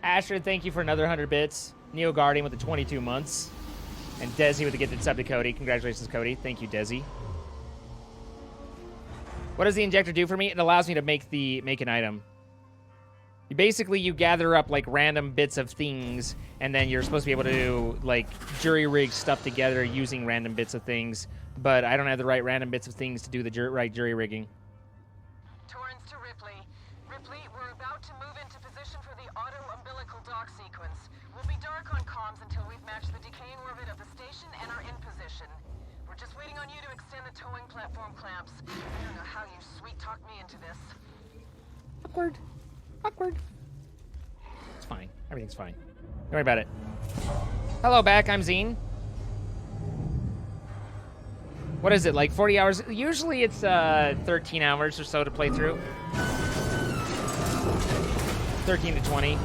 Astrid, thank you for another 100 bits. Neo Guardian with the 22 months. And Desi with the gifted sub to Cody. Congratulations, Cody. Thank you, Desi. What does the injector do for me? It allows me to make an item. Basically, you gather up, like, random bits of things, and then you're supposed to be able to, like, jury-rig stuff together using random bits of things. But I don't have the right random bits of things to do the right jury-rigging. Torrance to Ripley. Ripley, we're about to move into position for the auto-umbilical dock sequence. We'll be dark on comm bombs until we've matched the decaying orbit of the station and are in position. We're just waiting on you to extend the towing platform clamps. I don't know how you sweet-talked me into this. Awkward. Awkward. It's fine. Everything's fine. Don't worry about it. Hello, back. I'm Zine. What is it, like 40 hours? Usually it's 13 hours or so to play through. 13 to 20.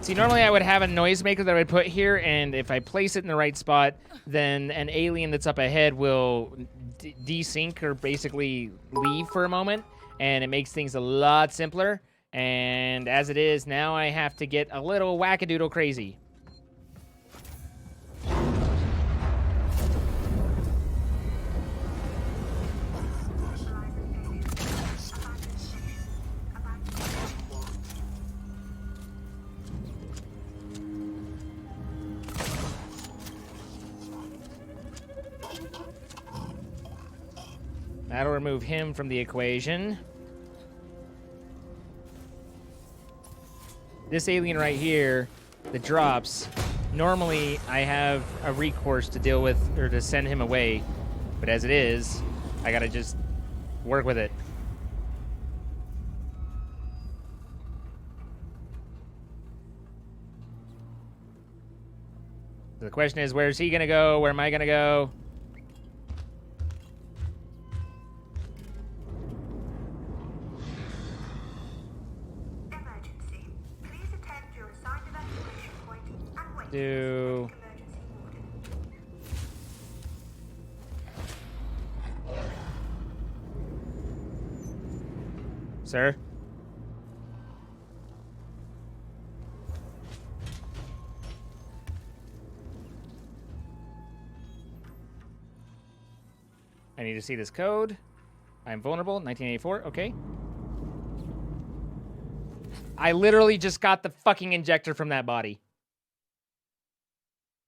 See, normally I would have a noisemaker that I would put here, and if I place it in the right spot, then an alien that's up ahead will desync or basically leave for a moment, and it makes things a lot simpler. And as it is, now I have to get a little wackadoodle crazy. That'll remove him from the equation. This alien right here that drops, normally I have a recourse to deal with or to send him away, but as it is, I gotta just work with it. The question is, where's he gonna go? Where am I gonna go? Do sir? I need to see this code. I'm vulnerable, 1984, okay. I literally just got the fucking injector from that body.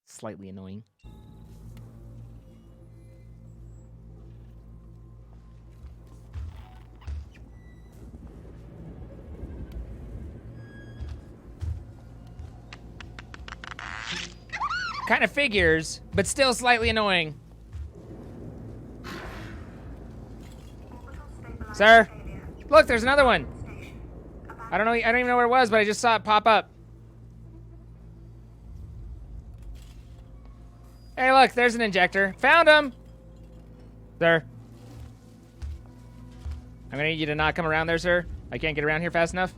Slightly annoying. Kind of figures, but still slightly annoying. Sir, look, there's another one. I don't even know where it was, but I just saw it pop up. Hey, look, there's an injector. Found him! Sir. I'm gonna need you to not come around there, sir. I can't get around here fast enough.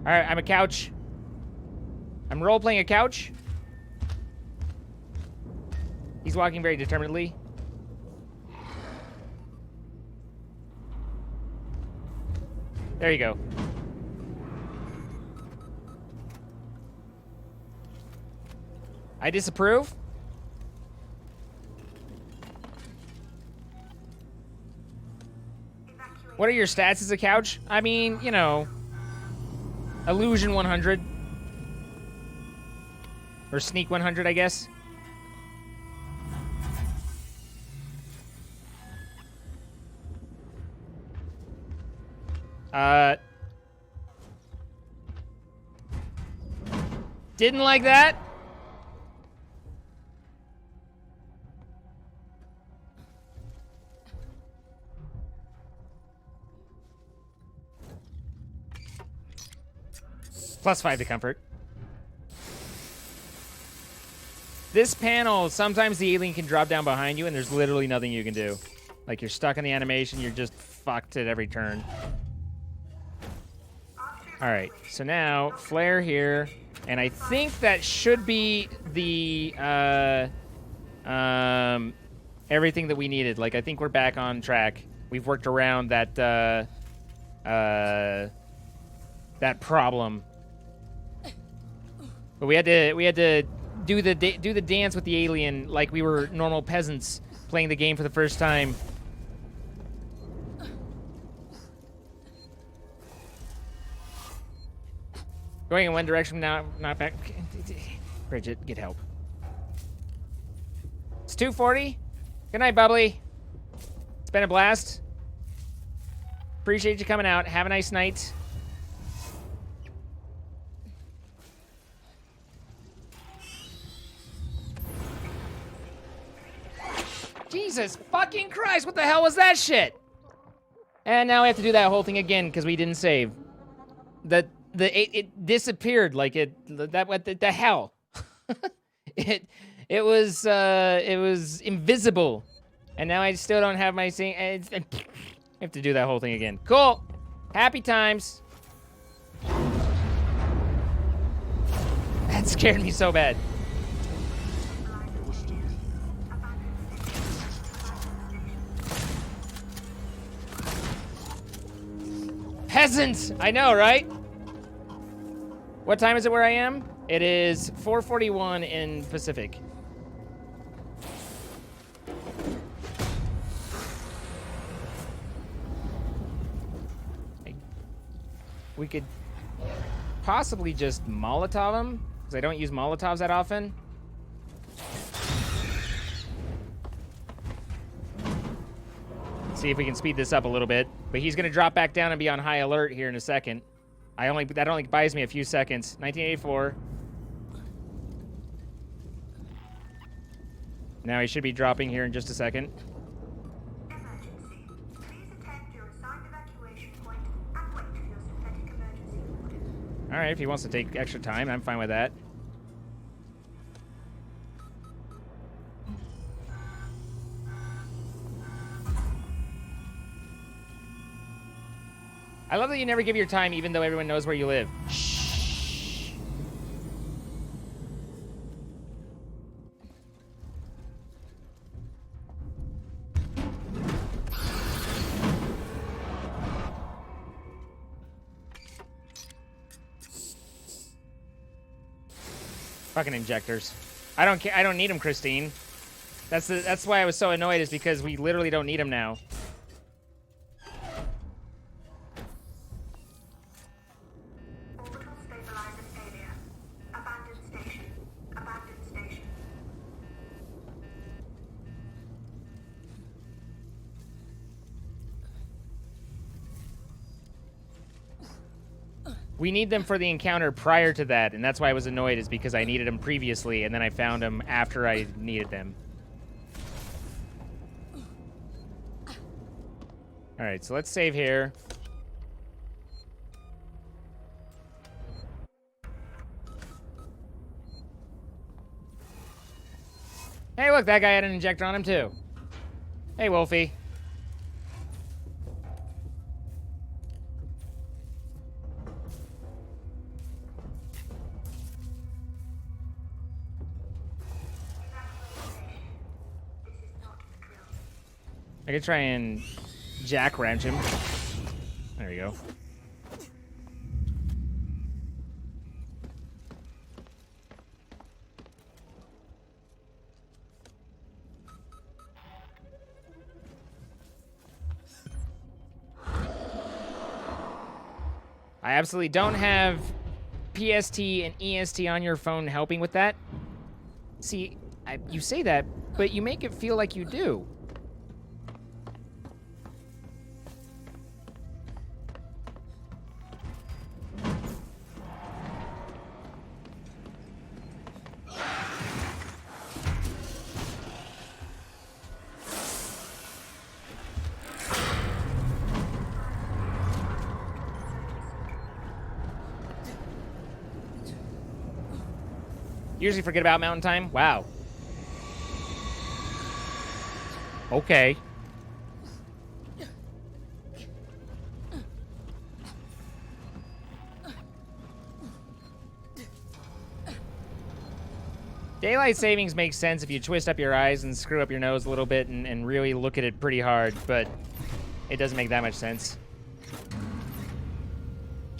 Alright, I'm a couch. I'm role-playing a couch. He's walking very determinedly. There you go. I disapprove. What are your stats as a couch? I mean, you know, illusion 100. Or sneak 100, I guess. Didn't like that. +5 to comfort. This panel, sometimes the alien can drop down behind you and there's literally nothing you can do. Like, you're stuck in the animation, you're just fucked at every turn. Alright, so now, flare here, and I think that should be the, everything that we needed. Like, I think we're back on track. We've worked around that, that problem. But we had to do the dance with the alien like we were normal peasants playing the game for the first time. Going in one direction now, not back. Bridget, get help. It's 2:40. Good night, Bubbly. It's been a blast. Appreciate you coming out. Have a nice night. Jesus fucking Christ, what the hell was that shit? And now we have to do that whole thing again because we didn't save. It disappeared like what the hell? it was invisible. And now I still don't have my thing. I have to do that whole thing again. Cool. Happy times. That scared me so bad. Peasants! I know, right? What time is it where I am? It is 4:41 in Pacific. We could possibly just Molotov them, because I don't use Molotovs that often. See if we can speed this up a little bit. But he's gonna drop back down and be on high alert here in a second. That only buys me a few seconds. 1984. Now he should be dropping here in just a second. All right, if he wants to take extra time, I'm fine with that. I love that you never give your time even though everyone knows where you live. Shh. Fucking injectors. I don't care. I don't need them, Christine. That's why I was so annoyed, is because we literally don't need them now. We need them for the encounter prior to that, and that's why I was annoyed, is because I needed them previously, and then I found them after I needed them. Alright, so let's save here. Hey, look, that guy had an injector on him, too. Hey, Wolfie. I could try and jack wrench him. There we go. I absolutely don't have PST and EST on your phone helping with that. See, you say that, but you make it feel like you do. Usually forget about mountain time. Wow. Okay. Daylight savings makes sense if you twist up your eyes and screw up your nose a little bit and really look at it pretty hard, but it doesn't make that much sense.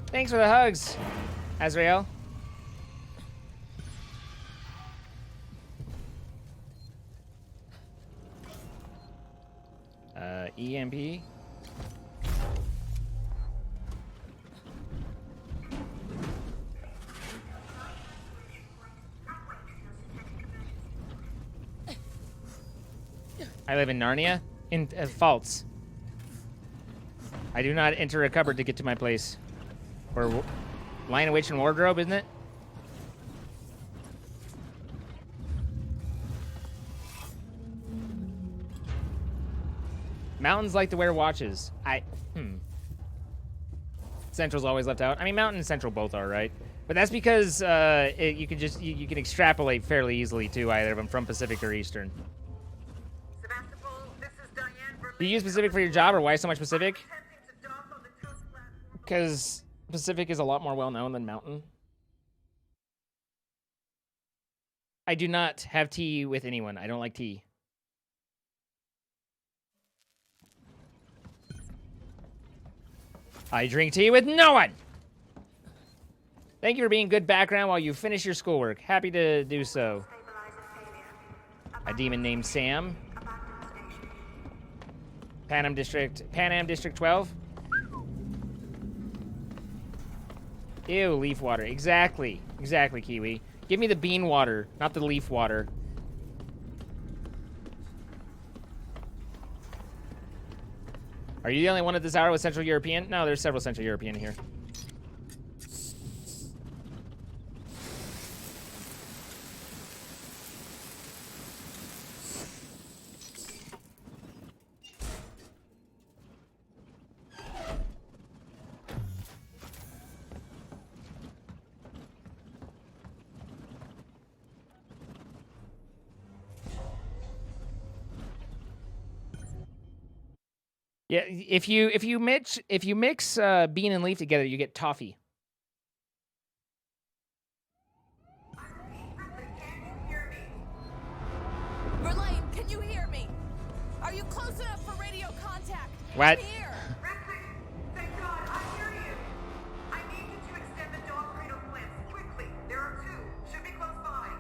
Thanks for the hugs, Azrael. EMP. I live in Narnia. In Faults. I do not enter a cupboard to get to my place. Or Lion of Witch and Wardrobe, isn't it? Mountains like to wear watches. Central's always left out. I mean, Mountain and Central both are, right? But that's because you can just you can extrapolate fairly easily to either of them from Pacific or Eastern. Do you use Pacific for your job, or why so much Pacific? Because Pacific is a lot more well-known than Mountain. I do not have tea with anyone. I don't like tea. I drink tea with no one! Thank you for being good background while you finish your schoolwork. Happy to do so. A demon named Sam. Pan Am District 12. Ew, leaf water. Exactly. Exactly, Kiwi. Give me the bean water, not the leaf water. Are you the only one at this hour with Central European? No, there's several Central European here. Yeah, if you mix bean and leaf together, you get toffee. Verlaine, can you hear me? Are you close enough for radio contact? What? I'm here. Thank God, I hear you. I need you to extend the dog cradle clamps quickly. There are 2. Should be close by.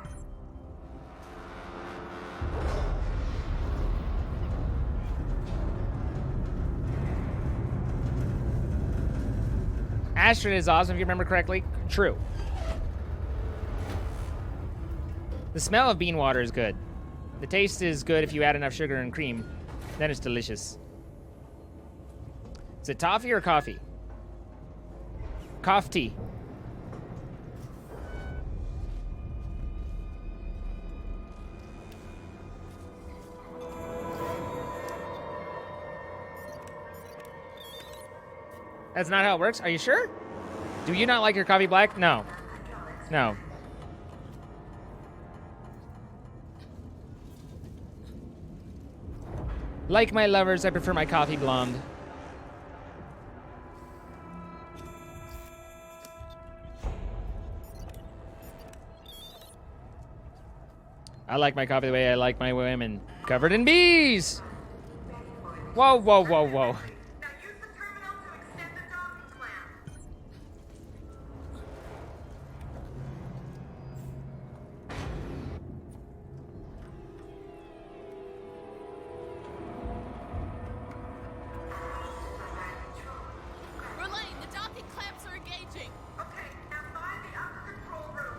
Astrid is awesome, if you remember correctly. True. The smell of bean water is good. The taste is good if you add enough sugar and cream. Then it's delicious. Is it toffee or coffee? Coffee. That's not how it works? Are you sure? Do you not like your coffee black? No. No. Like my lovers, I prefer my coffee blonde. I like my coffee the way I like my women. Covered in bees! Whoa, whoa, whoa, whoa.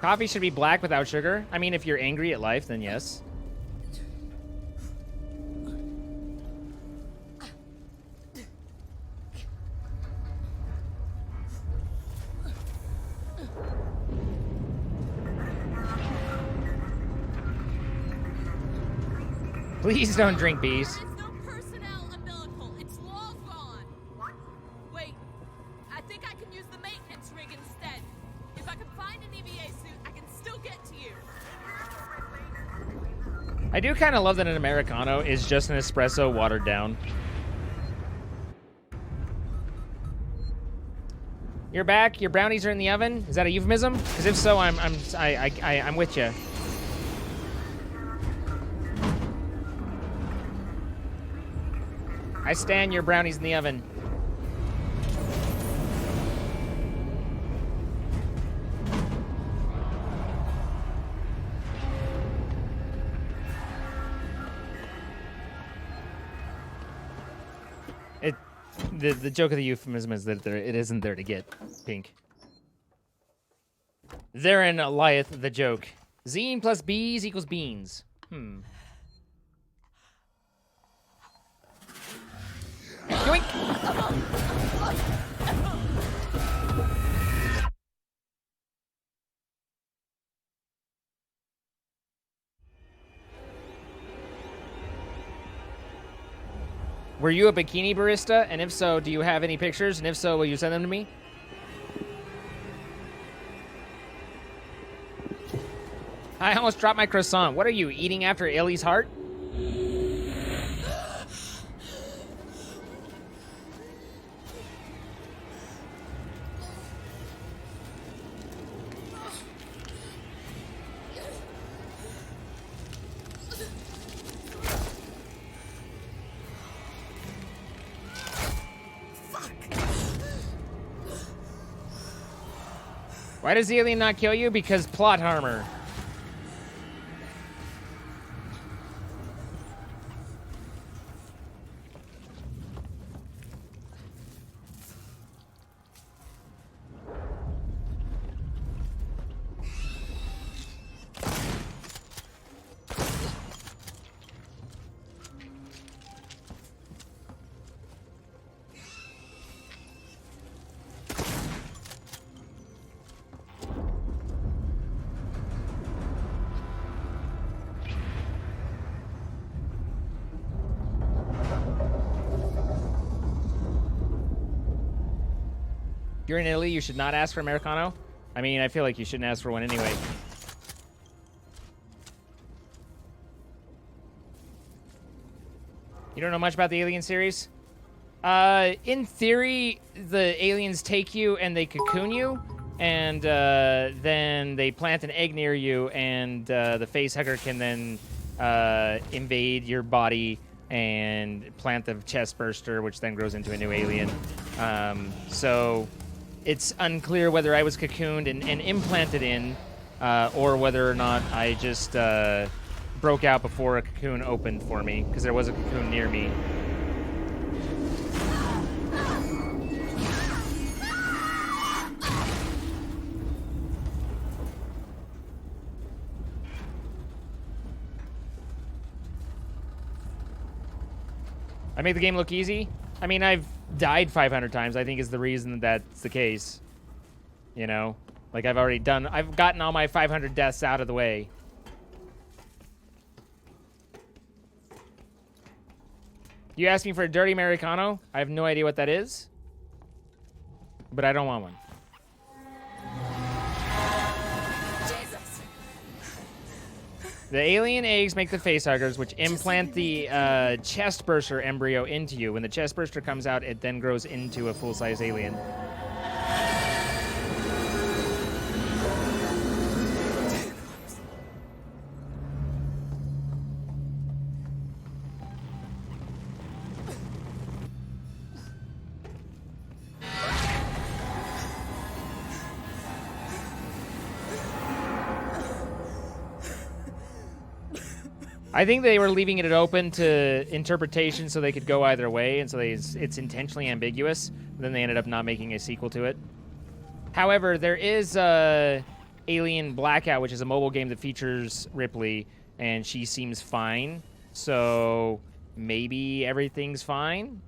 Coffee should be black without sugar. I mean, if you're angry at life, then yes. Please don't drink bees. I do kind of love that an Americano is just an espresso watered down. You're back? Your brownies are in the oven? Is that a euphemism? Because if so, I'm with you. I stand your brownies in the oven. The joke of the euphemism is that it isn't there to get, Pink. Therein lieth the joke. Zine plus bees equals beans. Yoink! Were you a bikini barista? And if so, do you have any pictures? And if so, will you send them to me? I almost dropped my croissant. What are you, eating after Ellie's heart? Why does the alien not kill you? Because plot armor. If you're in Italy, you should not ask for Americano. I mean, I feel like you shouldn't ask for one anyway. You don't know much about the Alien series? In theory, the aliens take you and they cocoon you, and then they plant an egg near you, and the facehugger can then invade your body and plant the chest burster, which then grows into a new alien. So it's unclear whether I was cocooned and implanted in, or whether or not I just broke out before a cocoon opened for me, because there was a cocoon near me. I make the game look easy? I mean, I've died 500 times, I think is the reason that's the case. You know? Like, I've gotten all my 500 deaths out of the way. You asked me for a dirty Americano? I have no idea what that is. But I don't want one. The alien eggs make the facehuggers, which implant the chest burster embryo into you. When the chest burster comes out, it then grows into a full-size alien. I think they were leaving it open to interpretation so they could go either way, and so it's intentionally ambiguous. Then they ended up not making a sequel to it. However, there is Alien Blackout, which is a mobile game that features Ripley, and she seems fine. So maybe everything's fine?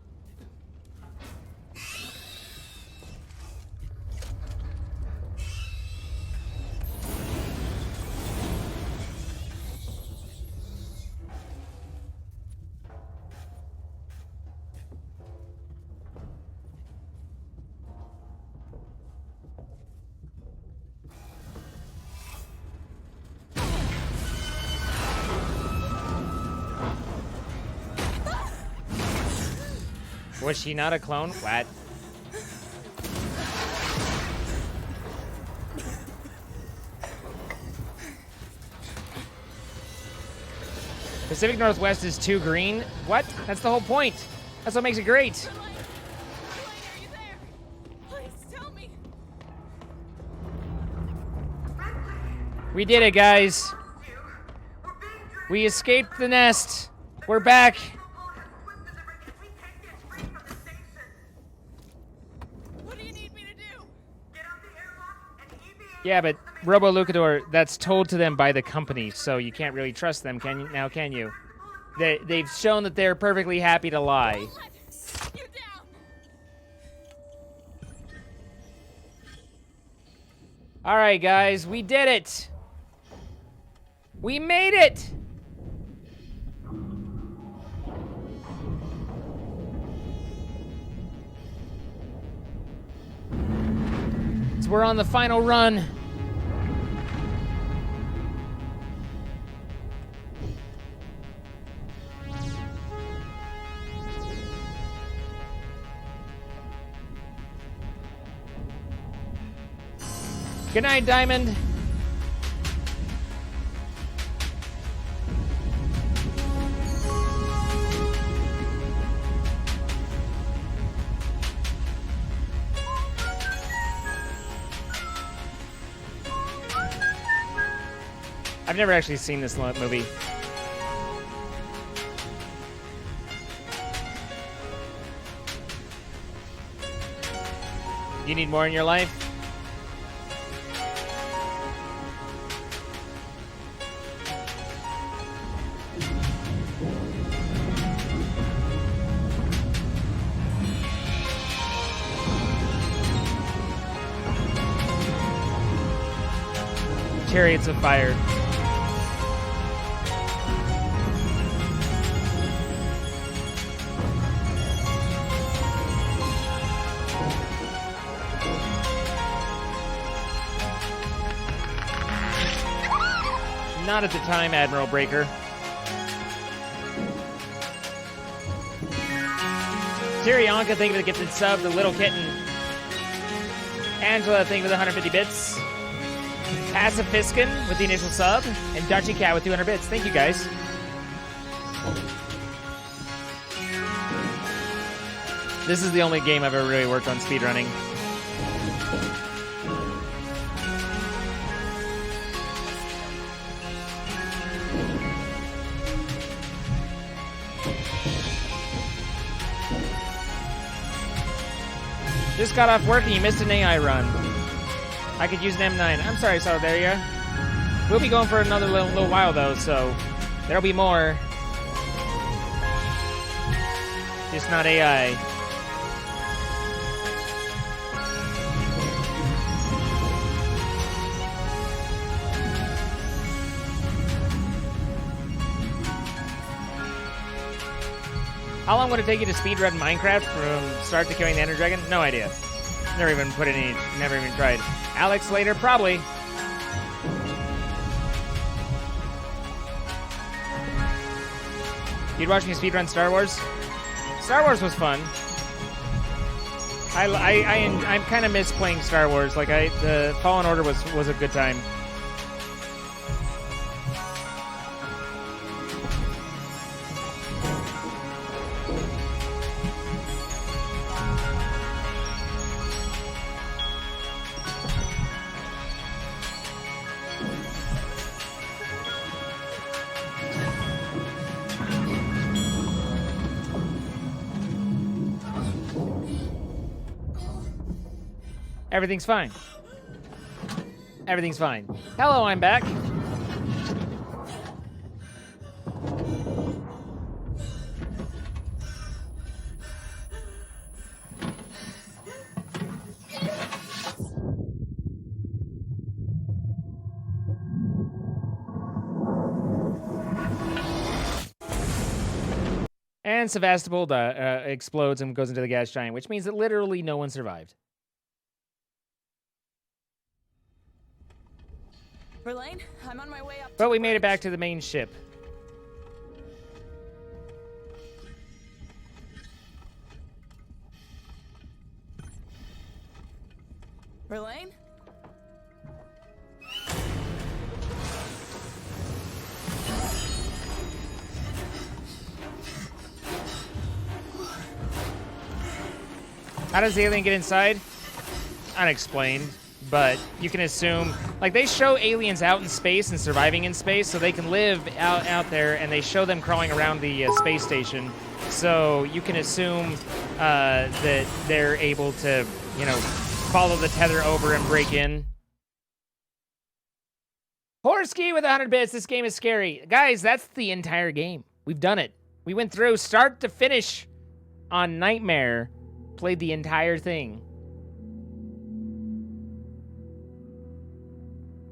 Was she not a clone? What? Pacific Northwest is too green? What? That's the whole point. That's what makes it great. We did it, guys. We escaped the nest. We're back. Yeah, but Robo Lucador, that's told to them by the company, so you can't really trust them, can you? Now, can you? They've shown that they're perfectly happy to lie. All right, guys, we did it. We made it. So we're on the final run. Good night, Diamond. I've never actually seen this movie. You need more in your life? Chariots of Fire. Not at the time, Admiral Breaker. Tyrionka, thank you for the gifted sub. The Little Kitten. Angela, thank you for the 150 bits. Pacifiskin with the initial sub. And Dutchy Cat with 200 bits. Thank you, guys. This is the only game I've ever really worked on speedrunning. Just got off work and you missed an AI run. I could use an M9. I'm sorry, Solidaria. We'll be going for another little while, though, so there'll be more. Just not AI. How long would it take you to speedrun Minecraft from start to killing the Ender Dragon? No idea. Never even tried. Alex later, probably. You'd watch me speedrun Star Wars? Star Wars was fun. I kind of miss playing Star Wars. Like the Fallen Order was a good time. Everything's fine. Everything's fine. Hello, I'm back. And Sevastopol explodes and goes into the gas giant, which means that literally no one survived. Verlaine, I'm on my way up. But we made it back to the main ship. Verlaine? How does the alien get inside? Unexplained. But you can assume, like, they show aliens out in space and surviving in space, so they can live out there, and they show them crawling around the space station. So you can assume that they're able to, you know, follow the tether over and break in. Horsky with 100 bits. This game is scary. Guys, that's the entire game. We've done it. We went through start to finish on Nightmare, played the entire thing.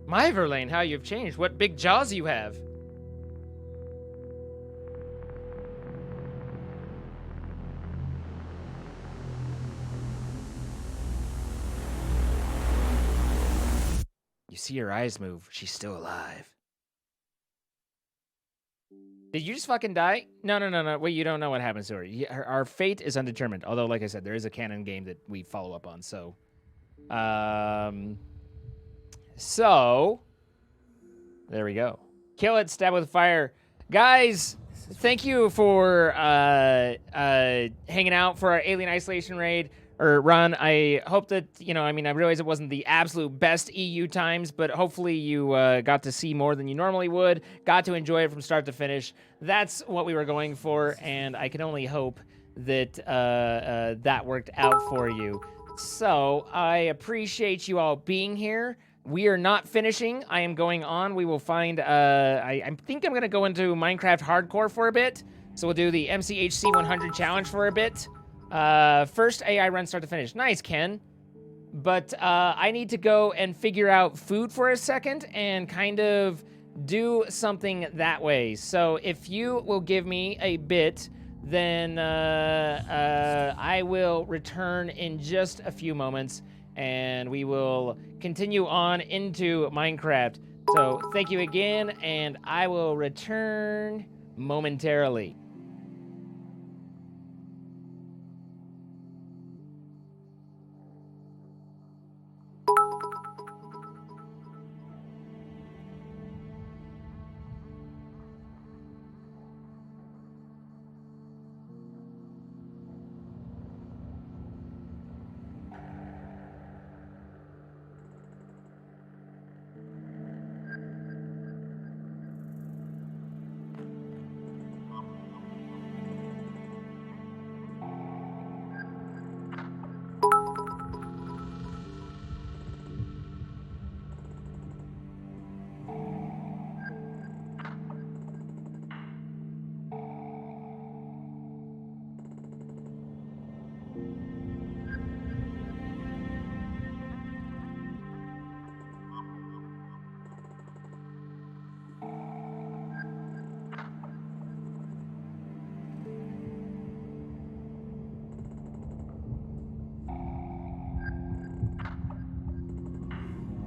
My Verlaine, how you've changed. What big jaws you have. see her eyes move. She's still alive. Did you just fucking die? No. Wait, you don't know what happens to her. Our fate is undetermined. Although, like I said, there is a canon game that we follow up on. So, there we go. Kill it, stab with fire. Guys, thank you for hanging out for our Alien Isolation raid or run. I hope that, I realize it wasn't the absolute best EU times, but hopefully you got to see more than you normally would, got to enjoy it from start to finish. That's what we were going for, and I can only hope that that worked out for you. So I appreciate you all being here. We are not finishing. I am going on. We will find, I think I'm going to go into Minecraft Hardcore for a bit. So we'll do the MCHC 100 challenge for a bit. First AI run start to finish. Nice, Ken. But I need to go and figure out food for a second and kind of do something that way. So if you will give me a bit, then I will return in just a few moments and we will continue on into Minecraft. So thank you again, and I will return momentarily.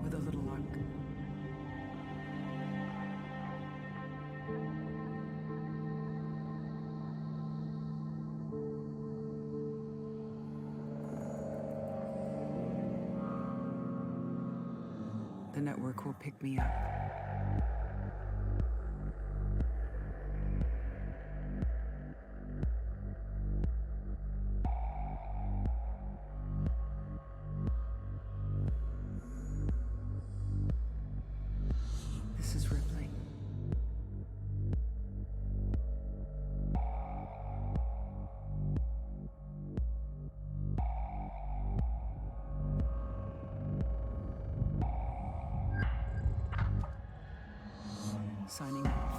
With a little luck. The network will pick me up. This is Ripley. Signing off.